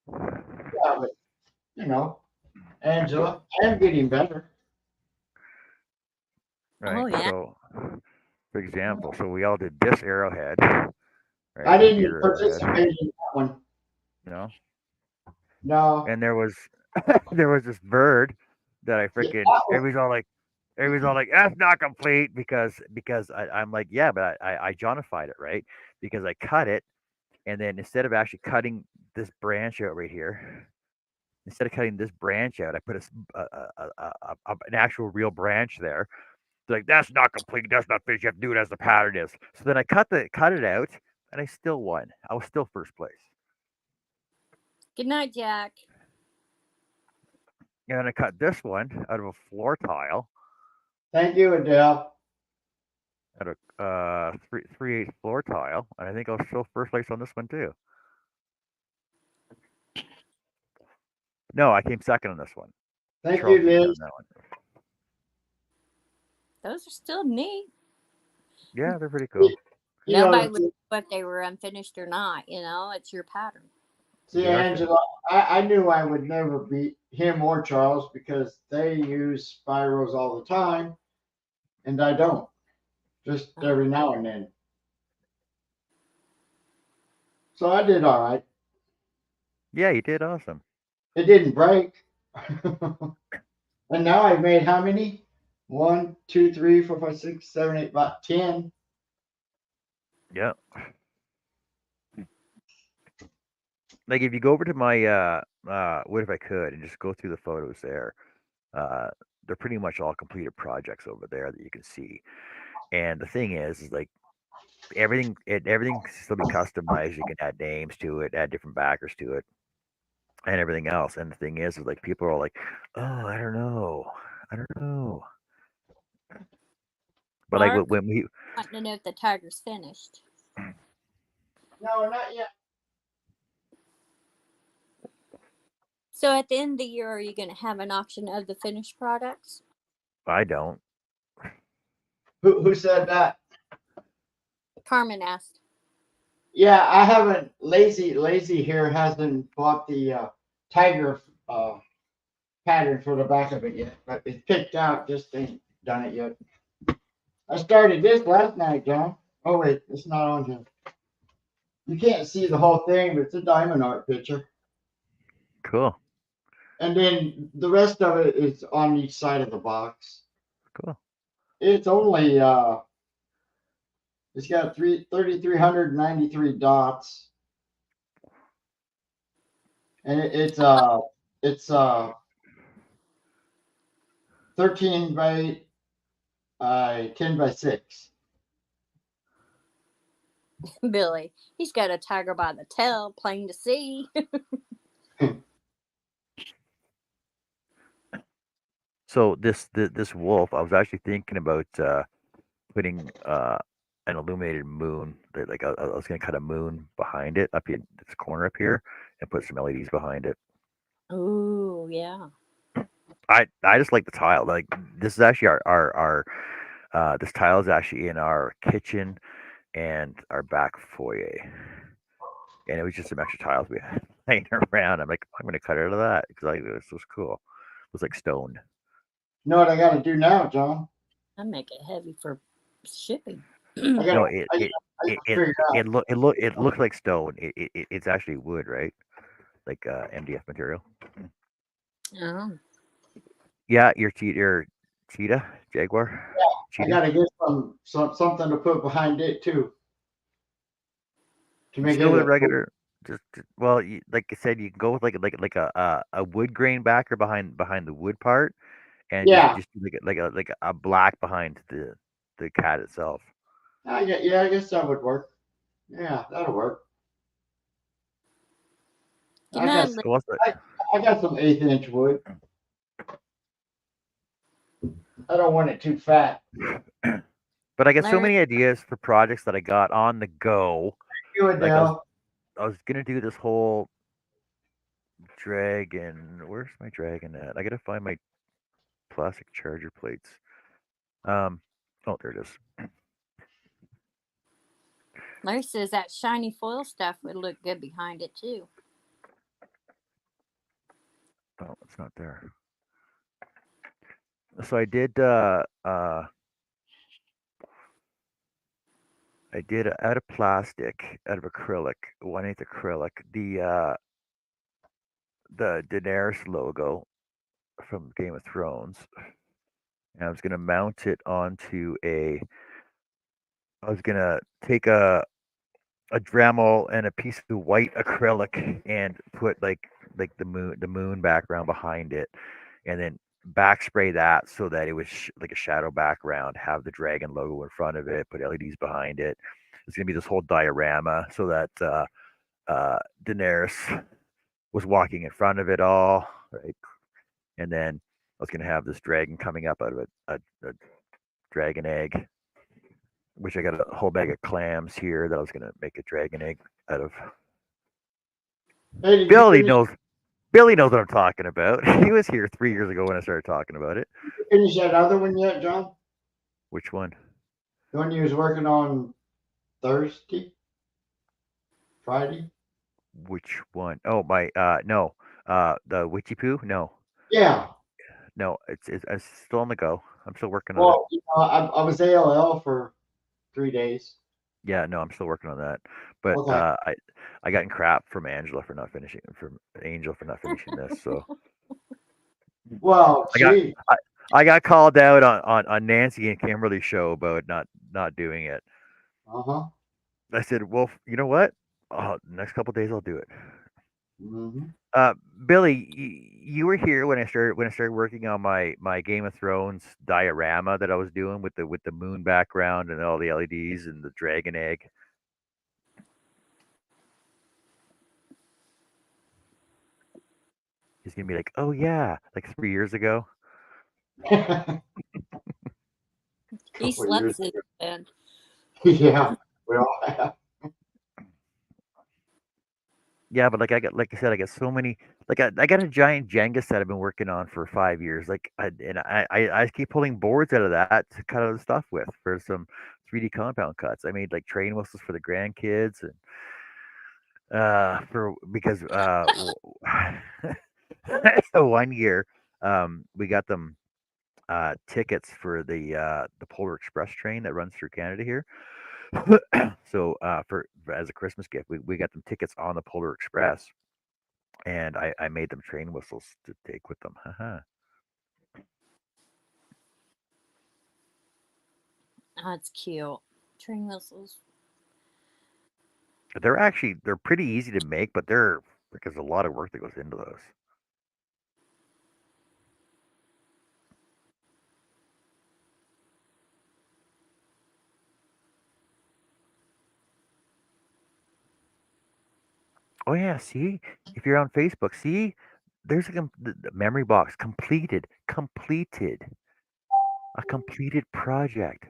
Yeah, but you know, Angela, I am getting better. Right? Oh yeah. So, for example, so we all did this arrowhead, right? I This didn't deer arrowhead, participate in that one. you know. No. And there was there was this bird that I Yeah, freaking everybody's all like that's not complete because I'm like yeah but I Johnified it right because I cut it and then instead of actually cutting this branch out right here instead of cutting this branch out I put an actual real branch there. They're like that's not complete, that's not finished, you have to do it as the pattern is. So then I cut it out and I still won. I was still first place. Good night, Jack. And then I cut this one out of a floor tile thank you, Adele. at a 3/8 floor tile, and I think I'll show first place on this one too. No, I came second on this one. Thank you, Charles beat me Liz. on that one. Those are still neat. Yeah, they're pretty cool. You know, Nobody would know if they were unfinished or not. You know, it's your pattern. see, They are finished. Angela, I knew I would never beat him or Charles because they use spirals all the time, and I don't. Just every now and then. So I did all right. Yeah, you did awesome. It didn't break. And now I've made how many? One, two, three, four, five, six, seven, eight, about 10. Yeah. Like if you go over to my what if I could and just go through the photos there, uh they're pretty much all completed projects over there that you can see. And the thing is like everything can still be customized. You can add names to it, add different backers to it, and everything else. And the thing is like people are like, oh, I don't know, I don't know. But like Mark, when we, wanting to know if the tiger's finished. No, not yet. So at the end of the year, are you going to have an auction of the finished products? I don't. Who said that? Carmen asked. Yeah, I haven't. Lazy here hasn't bought the tiger uh, pattern for the back of it yet, but it's picked out. Just ain't done it yet. I started this last night, John. Oh wait, it's not on here. You can't see the whole thing, but it's a diamond art picture. Cool. And then the rest of it is on each side of the box. Cool. It's only it's got 3,393 dots, and it's 13 by 10 by 6. Billy, he's got a tiger by the tail, plain to see. So this wolf, I was actually thinking about putting an illuminated moon. Like I was gonna cut a moon behind it up in this corner up here, and put some LEDs behind it. Ooh, yeah. I just like the tile. Like this is actually our this tile is actually in our kitchen and our back foyer, and it was just some extra tiles we had laying around. I'm like, I'm gonna cut out of that because like this was cool. It was like stone. You know what I got to do now, John? I make it heavy for shipping. I got No, to I gotta figure out. it looks like stone. It's actually wood, right? Like MDF material. Oh, Yeah, your cheetah, jaguar, I cheetah. got to get something to put behind it too to You make just go it with a look cool. regular. Well, like I said, you can go with like a wood grain backer behind the wood part, and Yeah, just do like a black behind the cat itself. I guess that would work. Yeah, that'll work. good I got night, some, It was I, I got some 1/8 inch wood. I don't want it too fat. but I got so Larry. many ideas for projects that I got on the go. You Like Adele. I was gonna do this whole dragon. Where's my dragon at? I gotta find my plastic charger plates. Um, oh, there it is. Larry says that shiny foil stuff would look good behind it too. Oh, it's not there. So I did out of plastic, out of acrylic, 1/8 acrylic, the Daenerys logo from Game of Thrones, and I was gonna mount it onto a. I was gonna take a Dremel and a piece of white acrylic and put like the moon background behind it, and then backspray that so that it was like a shadow background. Have the dragon logo in front of it. Put LEDs behind it. It's gonna be this whole diorama so that Daenerys was walking in front of it all, right? And then I was gonna have this dragon coming up out of a dragon egg, which I got a whole bag of clams here that I was gonna make a dragon egg out of. Hey, did you Billy finish knows. Billy knows what I'm talking about. He was here 3 years ago when I started talking about it. finish that other one yet, John? Which one? The one you was working on Thursday, Friday? Which one? Oh, my no. The Witchy Poo? No. Yeah. No, it's still on the go. I'm still working on it. Well, I was ALL for 3 days. Yeah, no, I'm still working on that. But Okay. I gotten crap from Angel for not finishing this. So Well, I got gee. I, I got called out on Nancy and Kimberly's show about not doing it. Uh-huh. I said, well, you know what? Next couple days I'll do it. Mm-hmm. Uh, Billy, you were here when I started working on my Game of Thrones diorama that I was doing with the moon background and all the LEDs and the dragon egg. He's gonna be like, "Oh yeah, like 3 years ago." A He couple of slept years since ago. then. Yeah. We all have. Yeah, but like I said, I got so many. Like I got a giant Jenga set I've been working on for 5 years. I keep pulling boards out of that to cut other stuff with for some 3D compound cuts. I made like train whistles for the grandkids and for because one year we got them tickets for the Polar Express train that runs through Canada here. So for as a Christmas gift, we got them tickets on the Polar Express, and I made them train whistles to take with them. Haha. That's cute. Train whistles. They're pretty easy to make, but they're because a lot of work that goes into those. Oh yeah, see if you're on Facebook, see there's the memory box completed a completed project,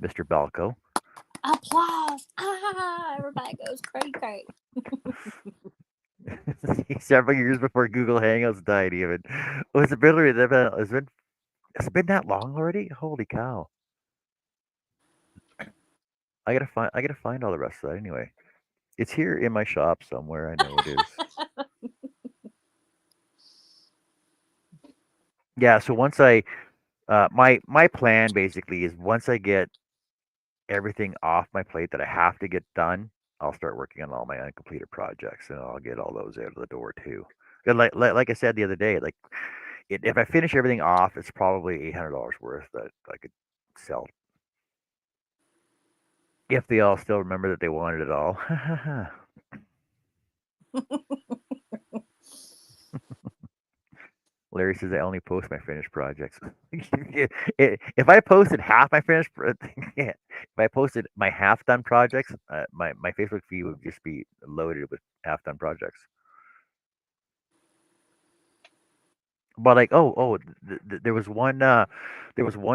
Mr. Balco. Applause! Ah! Everybody goes cray cray. Several years before Google Hangouts died, even was it been has it been that long already? Holy cow! I gotta find all the rest of that anyway. It's here in my shop somewhere. I know it is. Yeah. So once my plan basically is once I get everything off my plate that I have to get done, I'll start working on all my uncompleted projects, and I'll get all those out of the door too. And like I said the other day, like if I finish everything off, it's probably $800 worth that I could sell if they all still remember that they wanted it all. Larry says I only post my finished projects. If I posted half my if I posted my half done projects, my Facebook feed would just be loaded with half done projects. But like, there was one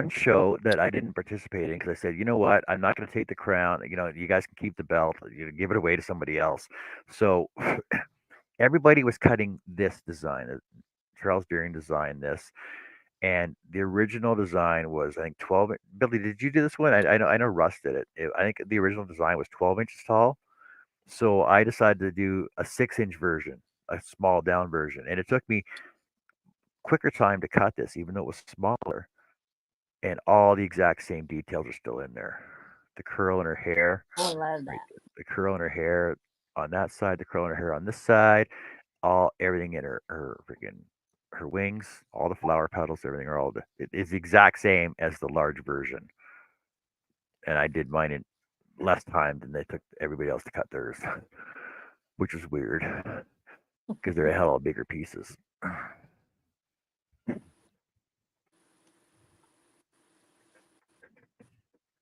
show that I didn't participate in because I said, you know what, I'm not going to take the crown. You know, you guys can keep the belt. You know, give it away to somebody else. So everybody was cutting this design. Charles Deering designed this, and the original design was I think 12. Billy, did you do this one? I know Russ did it. I think the original design was 12 inches tall. So I decided to do a 6-inch version, a small down version, and it took me quicker time to cut this, even though it was smaller. And all the exact same details are still in there. The curl in her hair, I love right? that. The curl in her hair on that side, the curl in her hair on this side, all everything in her freaking her wings, all the flower petals, everything are all it is the exact same as the large version. And I did mine in less time than they took everybody else to cut theirs, which was weird because they had all bigger pieces.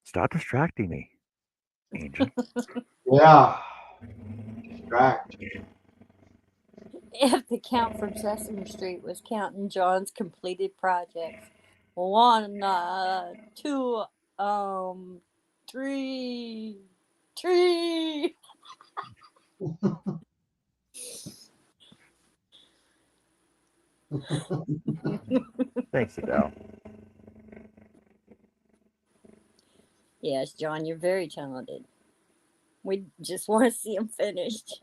Stop distracting me, Angel. Yeah. Distract. If the count from Sesame Street was counting John's completed projects, one, two, um, three, three. Thanks, Adele. Yes, John, you're very talented. We just want to see them finished.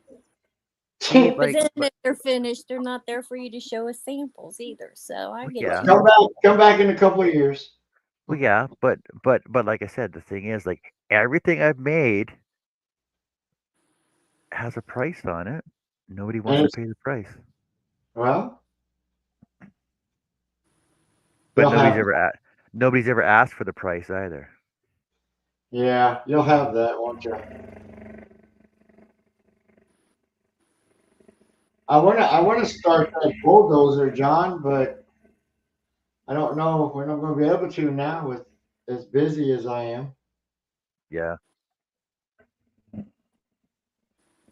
See, But like, then but if they're finished, they're not there for you to show us samples either. So I well, get yeah, you. Come back in a couple of years. well, yeah, but like I said, the thing is, like, everything I've made has a price on it. Nobody wants And to it's, pay the price, well, but you'll have, nobody's ever asked for the price either. yeah, you'll have that, won't you? I wanna start that bulldozer, John, but I don't know when I'm gonna be able to now with as busy as I am. Yeah.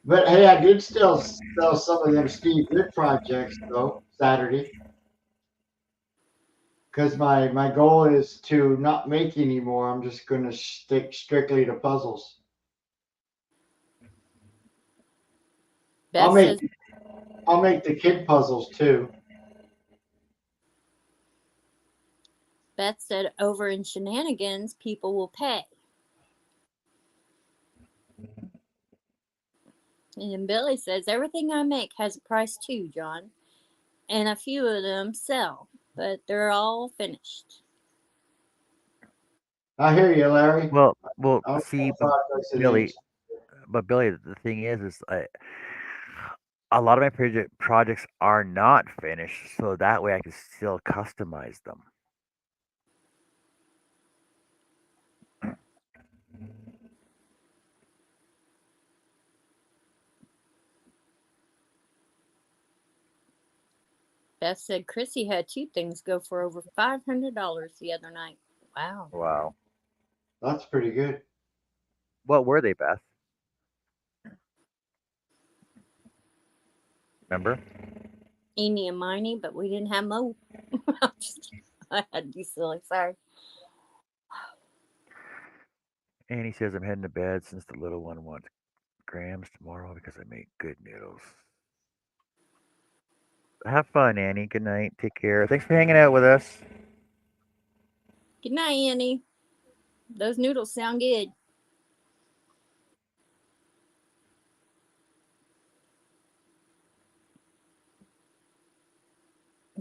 But hey, I did still sell some of them Steve Good projects though Saturday because my goal is to not make anymore. I'm just gonna stick strictly to puzzles. I'll Beth make says I'll make the kid puzzles too. Beth said over in Shenanigans, people will pay. And then Billy says everything I make has a price too, John. And a few of them sell, but they're all finished. I hear you, Larry. Well, I don't know see, what progress it Billy, is. Billy, the thing is a lot of my projects are not finished, so that way I can still customize them. Beth said Chrissy had two things go for over $500 the other night. Wow. Wow. That's pretty good. What were they, Beth? Remember? Eeny and miny, but we didn't have Mo. I had to be silly. Sorry. And he says I'm heading to bed since the little one wants grams tomorrow because I make good noodles. Have fun, Annie. Good night. Take care. Thanks for hanging out with us. Good night, Annie. Those noodles sound good.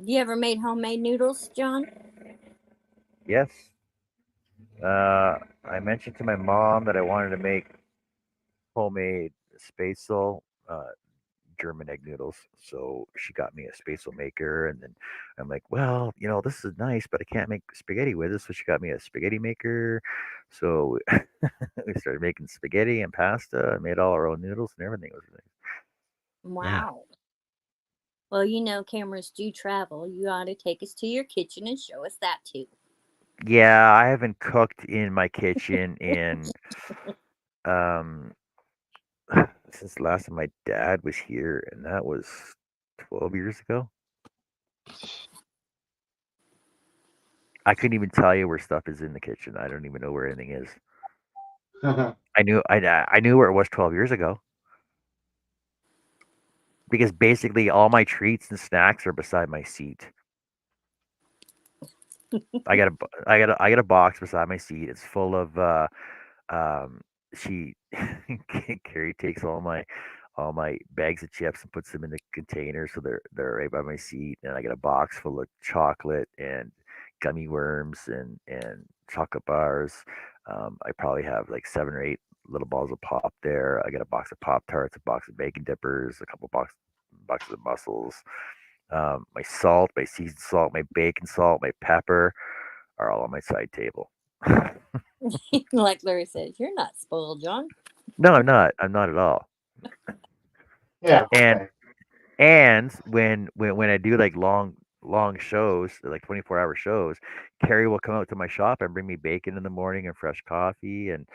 You ever made homemade noodles, John? Yes. I mentioned to my mom that I wanted to make homemade spatzel German egg noodles. So she got me a spatzel maker, and then I'm like, well, this is nice, but I can't make spaghetti with it. So she got me a spaghetti maker. So we started making spaghetti and pasta. I made all our own noodles and everything. It was nice. Yeah. Wow. Well, cameras do travel. You ought to take us to your kitchen and show us that too. Yeah, I haven't cooked in my kitchen in um since the last time my dad was here, and that was 12 years ago. I couldn't even tell you where stuff is in the kitchen. I don't even know where anything is. I knew where it was 12 years ago because basically all my treats and snacks are beside my seat. I got a box beside my seat. It's full of um she Carrie takes all my bags of chips and puts them in the container so they're right by my seat, and I got a box full of chocolate and gummy worms and chocolate bars. I probably have like 7 or 8 little balls of pop there. I got a box of Pop Tarts, a box of bacon dippers, a couple boxes of mussels. My salt, my seasoned salt, my bacon salt, my pepper are all on my side table. Like Larry says, you're not spoiled, John. No, I'm not. I'm not at all. Yeah. And Okay. when I do like long shows, like 24-hour shows, Carrie will come out to my shop and bring me bacon in the morning and fresh coffee and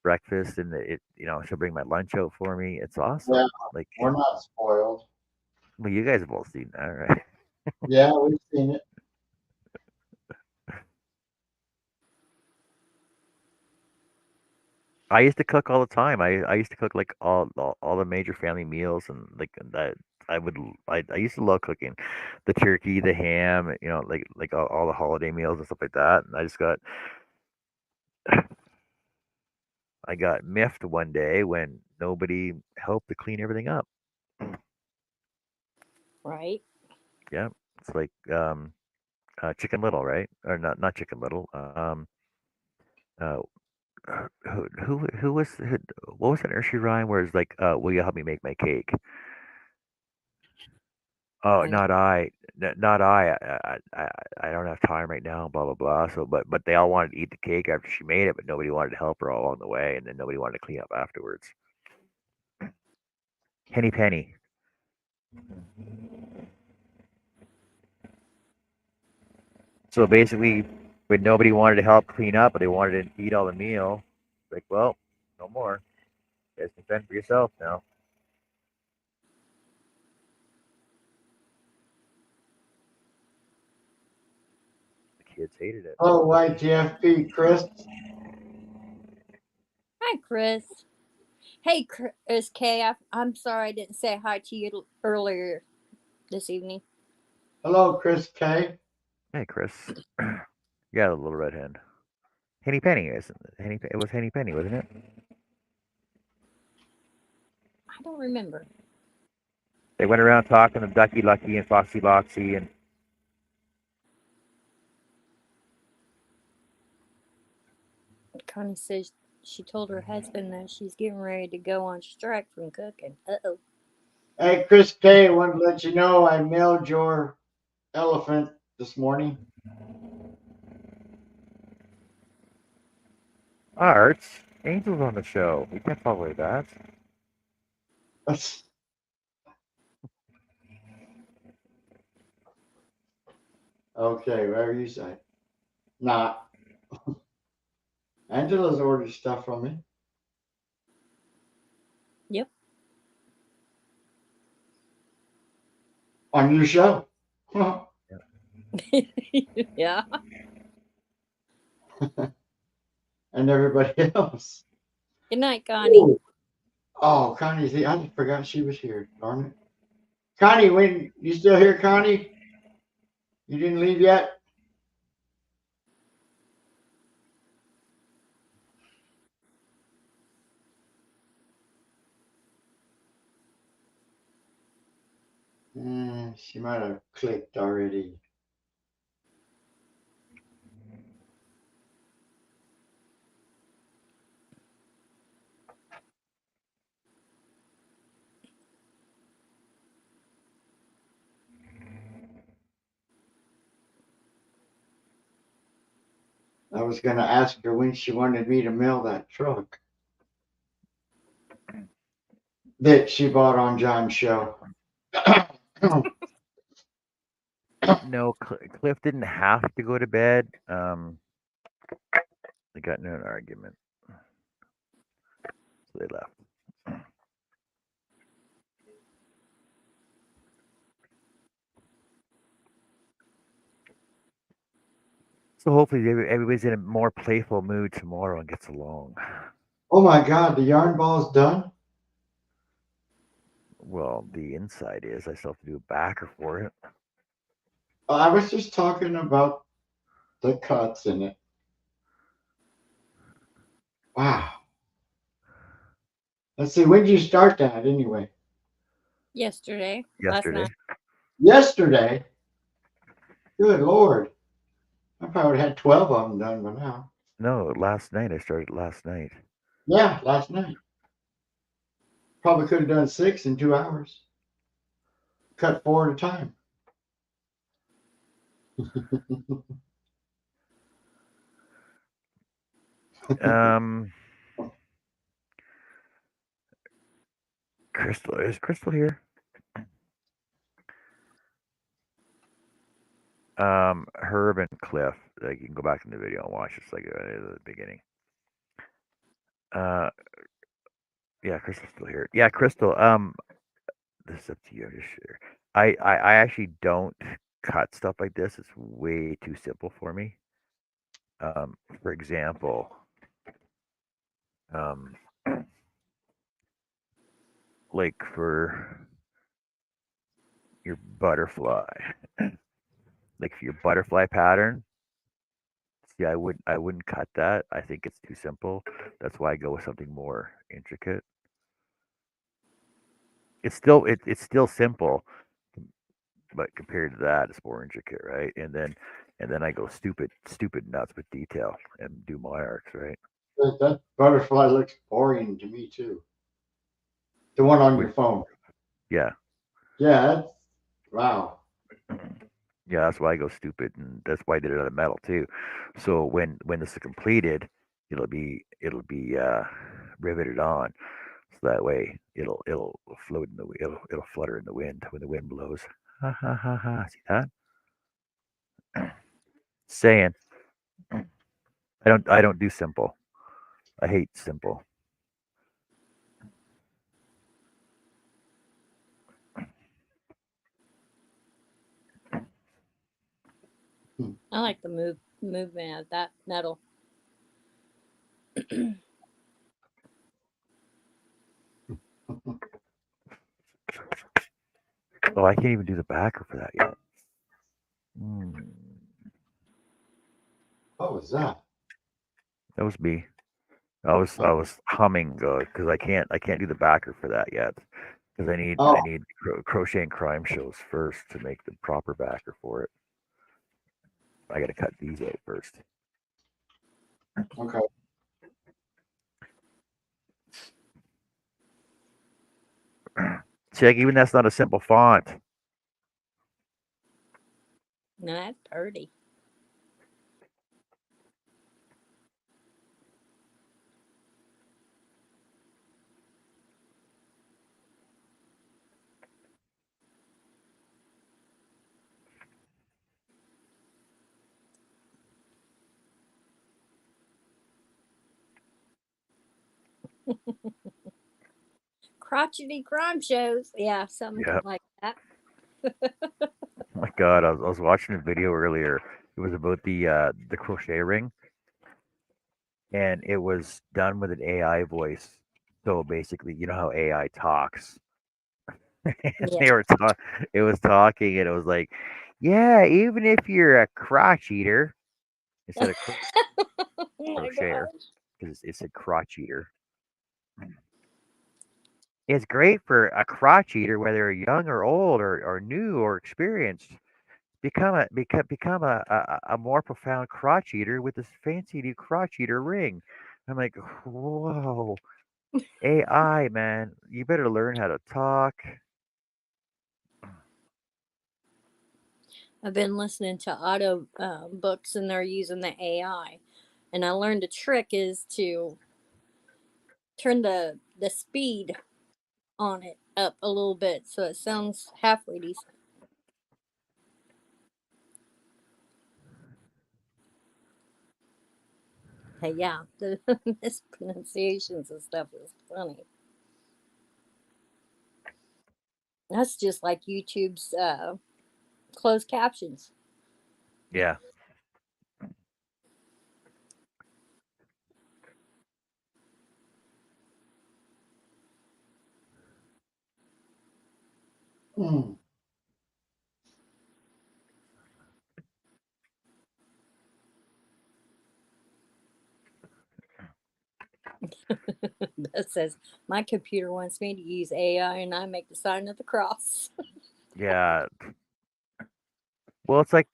breakfast, and she'll bring my lunch out for me. It's Yeah, awesome. Like, we're not spoiled. well, you guys have all seen that, right? Yeah, we've seen it. I used to cook all the time. I used to cook like all the major family meals, and like that. I used to love cooking the turkey, the ham, like all the holiday meals and stuff like that. And I just got I got miffed one day when nobody helped to clean everything up. Right? Yeah, it's like Chicken Little, right? Or not Chicken Little. Uh, who was what was the nursery rhyme where it's like, "Will you help me make my cake?" Oh, I know. not I, not I. I don't have time right now. Blah blah blah. So, but they all wanted to eat the cake after she made it, but nobody wanted to help her all along the way, and then nobody wanted to clean up afterwards. Henny Penny. So basically, when nobody wanted to help clean up, but they wanted to eat all the meal, like, well, no more. You guys can fend for yourself now. The kids hated it. Oh, YTFP, Chris. Hi, Chris. Hey, Chris K. I'm sorry I didn't say hi to you earlier this evening. Hello, Chris K. Hey, Chris. Yeah, the little red hen. Henny Penny, isn't it? It was Henny Penny, wasn't it? I don't remember. They went around talking to Ducky Lucky and Foxy Loxy, and Connie says she told her husband that she's getting ready to go on strike from cooking. Uh-oh. Hey, Chris K. I wanted to let you know I mailed your elephant this morning. Arts. Angel's on the show. We can't tolerate that. Okay, whatever you say. Nah, Angela's ordered stuff from me Yep. on your show. Yeah. And everybody else. Good night, Connie. Ooh. Oh, Connie's here. I just forgot she was here. Darn it. Connie, when you still here, Connie? You didn't leave yet? She might have clicked already. I was going to ask her when she wanted me to mail that truck that she bought on John's show. No, Cliff didn't have to go to bed. They got into an argument, so they left. So hopefully everybody's in a more playful mood tomorrow and gets along. Oh my God, the yarn ball's done? Well, the inside is. I still have to do a backer for it. I was just talking about the cuts in it. Wow. Let's see, when did you start that anyway? Yesterday. Last Yesterday. night. Yesterday? Good Lord. I probably would have had 12 of them done by now. No, last night. I started last night. Yeah, last night. Probably could have done 6 in 2 hours. Cut 4 at a time. Um, Crystal, is Crystal here? Herb and Cliff. Like, you can go back in the video and watch. It's like the beginning. Uh, yeah, Crystal's still here. Yeah, Crystal. This is up to you. Just share. I actually don't cut stuff like this. It's way too simple for me. For example, um, like for your butterfly, like for your butterfly pattern, See, I wouldn't cut that. I think it's too simple. That's why I go with something more intricate. It's still simple, but compared to that, it's more intricate, right? And then I go stupid nuts with detail and do my arcs, right? That butterfly looks boring to me too. The one on Which, your phone. yeah, Yeah, that's wow. yeah, that's why I go stupid, and that's why I did it out of metal too. So when this is completed, it'll be riveted on, so that way it'll float in the it'll flutter in the wind when the wind blows. Ha ha ha ha! See that? Saying I don't do simple. I hate simple. Hmm. I like the movement of that metal. Oh, I can't even do the backer for that yet. Mm, What was that? that was me. I was humming because I can't do the backer for that yet because I need Oh, I need crochet and crime shows first to make the proper backer for it. I got to cut these out first. okay. Check, even that's not a simple font. No, that's pretty. Crotchety crime shows. Yeah, something Yeah. like that. Oh my God, I was watching a video earlier. It was about the crochet ring, and it was done with an AI voice. So basically, you know how AI talks. Yeah. they were talk. It was talking, and it was like, "Yeah, even if you're a crotch eater," instead of Oh my crocheter, gosh. because it said crotch eater. It's great for a crotch eater, whether you're young or old or new or experienced. Become a more profound crotch eater with this fancy new crotch eater ring. I'm like, whoa, AI, man, you better learn how to talk. I've been listening to audio books and they're using the AI. And I learned a trick is to turn the speed on it up a little bit so it sounds halfway decent. Hey, yeah, the mispronunciations and stuff is funny. That's just like YouTube's closed captions. Yeah, Hmm. That says my computer wants me to use AI and I make the sign of the cross. yeah. Well, it's like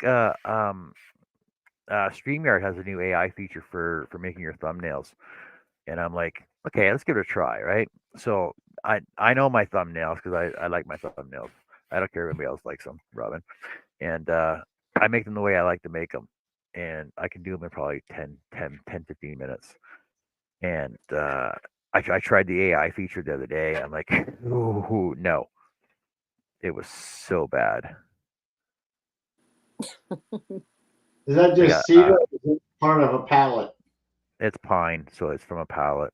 StreamYard has a new AI feature for making your thumbnails, and I'm like, okay, let's give it a try, right? So I know my thumbnails because I like my thumbnails. I don't care if anybody else likes them, Robin. And I make them the way I like to make them, and I can do them in probably 10, 15 minutes. And I tried the AI feature the other day. I'm like, ooh, no, it was so bad. Is that I just got cedar or is it part of a pallet? it's pine, so it's from a pallet.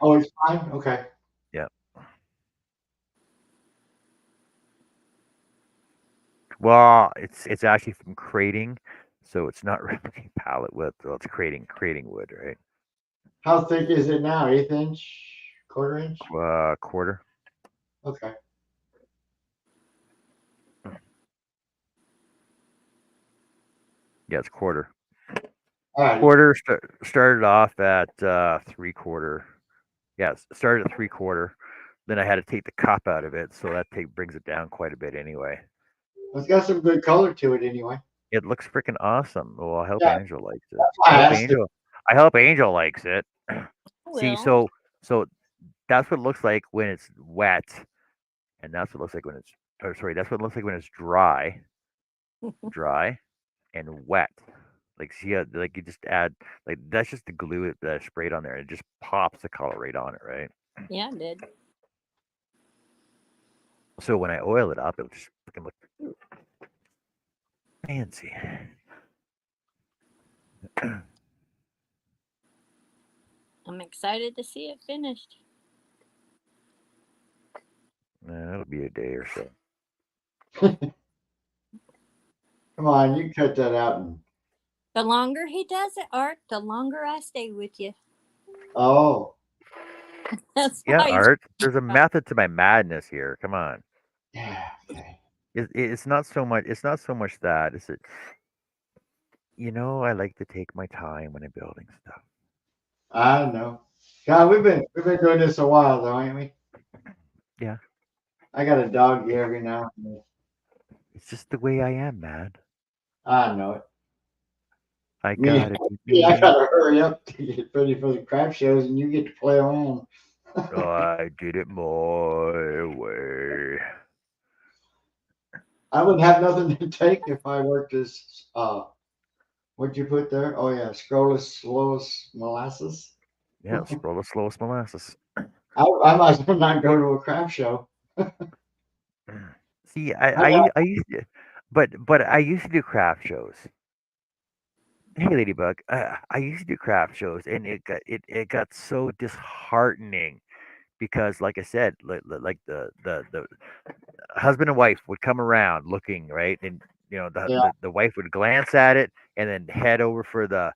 Oh, it's fine? Okay. Yeah. Well, it's actually from crating, so it's not really pallet wood. Well, it's crating wood, right? How thick is it now? Eighth inch? Quarter inch? Quarter. Okay. Yeah, it's quarter. All right. Started off at 3/4. Yes, started at 3/4. Then I had to take the cup out of it, so that brings it down quite a bit anyway. It's got some good color to it anyway. It looks freaking awesome. Well, I hope Yeah, Angel likes it. that's why I asked it. I hope Angel likes it. See, Well, so that's what it looks like when it's wet, and that's what it looks like when it's. Or sorry, that's what it looks like when it's dry and wet. Like see, like you just add like that's just the glue that I sprayed on there. It just pops the color right on it, right? yeah, I did. So when I oil it up, it'll just freaking look fancy. I'm excited to see it finished. It'll be a day or so. Come on, you cut that out. The longer he does it, Art, the longer I stay with you. Oh, That's Yeah, why he's. Art. There's a method to my madness here. Come on. yeah. Okay. It's not so much. It's not so much that. It's that I like to take my time when I'm building stuff. I know. God, we've been doing this a while though, ain't we? Yeah, I got a dog here every now and then. it's just the way I am, man. I know it. I Me, gotta be I me. gotta hurry up to get ready for the crap shows, and you get to play around. I did it my way. I wouldn't have nothing to take if I worked as what'd you put there? Oh yeah, scrollless, slowest molasses. Yeah, scroll the slowest molasses. I might as well not go to a crap show. See, I got I used to, but I used to do craft shows. Hey, Ladybug, I used to do craft shows, and it got so disheartening because, like I said, like the husband and wife would come around looking right, and yeah, the wife would glance at it and then head over for the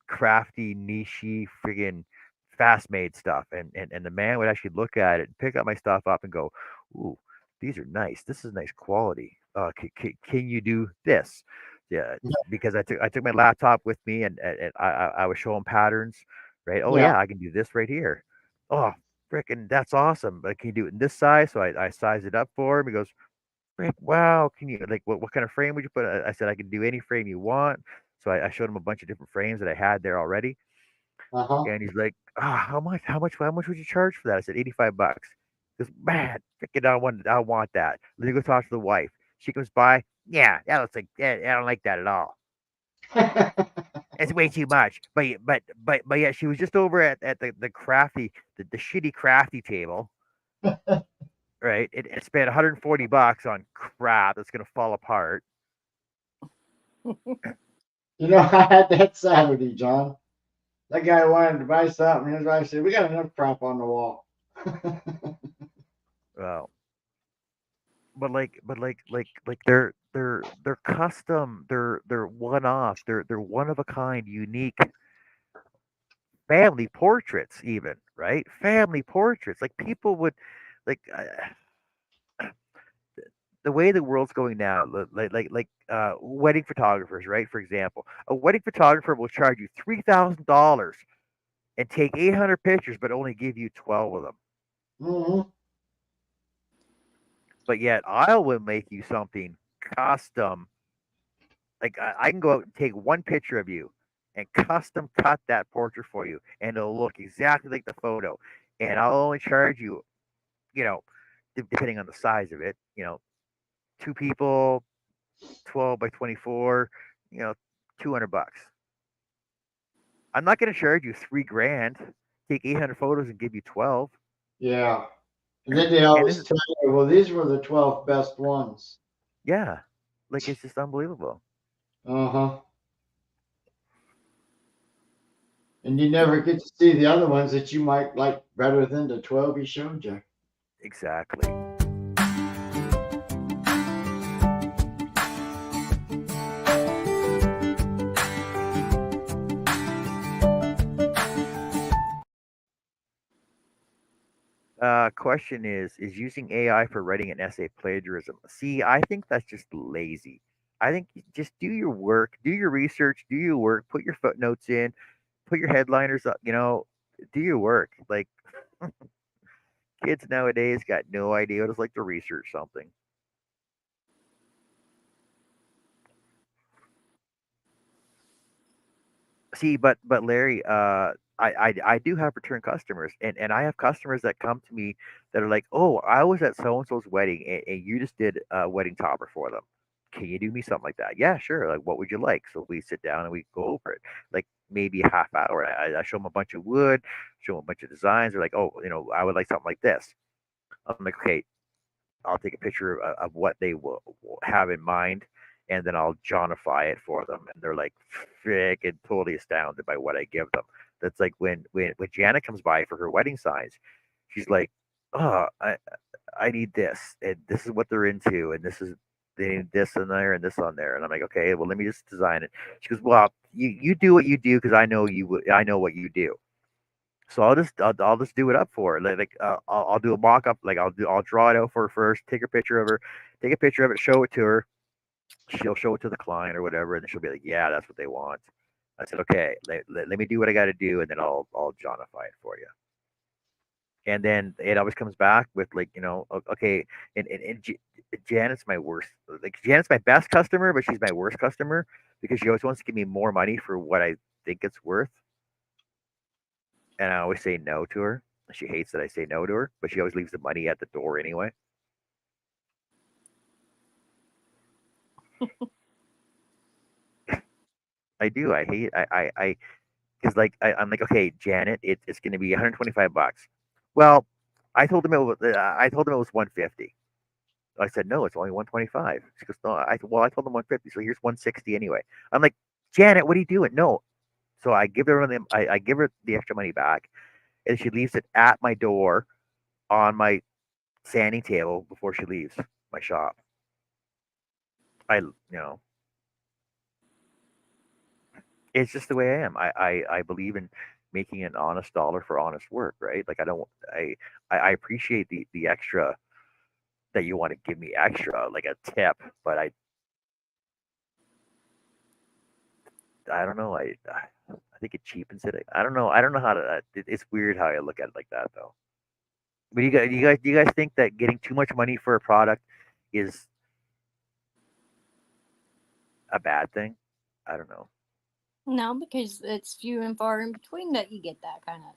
crafty nichey friggin' fast made stuff, and the man would actually look at it and pick up my stuff up and go, ooh, these are nice, this is nice quality, can you do this? Yeah, because I took my laptop with me, and I was showing patterns, right? Oh yeah. yeah, I can do this right here. Oh, frickin', that's awesome. But can you do it in this size? So I sized it up for him. He goes, Frick, wow, can you, like, what kind of frame would you put? I said, I can do any frame you want. So I showed him a bunch of different frames that I had there already. Uh-huh. And he's like, how much would you charge for that? I said, $85. He goes, man, frickin', I want that. Let me go talk to the wife. She comes by. Yeah, that looks like, yeah, I don't like that at all. It's way too much. But yeah, she was just over at the crafty, the shitty crafty table, right? It spent $140 on crap that's gonna fall apart. I had that Saturday, John. That guy wanted to buy something. His wife said, "We got enough crap on the wall." Well, but like they're custom. They're one off. They're one of a kind, unique family portraits, even right? Family portraits. Like people would like. The way the world's going now, wedding photographers, right? For example, a wedding photographer will charge you $3,000 and take 800 pictures, but only give you 12 of them. Hmm. But yet, I will make you something custom. Like I can go out and take one picture of you and custom cut that portrait for you, and it'll look exactly like the photo. And I'll only charge you, you know, depending on the size of it, two people, 12 by 24, you know, $200. I'm not going to charge you 3 grand. Take 800 photos and give you 12. Yeah. And then they And this always is, tell you, well, these were the 12 best ones. yeah, like it's just unbelievable. Uh-huh. And you never get to see the other ones that you might like better than the 12 he showed you. Exactly. Question is using AI for writing an essay plagiarism? See, I think that's just lazy. I think just do your work, do your research, do your work, put your footnotes in, put your headliners up, do your work. Like kids nowadays got no idea what it's like to research something. See, but Larry, I do have return customers, and I have customers that come to me that are like, "Oh, I was at so and so's wedding, and you just did a wedding topper for them. Can you do me something like that?" Yeah, sure. Like, what would you like? So we sit down and we go over it, like maybe a half hour. I show them a bunch of wood, show them a bunch of designs. They're like, "Oh, I would like something like this." I'm like, "Okay, I'll take a picture of what they will have in mind, and then I'll Johnify it for them." And they're like freaking totally astounded by what I give them. That's like when Janet comes by for her wedding signs, she's like, "Oh, I need this, and this is what they're into, and this is they need this on there and this on there." And I'm like, "Okay, well, let me just design it." She goes, "Well, you do what you do because I know I know what you do." So I'll just do it up for her. I'll do a mock up. I'll draw it out for her first. Take a picture of it, show it to her. She'll show it to the client or whatever, and then she'll be like, "Yeah, that's what they want." I said, "Okay, let me do what I got to do, and then I'll Johnify it for you." And then it always comes back with like, okay, and Janet's my worst. Like Janet's my best customer, but she's my worst customer because she always wants to give me more money for what I think it's worth, and I always say no to her. She hates that I say no to her, but she always leaves the money at the door anyway. I do. I hate. Because I'm like, okay, Janet, it's going to be 125 bucks. Well, I told him it was 150. I said no, it's only 125. She goes, no. I told him 150, so here's 160 anyway. I'm like, Janet, what are you doing? No. So I give her the extra money back, and she leaves it at my door on my sanding table before she leaves my shop. It's just the way I am. I believe in making an honest dollar for honest work, right? Like I appreciate the extra that you want to give me extra, like a tip, but I don't know. I think it cheapens it. I don't know. I don't know how to. It's weird how I look at it like that though. But do you guys think that getting too much money for a product is a bad thing? I don't know. No, because it's few and far in between that you get that kind of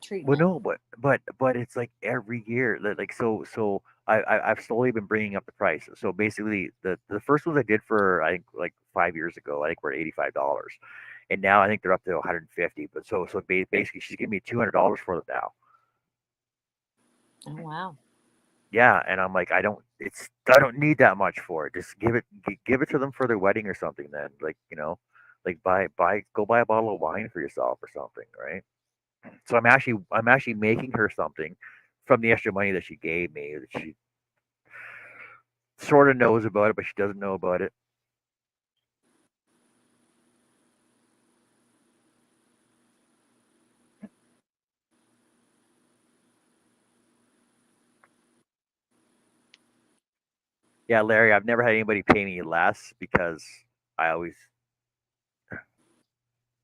Well, treatment. no, but it's like every year, so I've slowly been bringing up the price. So basically, the first ones I did for I think like 5 years ago, I think were $85, and now I think they're up to 150. But basically, she's giving me $200 for them now. Oh wow. Yeah, and I'm like, I don't need that much for it. Just give it to them for their wedding or something. Then like like go buy a bottle of wine for yourself or something, right? So I'm actually making her something from the extra money that she gave me. That she sort of knows about it, but she doesn't know about it. Yeah, Larry, I've never had anybody pay me less because I always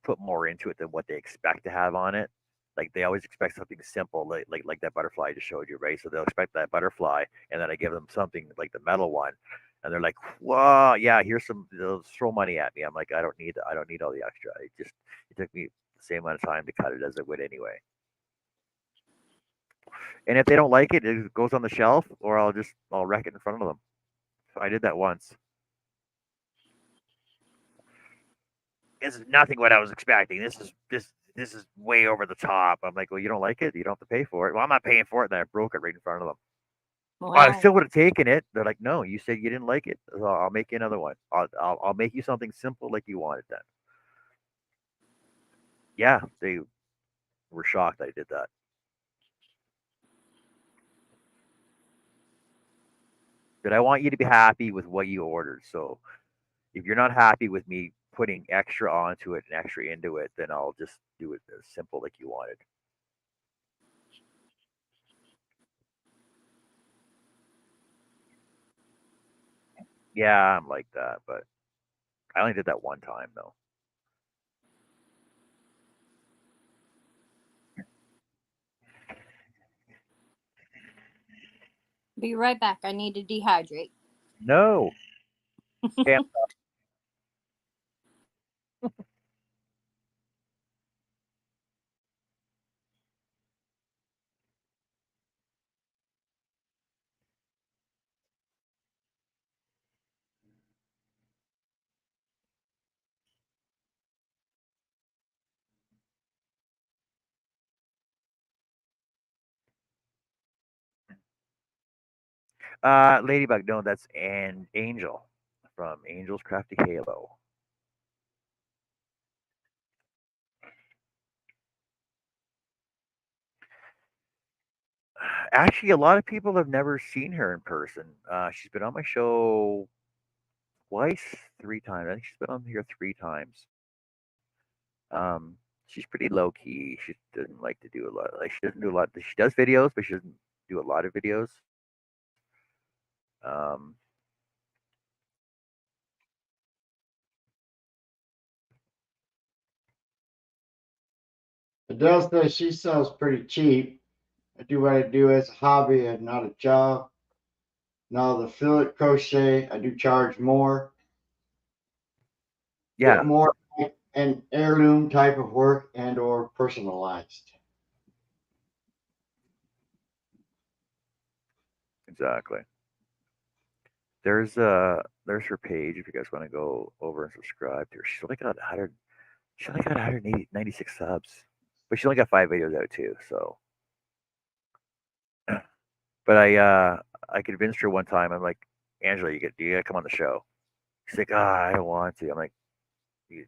put more into it than what they expect to have on it. Like they always expect something simple, like that butterfly I just showed you, right? So they'll expect that butterfly, and then I give them something like the metal one, and they're like, "Whoa, yeah, here's some." They'll throw money at me. I'm like, I don't need all the extra. It took me the same amount of time to cut it as it would anyway. And if they don't like it, it goes on the shelf, or I'll wreck it in front of them. I did that once. This is nothing what I was expecting. This is way over the top. I'm like, well, you don't like it, you don't have to pay for it. Well, I'm not paying for it. And I broke it right in front of them. I Wow. still would have taken it. They're like, no, you said you didn't like it. So I'll make you another one. I'll make you something simple like you wanted. Then, yeah, they were shocked I did that. But I want you to be happy with what you ordered. So if you're not happy with me putting extra onto it and extra into it, then I'll just do it as simple like you wanted. Yeah, I'm like that, but I only did that one time though. Be right back. I need to dehydrate. No. Hey, Ladybug. No, that's an Angel from Angel's Crafty Halo. Actually, a lot of people have never seen her in person. She's been on my show twice, 3 times. I think she's been on here 3 times. Um, she's pretty low key. She doesn't like to do a lot. Like she doesn't do a lot. She does videos, but she doesn't do a lot of videos. Um, Adele says she sells pretty cheap. I do what I do as a hobby and not a job. Now the fillet crochet, I do charge more, get yeah, more like an heirloom type of work and or personalized. exactly. There's her page if you guys want to go over and subscribe to her. She's only got 100. She only got 196 subs, but she only got 5 videos out too. So, but I convinced her one time. I'm like, Angela, you gotta come on the show. She's like, ah, I don't want to. I'm like, "You-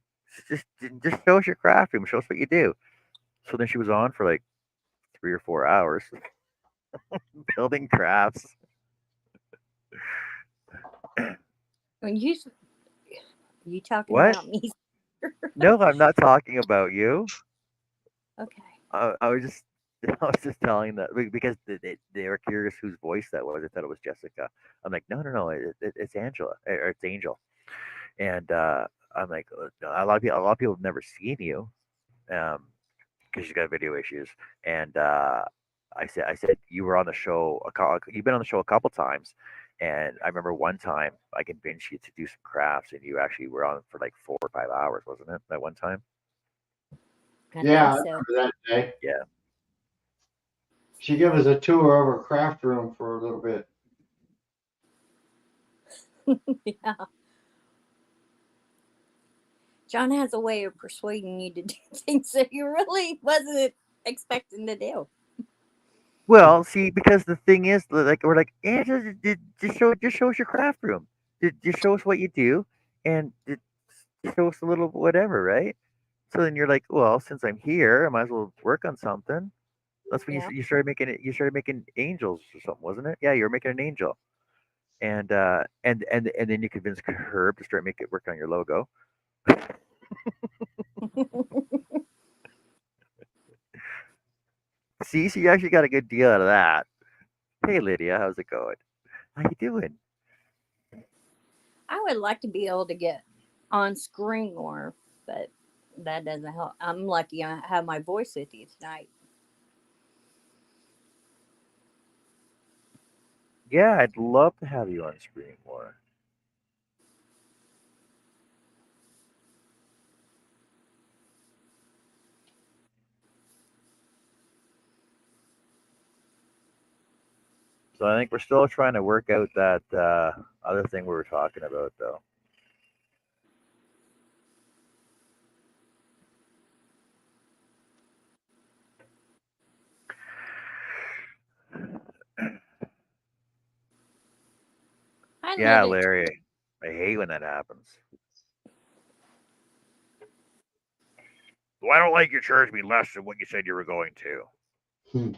just just show us your craft room. Show us what you do. So then she was on for like 3 or 4 hours building crafts. When you talking What? about me? No, I'm not talking about you. Okay. I was just I was just telling that because they were curious whose voice that was. I thought it was Jessica. I'm like, no, no, no, it's Angela or it's Angel. And I'm like, a lot of people have never seen you because she's got video issues. And I said you were on the show. You've been on the show a couple times. And I remember one time I convinced you to do some crafts, and you actually were on for like 4 or 5 hours, wasn't it? That one time. I Yeah, think I so. remember that day. Yeah. She gave us a tour of her craft room for a little bit. Yeah. John has a way of persuading you to do things that you really wasn't expecting to do. Well, see, because the thing is, like, we're like, just show us your craft room. Just show us what you do, and just show us a little whatever, right? So then you're like, well, since I'm here, I might as well work on something. That's when Yeah. you started making it. You started making angels or something, wasn't it? Yeah, you were making an angel, and then you convinced Herb to start making work on your logo. See, so you actually got a good deal out of that. Hey, Lydia, how's it going? How you doing? I would like to be able to get on screen more, but that doesn't help. I'm lucky I have my voice with you tonight. Yeah, I'd love to have you on screen more. So I think we're still trying to work out that other thing we were talking about, though. Hi, Yeah, Lydia. Larry. I hate when that happens. Well, I don't like you charging me less than what you said you were going to. Hmm.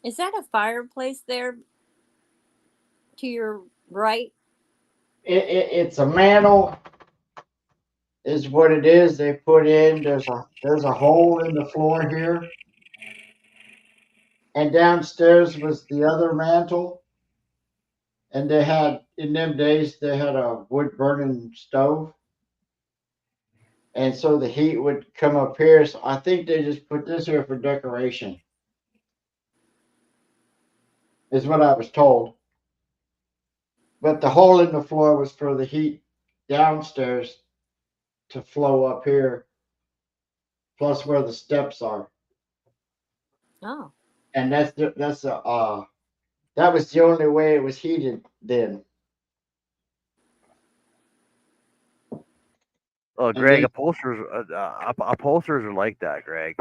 Is that a fireplace there to your right? It's a mantle, is what it is. They put in. There's a hole in the floor here, and downstairs was the other mantle. And they had in them days they had a wood burning stove, and so the heat would come up here. So I think they just put this here for decoration, is what I was told. But the hole in the floor was for the heat downstairs to flow up here, plus where the steps are. Oh, And that was the only way it was heated then. Oh, And Greg, they upholsterers are like that, Greg.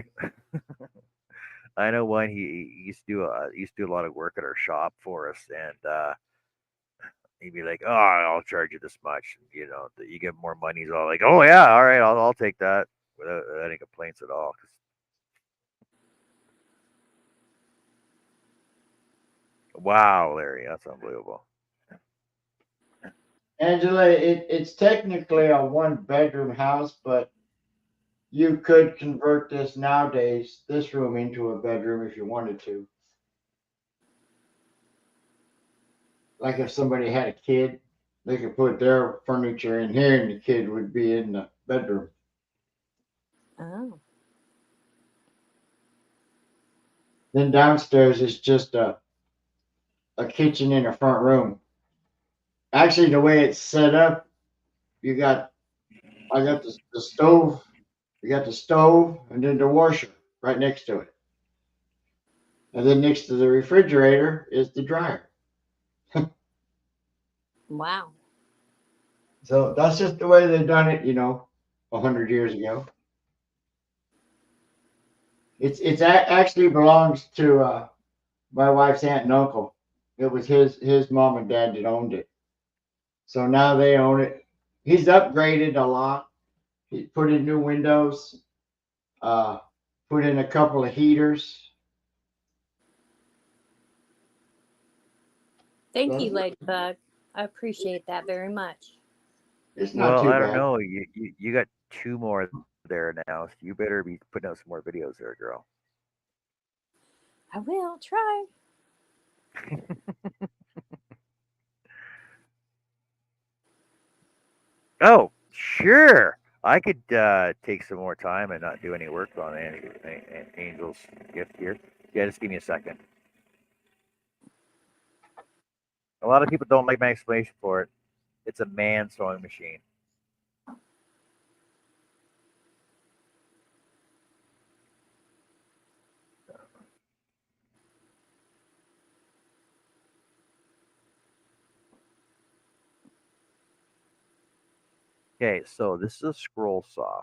I know one. He used to do a lot of work at our shop for us, and he'd be like, "Oh, I'll charge you this much." And, you know, you get more money. He's all like, "Oh yeah, all right, I'll take that," without any complaints at all. 'Cause, wow, Larry, that's unbelievable. Angela, it's technically a one bedroom house, but you could convert this nowadays, this room into a bedroom if you wanted to. Like if somebody had a kid, they could put their furniture in here and the kid would be in the bedroom. oh, Then downstairs is just a kitchen in a front room. Actually, the way it's set up, you got I got the stove, you got the stove and then the washer right next to it. And then next to the refrigerator is the dryer. wow. So that's just the way they done it, 100 years ago. Actually belongs to my wife's aunt and uncle. It was his mom and dad that owned it. So now they own it. He's upgraded a lot. He put in new windows, uh, put in a couple of heaters. Thank you, So Ladybug. I appreciate that very much. it's not Well, too I don't bad. know. You got two more there now, so you better be putting out some more videos there, girl. I will try. Oh, sure. I could take some more time and not do any work on Angel's gift here. Yeah, just give me a second. A lot of people don't like my explanation for it. It's a man sewing machine. Okay, so this is a scroll saw.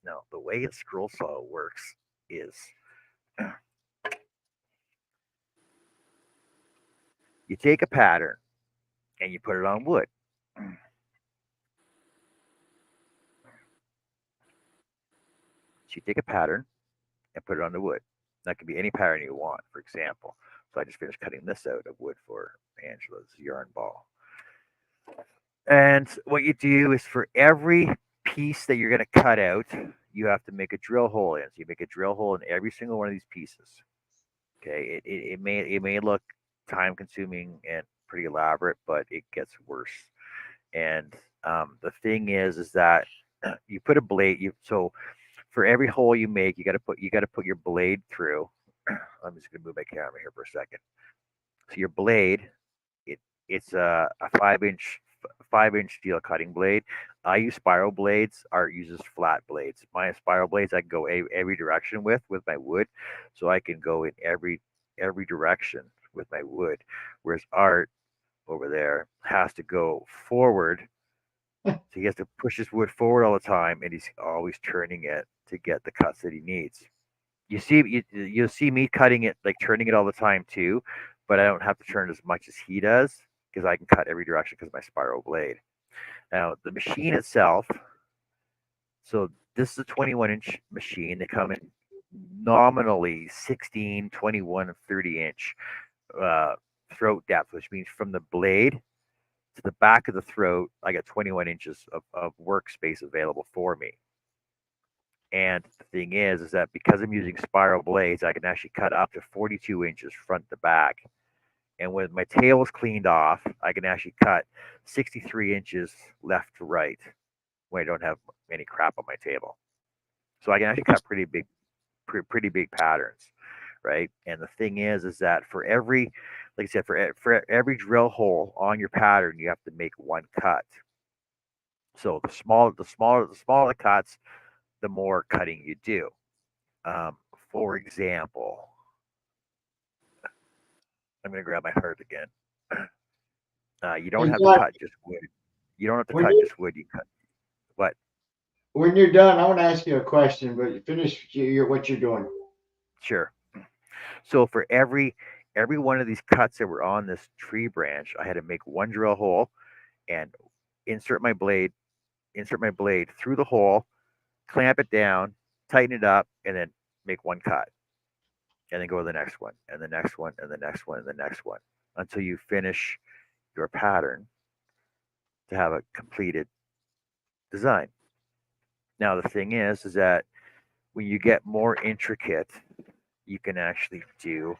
Now, the way a scroll saw works is you take a pattern and you put it on wood. So you take a pattern and put it on the wood. That can be any pattern you want, for example. So I just finished cutting this out of wood for Angela's yarn ball. And what you do is for every piece that you're going to cut out, you have to make a drill hole in. So you make a drill hole in every single one of these pieces. Okay, it may look time consuming and pretty elaborate, but it gets worse. And the thing is that you put a blade. So for every hole you make, you got to put your blade through. I'm just gonna move my camera here for a second. So your blade, it it's a 5-inch steel cutting blade. I use spiral blades. Art uses flat blades. My spiral blades I can go every direction with my wood, so I can go in every direction with my wood. Whereas Art over there has to go forward, so he has to push his wood forward all the time, and he's always turning it to get the cuts that he needs. You'll see me cutting it, like turning it all the time too, but I don't have to turn as much as he does because I can cut every direction because of my spiral blade. Now the machine itself, so this is a 21-inch machine. They come in nominally 16, 21, and 30-inch uh, throat depth, which means from the blade to the back of the throat, I got 21 inches of workspace available for me. And the thing is that because I'm using spiral blades, I can actually cut up to 42 inches front to back. And when my tail is cleaned off, I can actually cut 63 inches left to right when I don't have any crap on my table. So I can actually cut pretty big patterns, right? And the thing is that for every, like I said, for every drill hole on your pattern, you have to make one cut. So the smaller the cuts, the more cutting you do. For example, I'm going to grab my heart again. You don't Hey, have to Jack, cut just wood. You don't have to when cut you just wood. You cut what? when you're done, I want to ask you a question, but finish what you're doing. Sure. So for every one of these cuts that were on this tree branch, I had to make one drill hole and insert my blade, insert my blade through the hole, clamp it down, tighten it up, and then make one cut, and then go to the next one, and the next one, and the next one, and the next one, until you finish your pattern to have a completed design. Now the thing is that when you get more intricate, you can actually do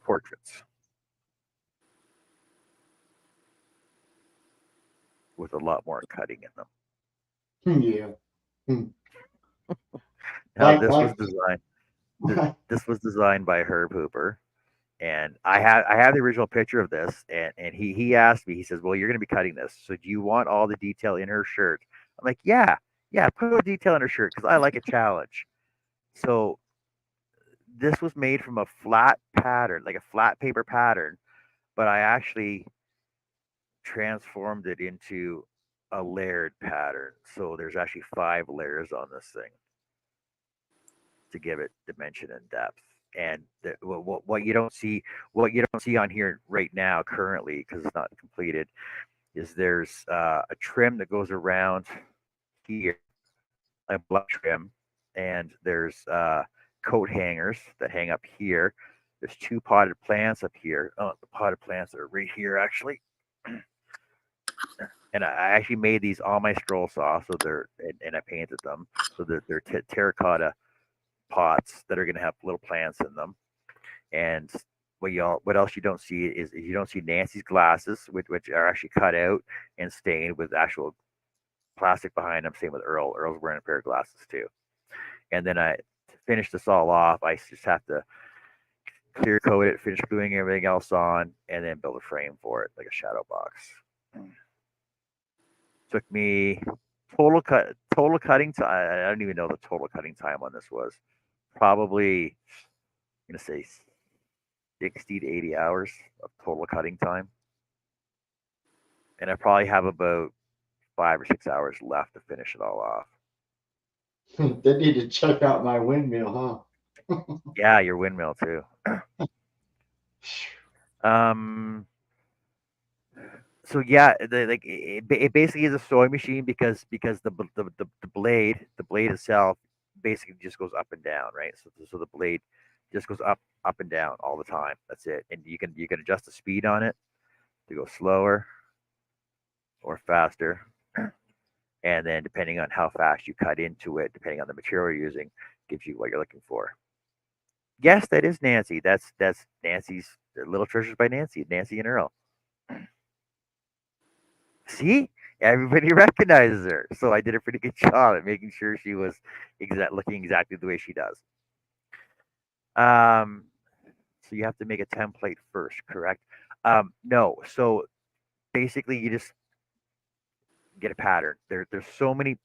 portraits with a lot more cutting in them. Yeah. Hmm. Now Like like this was designed by Herb Hooper, and I have the original picture of this, and he asked me, he says, well, you're going to be cutting this, so do you want all the detail in her shirt? I'm like, yeah, put a detail in her shirt because I like a challenge. So this was made from a flat pattern, like a flat paper pattern, but I actually transformed it into a layered pattern. So there's actually 5 layers on this thing to give it dimension and depth. And what you don't see on here right now currently because it's not completed is there's a trim that goes around here, a black trim, and there's coat hangers that hang up here. There's 2 potted plants up here. Oh, the potted plants are right here actually. And I actually made these on my scroll saw, so and I painted them, so they're terracotta pots that are going to have little plants in them. And what else you don't see is you don't see Nancy's glasses, which are actually cut out and stained with actual plastic behind them. Same with Earl. Earl's wearing a pair of glasses too. And then to finish this all off, I just have to clear coat it, finish gluing everything else on, and then build a frame for it, like a shadow box. Took me total cutting time. I don't even know the total cutting time on this was. Probably I'm gonna say 60 to 80 hours of total cutting time, and I probably have about 5 or 6 hours left to finish it all off. they need to check out my windmill, Yeah, your windmill too. Um. So yeah, it basically is a sewing machine because the blade itself basically just goes up and down, right? So the blade just goes up and down all the time. That's it, and you can adjust the speed on it to go slower or faster, and then depending on how fast you cut into it, depending on the material you're using, gives you what you're looking for. Yes, that is Nancy. That's Nancy's Little Treasures by Nancy. Nancy and Earl. See, everybody recognizes her. So I did a pretty good job at making sure she was looking exactly the way she does. Um, so you have to make a template first, correct? No. So basically, you just get a pattern. There's so many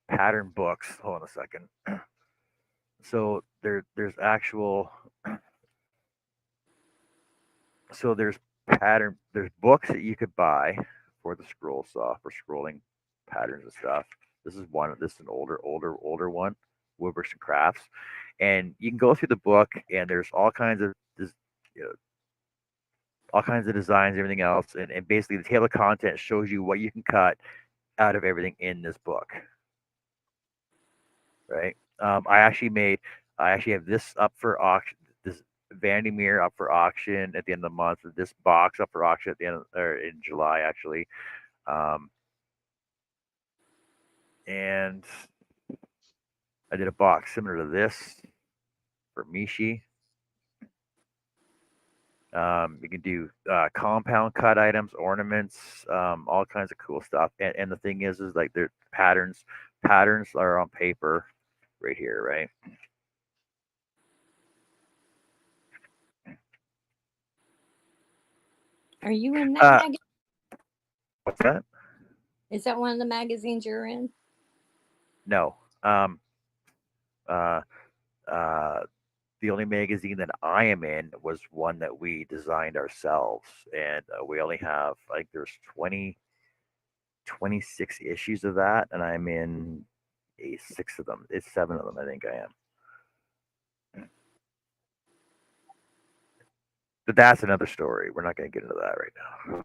pattern books. Hold on a second. So there's actual. So there's books that you could buy for the scroll saw for scrolling patterns and stuff. This is one. This is an older one, Woodworks and Crafts, and you can go through the book and there's all kinds of you know, all kinds of designs, everything else, and basically the table of contents shows you what you can cut out of everything in this book, right? I actually have this up for auction. This vanity mirror up for auction at the end of the month. This box up for auction at the end of, or in July actually. Um, and I did a box similar to this for Mishi. You can do compound cut items, ornaments, all kinds of cool stuff. And the thing is like their patterns. Patterns are on paper, right here, right? Are you in that Uh, magazine? what's that? Is that one of the magazines you're in? No. Uh, uh, the only magazine that I am in was one that we designed ourselves, and we only have like there's 26 issues of that, and I'm in six of them. It's seven of them, I think I am. But that's another story. We're not going to get into that right now.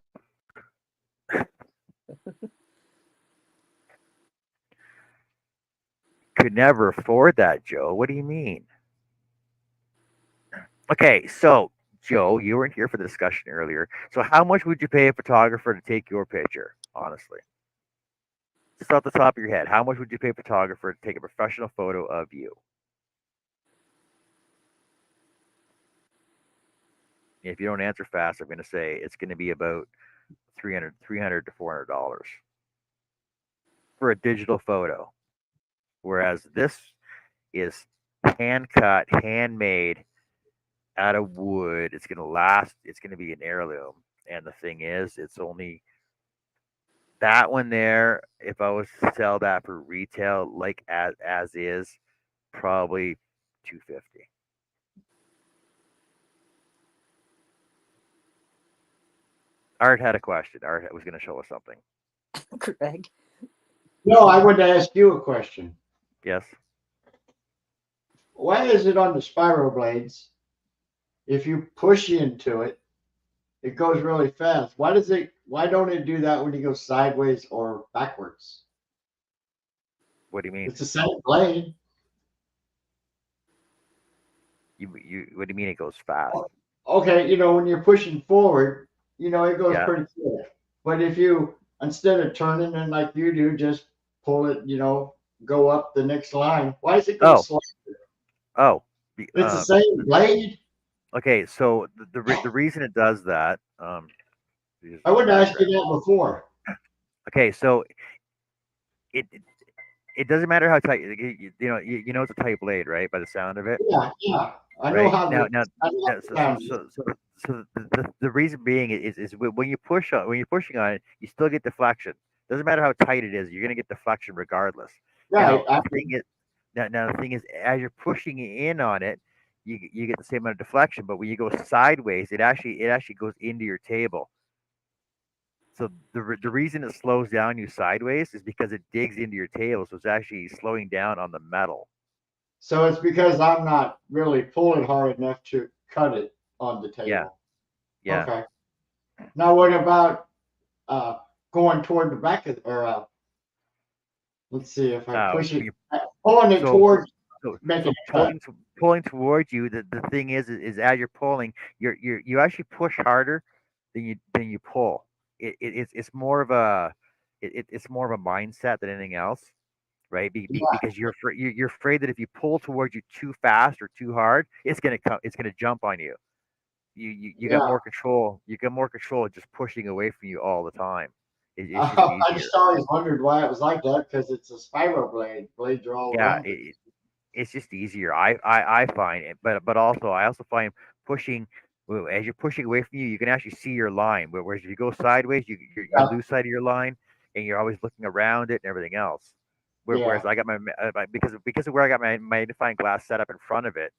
Could never afford that, Joe. What do you mean? Okay, so Joe, you weren't here for the discussion earlier. So how much would you pay a photographer to take your picture? Honestly, just off the top of your head, how much would you pay a photographer to take a professional photo of you? If you don't answer fast, I'm going to say it's going to be about 300 to $400 for a digital photo. Whereas this is hand cut, handmade out of wood. It's going to last. It's going to be an heirloom. And the thing is, it's only that one there. If I was to sell that for retail, like as is, probably 250. Art had a question. Art was going to show us something. Greg. No, I wanted to ask you a question. Yes. Why is it on the spiral blades? If you push into it, it goes really fast. Why does it? Why don't it do that when you go sideways or backwards? What do you mean? It's the same blade. You what do you mean it goes fast? Okay, when you're pushing forward, it goes Yeah. pretty quick. But if you instead of turning and like you do, just pull it, go up the next line. Why does it go Oh. slow? Oh. It's the same blade. Okay. So the reason it does that. Just I would ask you diagram. that before. Okay. So it it doesn't matter how tight you know it's a tight blade, right? By the sound of it, Yeah, yeah. I know right? how Now the now, I know how now it sounds. so the reason being is when you push on when you're pushing on it, you still get deflection. Doesn't matter how tight it is, you're gonna get deflection regardless. Right. Now the thing is now the thing is as you're pushing in on it, you get the same amount of deflection, but when you go sideways, it actually goes into your table. So the reason it slows down you sideways is because it digs into your table, so it's actually slowing down on the metal. So it's because I'm not really pulling hard enough to cut it on the Yeah, table. yeah. Okay. Now what about uh, going toward the back of or let's see if I push When it, you pulling it so towards so making a cut. pulling towards you, the thing is as you're pulling, you actually push harder than you pull. It's more of a it's more of a mindset than anything else, right? Yeah, Because you're afraid that if you pull towards you too fast or too hard, it's gonna jump on you. You got yeah. more control. You got more control of just pushing away from you all the time. It's just I easier. just always wondered why it was like that because it's a spiral blade. Blades are all Yeah, rounded. it's just easier. I find it, but also I also find pushing as you're pushing away from you, you can actually see your line. Whereas if you go sideways, you Yeah, lose sight of your line, and you're always looking around it and everything else. yeah. Whereas I got because of where I got my magnifying glass set up in front of it,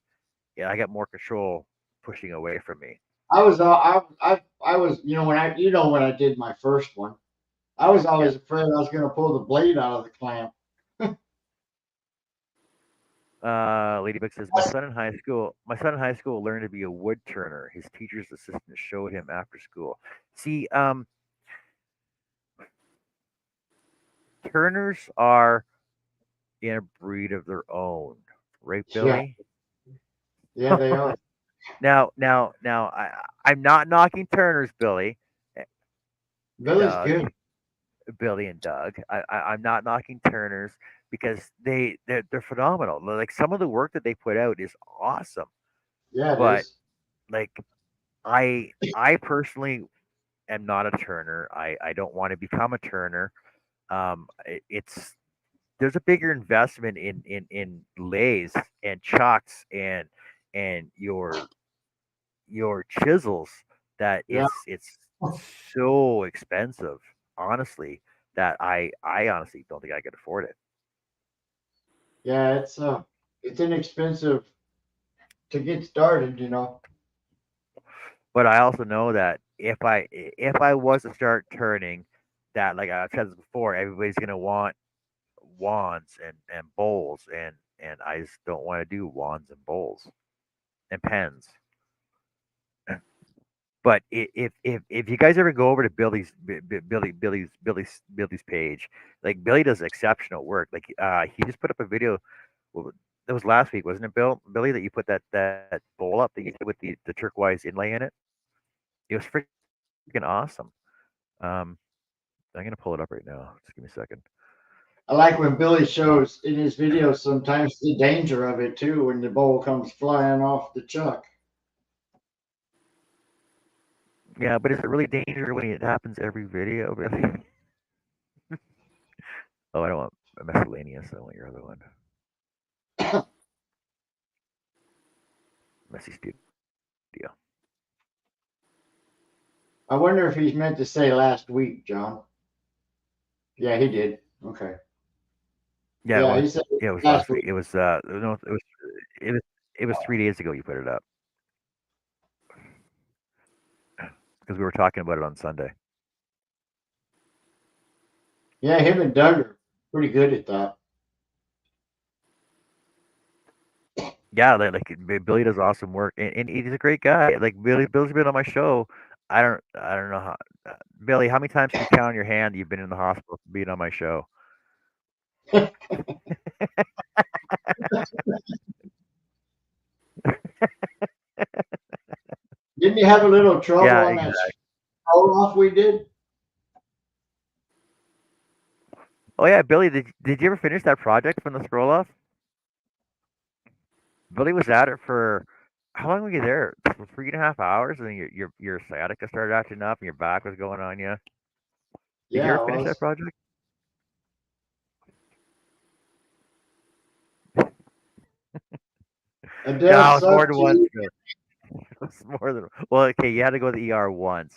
yeah, I got more control pushing away from me. I was when I did my first one, I was Yeah. always afraid I was going to pull the blade out of the clamp. Ladybug says, my son in high school learned to be a wood turner. His teacher's assistant showed him after school. See, Turners are in a breed of their own, right, Yeah, Billy? yeah, they are. Now, I'm not knocking Turners, Billy, eh, Billy's Doug, good. Billy and Doug. I'm not knocking Turners because they're phenomenal. Like some of the work that they put out is awesome, Yeah, it but is. like I personally am not a Turner. I don't want to become a Turner. It's there's a bigger investment in lays and chalks and your chisels that Yeah, it's so expensive, honestly, that I honestly don't think I could afford it. yeah, it's inexpensive to get started, you know. But I also know that if I was to start turning, that like I've said this before, everybody's gonna want wands and bowls and I just don't want to do wands and bowls and pens. But if you guys ever go over to Billy's page, like Billy does exceptional work. Like he just put up a video. Well, that was last week, wasn't it, Billy? That you put that bowl up that you did with the turquoise inlay in it. It was freaking awesome. Um, I'm gonna pull it up right now. Just give me a second. I like when Billy shows in his videos sometimes the danger of it too when the bowl comes flying off the chuck. Yeah, but is it really dangerous when it happens every video, Billy? Oh, I don't want a miscellaneous. I want your other one, Messy Studio. I wonder if he's meant to say last week, John. Yeah, he did. Okay. Yeah, it Yeah, was. he said Yeah, it was last last week. week. It was no, it was it was 3 days ago you put it up because we were talking about it on Sunday. Yeah, him and Doug are pretty good at that. Yeah, Billy does awesome work, and he's a great guy. Like Billy's been on my show. I don't know how. Billy, how many times can you count on your hand you've been in the hospital for being on my show? Didn't you have a little trouble Yeah, on that scroll off we did? oh yeah, Billy, did you ever finish that project from the scroll off? Billy was at it for how long were you there? For 3.5 hours, and then your sciatica started acting up, and your back was going on you. Did you Yeah, ever it finish that was. project? Adele No, it's more sucked than once. you. Bill. It was more than well. Okay, you had to go to the ER once,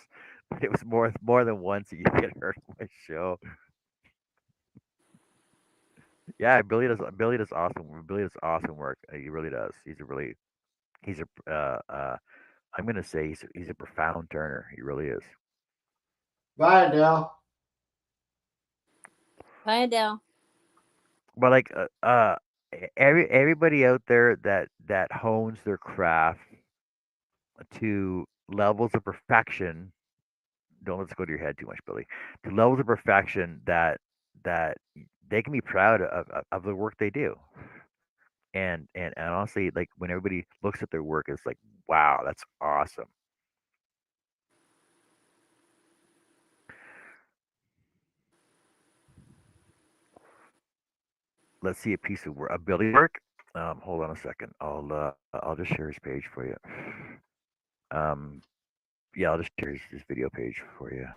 but it was more than once that you get hurt on my show. Yeah, Billy does awesome. Billy does awesome work. He really does. He's a I'm gonna say he's a profound turner. He really is. Bye, Adele. Hi, Adele. But like everybody out there that hones their craft to levels of perfection. Don't let's go to your head too much, Billy. To levels of perfection that they can be proud of the work they do. And honestly, like when everybody looks at their work, it's like, wow, that's awesome. Let's see a piece of work, a Billy work. Hold on a second. I'll just share his page for you. Um, yeah, I'll just share his video page for you.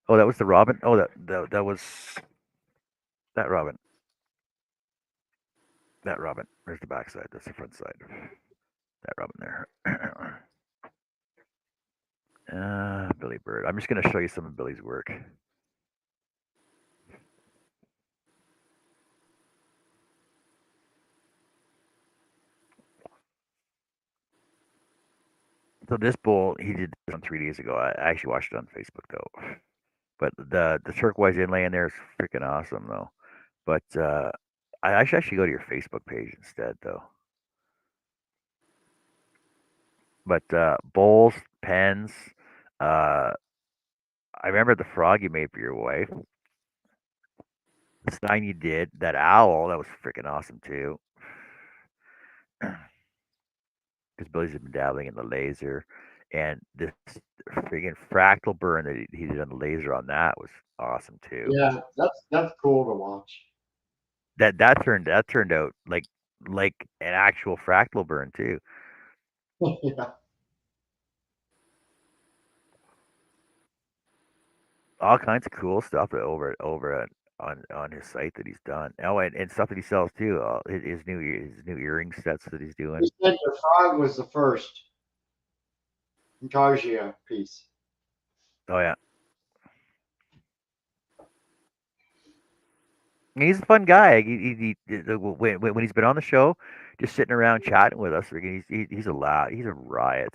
Oh, that was the Robin. Oh, that was that Robin. That Robin. There's the back side. That's the front side. That Robin there. Billy Bird. I'm just gonna show you some of Billy's work. So this bowl he did this on 3 days ago. I actually watched it on Facebook though. But the turquoise inlay in there is freaking awesome though. But I should actually go to your Facebook page instead though. But bowls, pens. Uh, I remember the frog you made for your wife. The sign you did. That owl. That was freaking awesome too. Because Billy's been dabbling in the laser, and this freaking fractal burn that he did on the laser on that was awesome too. Yeah, that's cool to watch. That turned out like an actual fractal burn too. Yeah. All kinds of cool stuff on his site that he's done. Oh, and stuff that he sells too. His new earring sets that he's He doing. said the frog was the first Intarsia piece. Oh yeah, he's a fun guy. When he's been on the show, just sitting around chatting with us, he's a lot. He's a riot.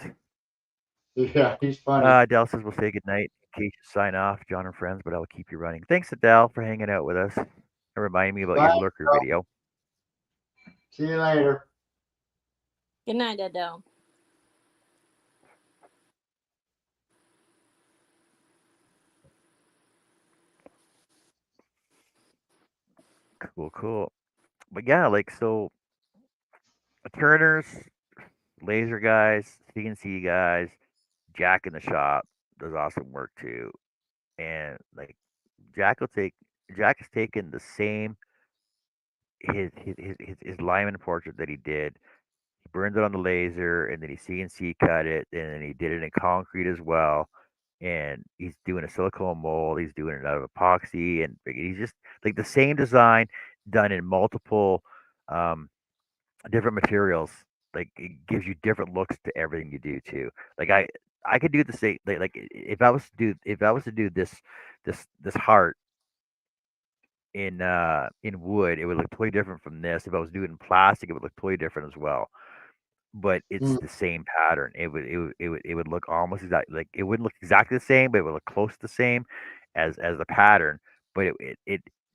Yeah, he's funny. Adele says we'll say goodnight. Kate should sign off, John and friends, but I'll keep you running. Thanks, Adele, for hanging out with us and reminding me about Bye, your lurker girl. video. See you later. Good night, Adele. Cool, cool. But yeah, like so, Turners, laser guys, CNC guys, Jack in the shop does awesome work too. And like Jack will take Jack has taken the same his Lyman portrait that he did. He burned it on the laser, and then he CNC cut it, and then he did it in concrete as well. And he's doing a silicone mold. He's doing it out of epoxy, and he's just like the same design done in multiple um, different materials. Like it gives you different looks to everything you do too. I could do the same. If I was to do this heart in wood, it would look totally different from this. If I was doing it in plastic, it would look totally different as well. But it's Mm, the same pattern. It would look almost exactly like it wouldn't look exactly the same, but it would look close to the same as the pattern. But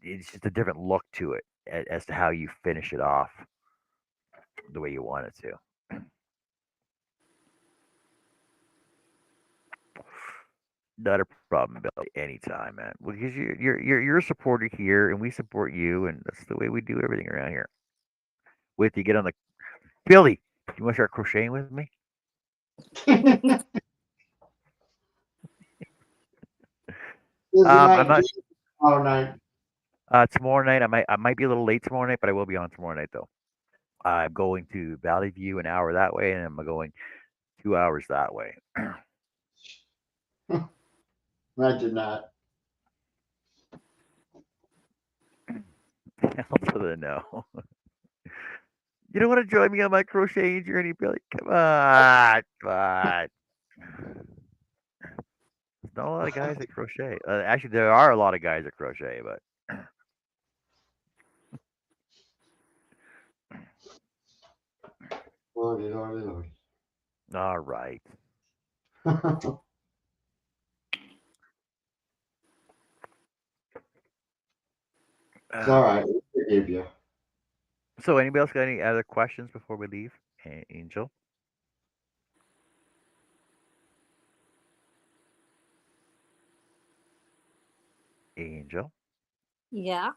it's just a different look to it as to how you finish it off the way you want it to. Not a problem, Billy. Anytime, man. Well, because you're a supporter here, and we support you, and that's the way we do everything around here. Wait till you get on the Billy. You want to start crocheting with me? busy I'm night not. tomorrow night. Tomorrow night, I might be a little late tomorrow night, but I will be on tomorrow night though. I'm going to Valley View an hour that way, and I'm going 2 hours that way. Imagine that. Hell to the no. You don't want to join me on my crocheting journey, Billy? Come on, come on. There's not a lot of guys that crochet. Actually, there are a lot of guys that crochet, but Lordy, lordy, lordy. all right. It's all Uh, right. We forgive you. so, anybody else got any other questions before we leave? Angel, Angel, Yeah.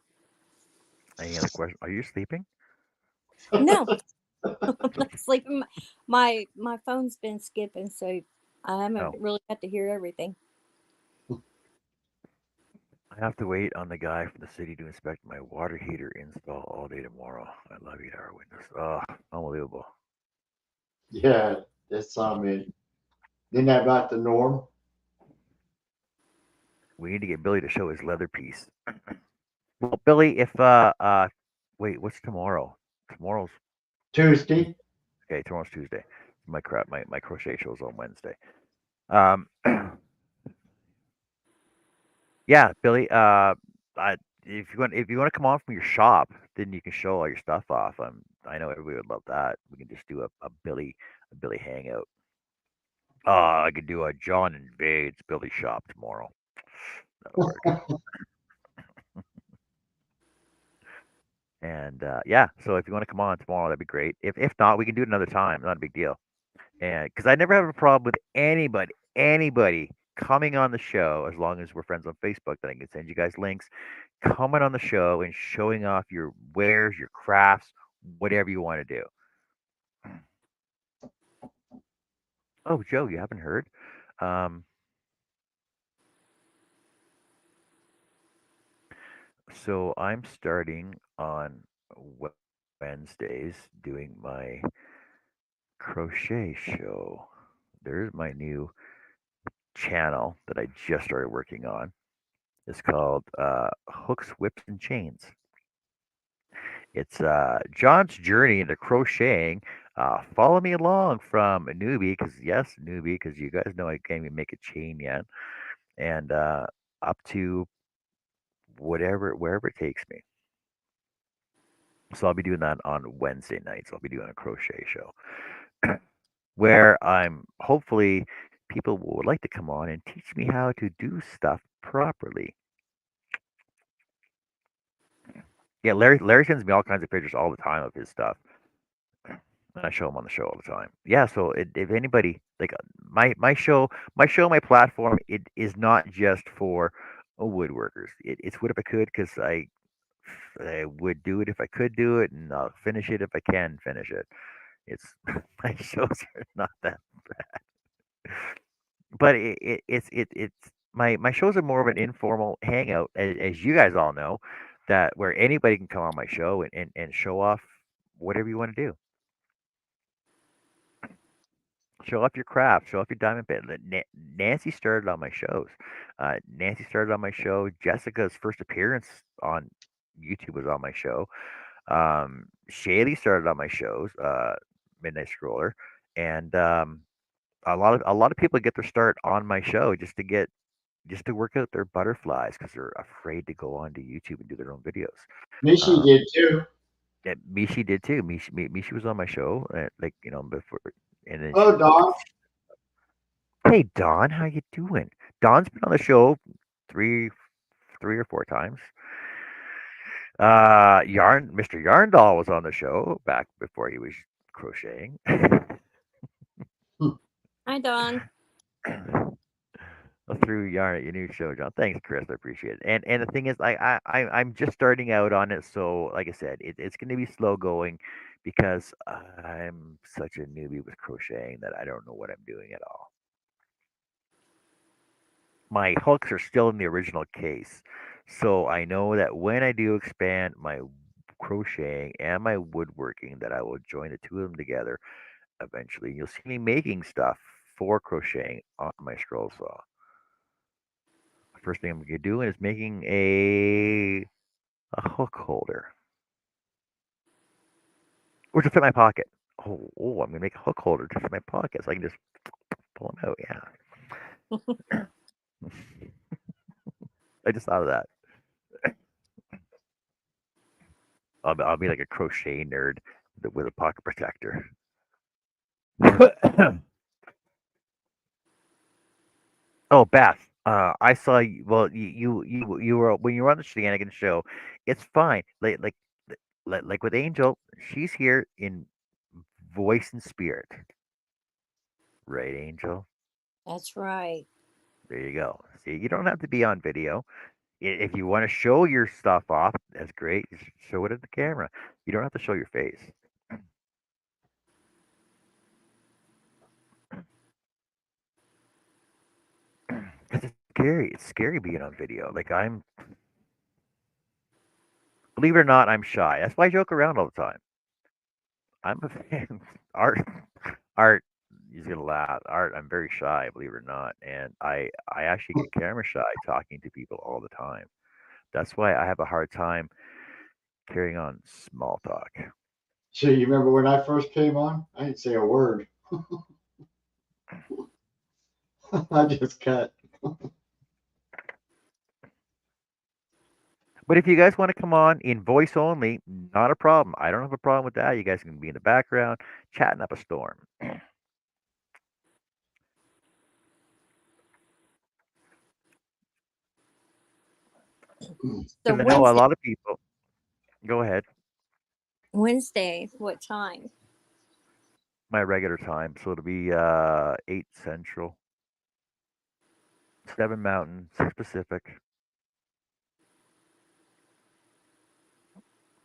any other question? Are you sleeping? No, I'm not sleeping. My phone's been skipping, so I haven't No. really got to hear everything. I have to wait on the guy from the city to inspect my water heater install all day tomorrow. I love 8-hour windows. Oh, unbelievable. Yeah, that's something. Isn't that about the norm? We need to get Billy to show his leather piece. Well, Billy, if wait, what's tomorrow? Tomorrow's Tuesday. okay. Tomorrow's Tuesday. My crochet show's on Wednesday. Um, yeah, Billy. If you want to come on from your shop, then you can show all your stuff off. I know everybody would love that. We can just do a Billy hangout. I could do a John invades Billy shop tomorrow. That'll work. And yeah, so if you want to come on tomorrow, that'd be great. If not, we can do it another time. Not a big deal. And because I never have a problem with anybody coming on the show as long as we're friends on Facebook, then I can send you guys links, coming on the show and showing off your wares, your crafts, whatever you want to do. Oh, Joe, you haven't heard? Um, so I'm starting on Wednesdays doing my crochet show. There's my new channel that I just started working on. It's called Hooks, Whips, and Chains. It's John's journey into crocheting. Follow me along from a newbie, because yes, newbie, because you guys know I can't even make a chain yet, and up to whatever, wherever it takes me. So I'll be doing that on Wednesday nights. I'll be doing a crochet show where I'm hopefully people would like to come on and teach me how to do stuff properly. Yeah, Larry sends me all kinds of pictures all the time of his stuff. And I show them on the show all the time. Yeah, so if anybody like my platform, it is not just for woodworkers. It's what if I could, because I would do it if I could do it, and I'll finish it if I can finish it. It's my shows are not that, but it's my shows are more of an informal hangout, as you guys all know, that where anybody can come on my show and show off whatever you want to do. Show off your craft. Show off your diamond bit. Nancy started on my shows. Nancy started on my show. Jessica's first appearance on YouTube was on my show. Shaylee started on my shows. Midnight Scroller, and a lot of people get their start on my show just to work out their butterflies because they're afraid to go onto YouTube and do their own videos. Michi Um, did too. yeah, Mishi did too. Mishi was on my show, like before, and then Oh, Don. hey Don, how you doing? Don's been on the show three, 3 or 4 times. Mr. Yarndall was on the show back before he was crocheting. Hi, Don. Through yarn at your new show, John. Thanks, Chris. I appreciate it. And the thing is, I'm just starting out on it, so like I said, it's going to be slow going because I'm such a newbie with crocheting that I don't know what I'm doing at all. My hooks are still in the original case. So I know that when I do expand my crocheting and my woodworking, that I will join the two of them together eventually. You'll see me making stuff for crocheting on my scroll saw. First thing I'm gonna be doing is making a hook holder, which will fit my pocket. I'm gonna make a hook holder to fit my pocket, so I can just pull them out. Yeah, I just thought of that. I'll be like a crochet nerd with a pocket protector. Oh, Beth, I saw you. Well, you were when you were on the Shenanigans show. It's fine. Like with Angel, she's here in voice and spirit, right, Angel? That's right. There you go. See, you don't have to be on video. If you want to show your stuff off, that's great. Just show it at the camera. You don't have to show your face. 'Cause it's scary. It's scary being on video. Like believe it or not, I'm shy. That's why I joke around all the time. I'm a fan. Art, art. He's gonna laugh. Art. I'm very shy, believe it or not, and I actually get camera shy talking to people all the time. That's why I have a hard time carrying on small talk. So you remember when I first came on? I didn't say a word. I just cut. But if you guys want to come on in voice only, not a problem. I don't have a problem with that. You guys can be in the background chatting up a storm. So Because I know a Wednesday, lot of people. Go ahead. Wednesday, what time? my regular time. So it'll be 8 Central, 7 Mountain, 6 Pacific,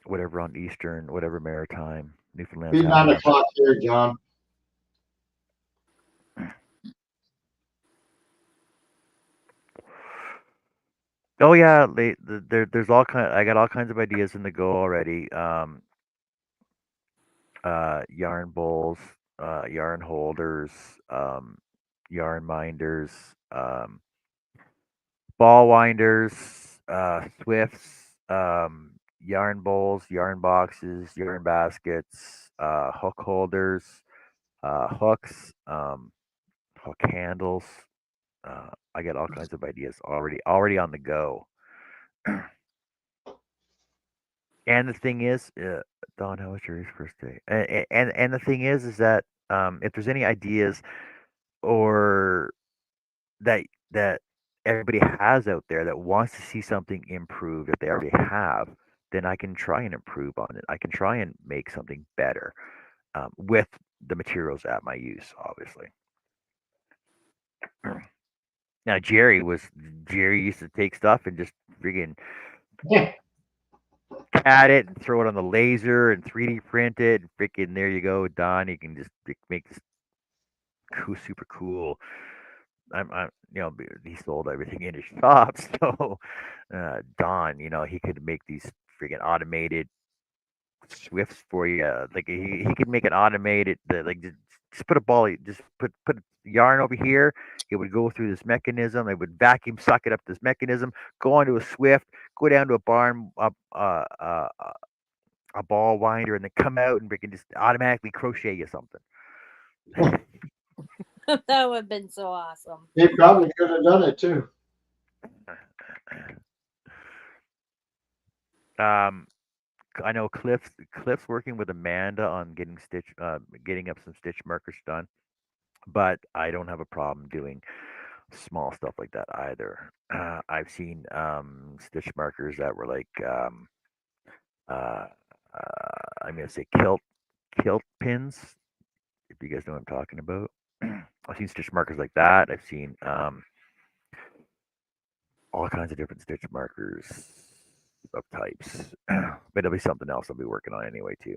whatever on Eastern, whatever Maritime. Newfoundland's Be having 9 o'clock here, John. Oh yeah, there's all kind. I got all kinds of ideas in the go already. Yarn bowls, yarn holders, um, yarn minders, ball winders, swifts, yarn bowls, yarn boxes, yarn baskets, hook holders, hooks, hook handles. I got all kinds of ideas already on the go. And the thing is, Don, how was your first day? And the thing is that if there's any ideas or that that everybody has out there that wants to see something improved that they already have, then I can try and improve on it. I can try and make something better with the materials at my use, obviously. Now Jerry used to take stuff and just freaking cat it and throw it on the laser and 3D print it and freaking there you go, Don. You can just make this cool, super cool. I'm he sold everything in his shop, so Don, he could make these freaking automated swifts for you. Like he could make an automated, like just put a ball, just put yarn over here. It would go through this mechanism. It would vacuum suck it up this mechanism. Go onto a swift. Go down to a barn, a ball winder, and then come out and freaking just automatically crochet you something. That would have been so awesome. He probably could have done it too. Um, I know Cliff's working with Amanda on getting up some stitch markers done, but I don't have a problem doing small stuff like that either. I've seen stitch markers that were like uh, I'm gonna say kilt pins. If you guys know what I'm talking about, I've seen stitch markers like that. I've seen all kinds of different stitch markers of types, but it'll be something else I'll be working on anyway too.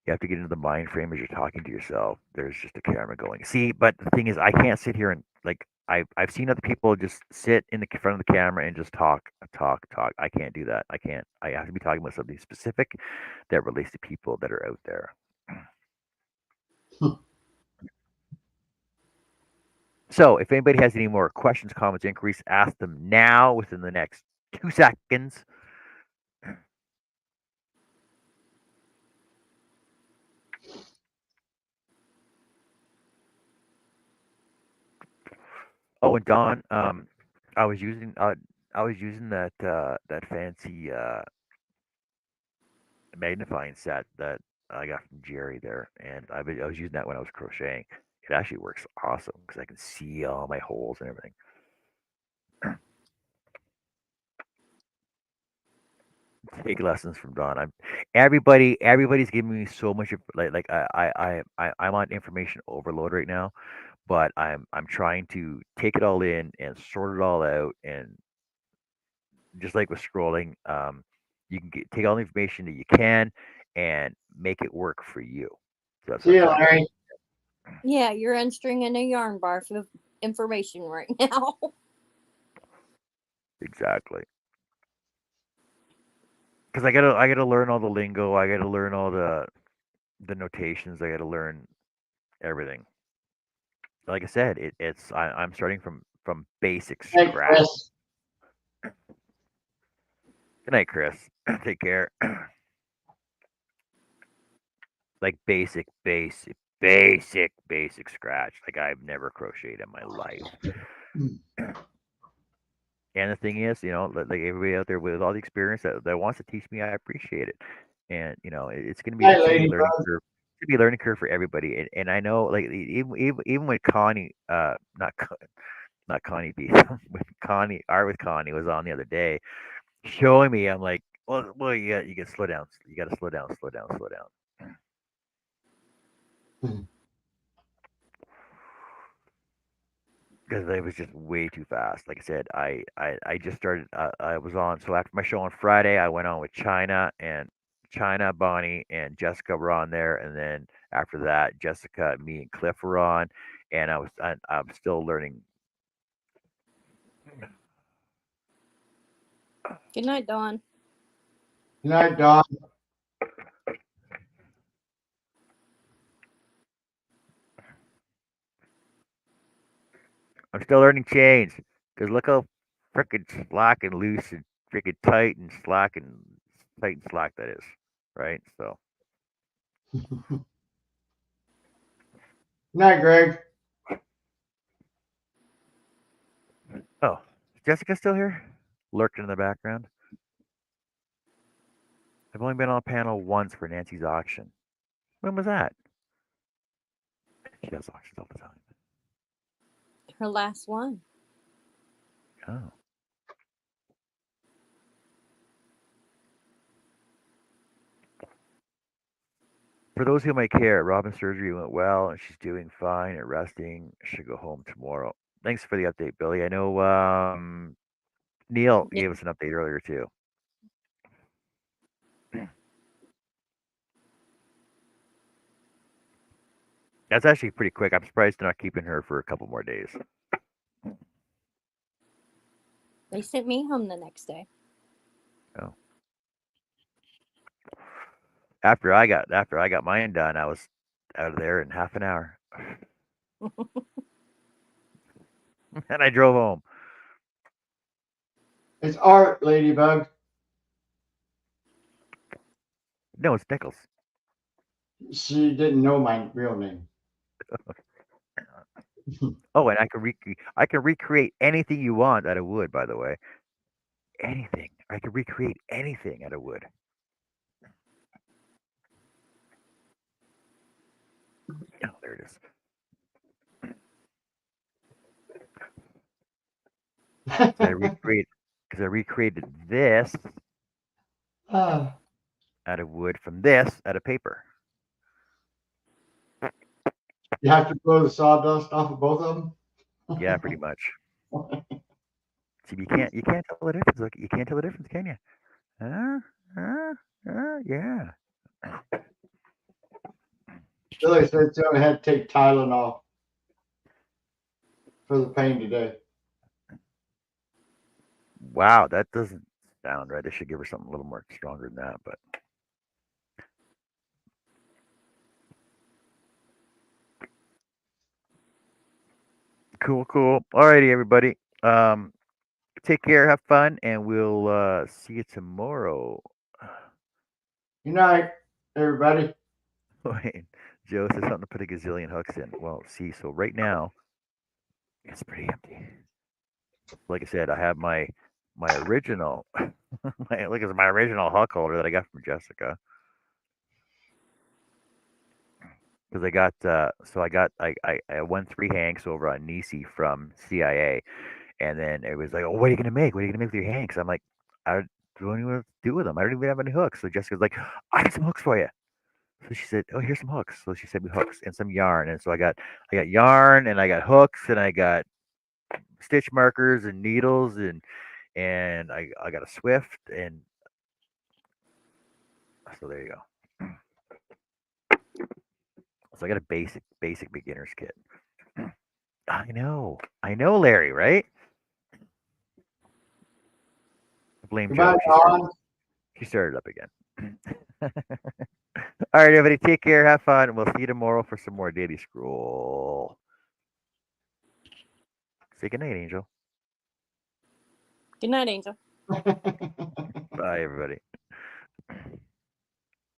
You have to get into the mind frame as you're talking to yourself. There's just a camera going. See, but the thing is, I can't sit here and like I've seen other people just sit in the front of the camera and just talk, talk, talk. I can't do that. I can't. I have to be talking about something specific that relates to people that are out there. So, if anybody has any more questions, comments, inquiries, ask them now within the next 2 seconds. Oh, and Don, I was using that fancy magnifying set that I got from Jerry there, and I was using that when I was crocheting. It actually works awesome because I can see all my holes and everything. Take lessons from Don. Everybody's giving me so much like I'm on information overload right now, but I'm trying to take it all in and sort it all out, and just like with scrolling, you can take all the information that you can and make it work for you. So that's what See I'm you, trying to do. Larry. Yeah, you're unstringing a yarn bar of information right now. Exactly. Because I gotta learn all the lingo. I gotta learn all the notations. I gotta learn everything. Like I said, I'm starting from basic Hey, scratch. Chris. Good night, Chris. Take care. Like basic scratch. Like I've never crocheted in my life. And the thing is, like everybody out there with all the experience that wants to teach me, I appreciate it. And it's gonna be Hey, it's gonna be a learning Ladybug. curve. It's gonna be a learning curve for everybody. And I know, like even when Connie, not Connie B, with Connie, Art with Connie was on the other day, showing me. I'm like, Well, you got to slow down. You got to slow down, slow down, slow down. Because it was just way too fast. Like I said, I just started. I was on. So after my show on Friday, I went on with China, Bonnie, and Jessica were on there, and then after that, Jessica, me, and Cliff were on, and I'm still learning. Good night, Dawn. Good night, Don. I'm still learning chains. Cause look how freaking slack and loose and freaking tight and slack that is, right? So, Good night, Greg. oh, is Jessica still here? Lurking in the background. I've only been on a panel once for Nancy's auction. When was that? She does auctions all the time. Her last one. Oh. For those who might care, Robin's surgery went well and she's doing fine and resting. Should go home tomorrow. Thanks for the update, Billy. I know Neil Yeah. gave us an update earlier too. That's actually pretty quick. I'm surprised they're not keeping her for a couple more days. They sent me home the next day. Oh. After I got mine done, I was out of there in half an hour, and I drove home. It's Art, Ladybug. No, it's Nichols. She didn't know my real name. Oh, and I can recreate anything you want out of wood. By the way, anything. I can recreate anything out of wood. Oh, there it is. So I recreate because I recreated this Ah, out of wood from this out of paper. you have to blow the sawdust off of both of Yeah, pretty much. them. See, you can't tell the difference. Look, you can't tell the difference, can you? Uh, yeah. Billy said she only had to take Tylenol for the pain today. Wow, that doesn't sound right. They should give her something a little more stronger than that. But cool, cool. Alrighty, everybody. Take care, have fun, and we'll see you tomorrow. Good night, everybody. Wait, Joe says something to put a gazillion hooks in. Well, see, so right now it's pretty empty. Like I said, I have my original my original hook holder that I got from Jessica because I got so I won 3 hanks over on Nisi from CIA, and then it was like, oh, what are you gonna make? What are you gonna make with your hanks? I'm like, I don't even know what to do with them. I don't even have any hooks. So Jessica's like, I got some hooks for you. So she said, "Oh, here's some hooks." So she sent me hooks and some yarn, and so I got yarn and I got hooks and I got stitch markers and needles and I got a Swift and so there you go. So I got a basic beginner's kit. I know, Larry, right? Blame Goodbye, Joe. Don. She started up again. All right, everybody, take care, have fun. We'll see you tomorrow for some more daily scroll. Say good night, Angel. Good night, Angel. Bye, everybody.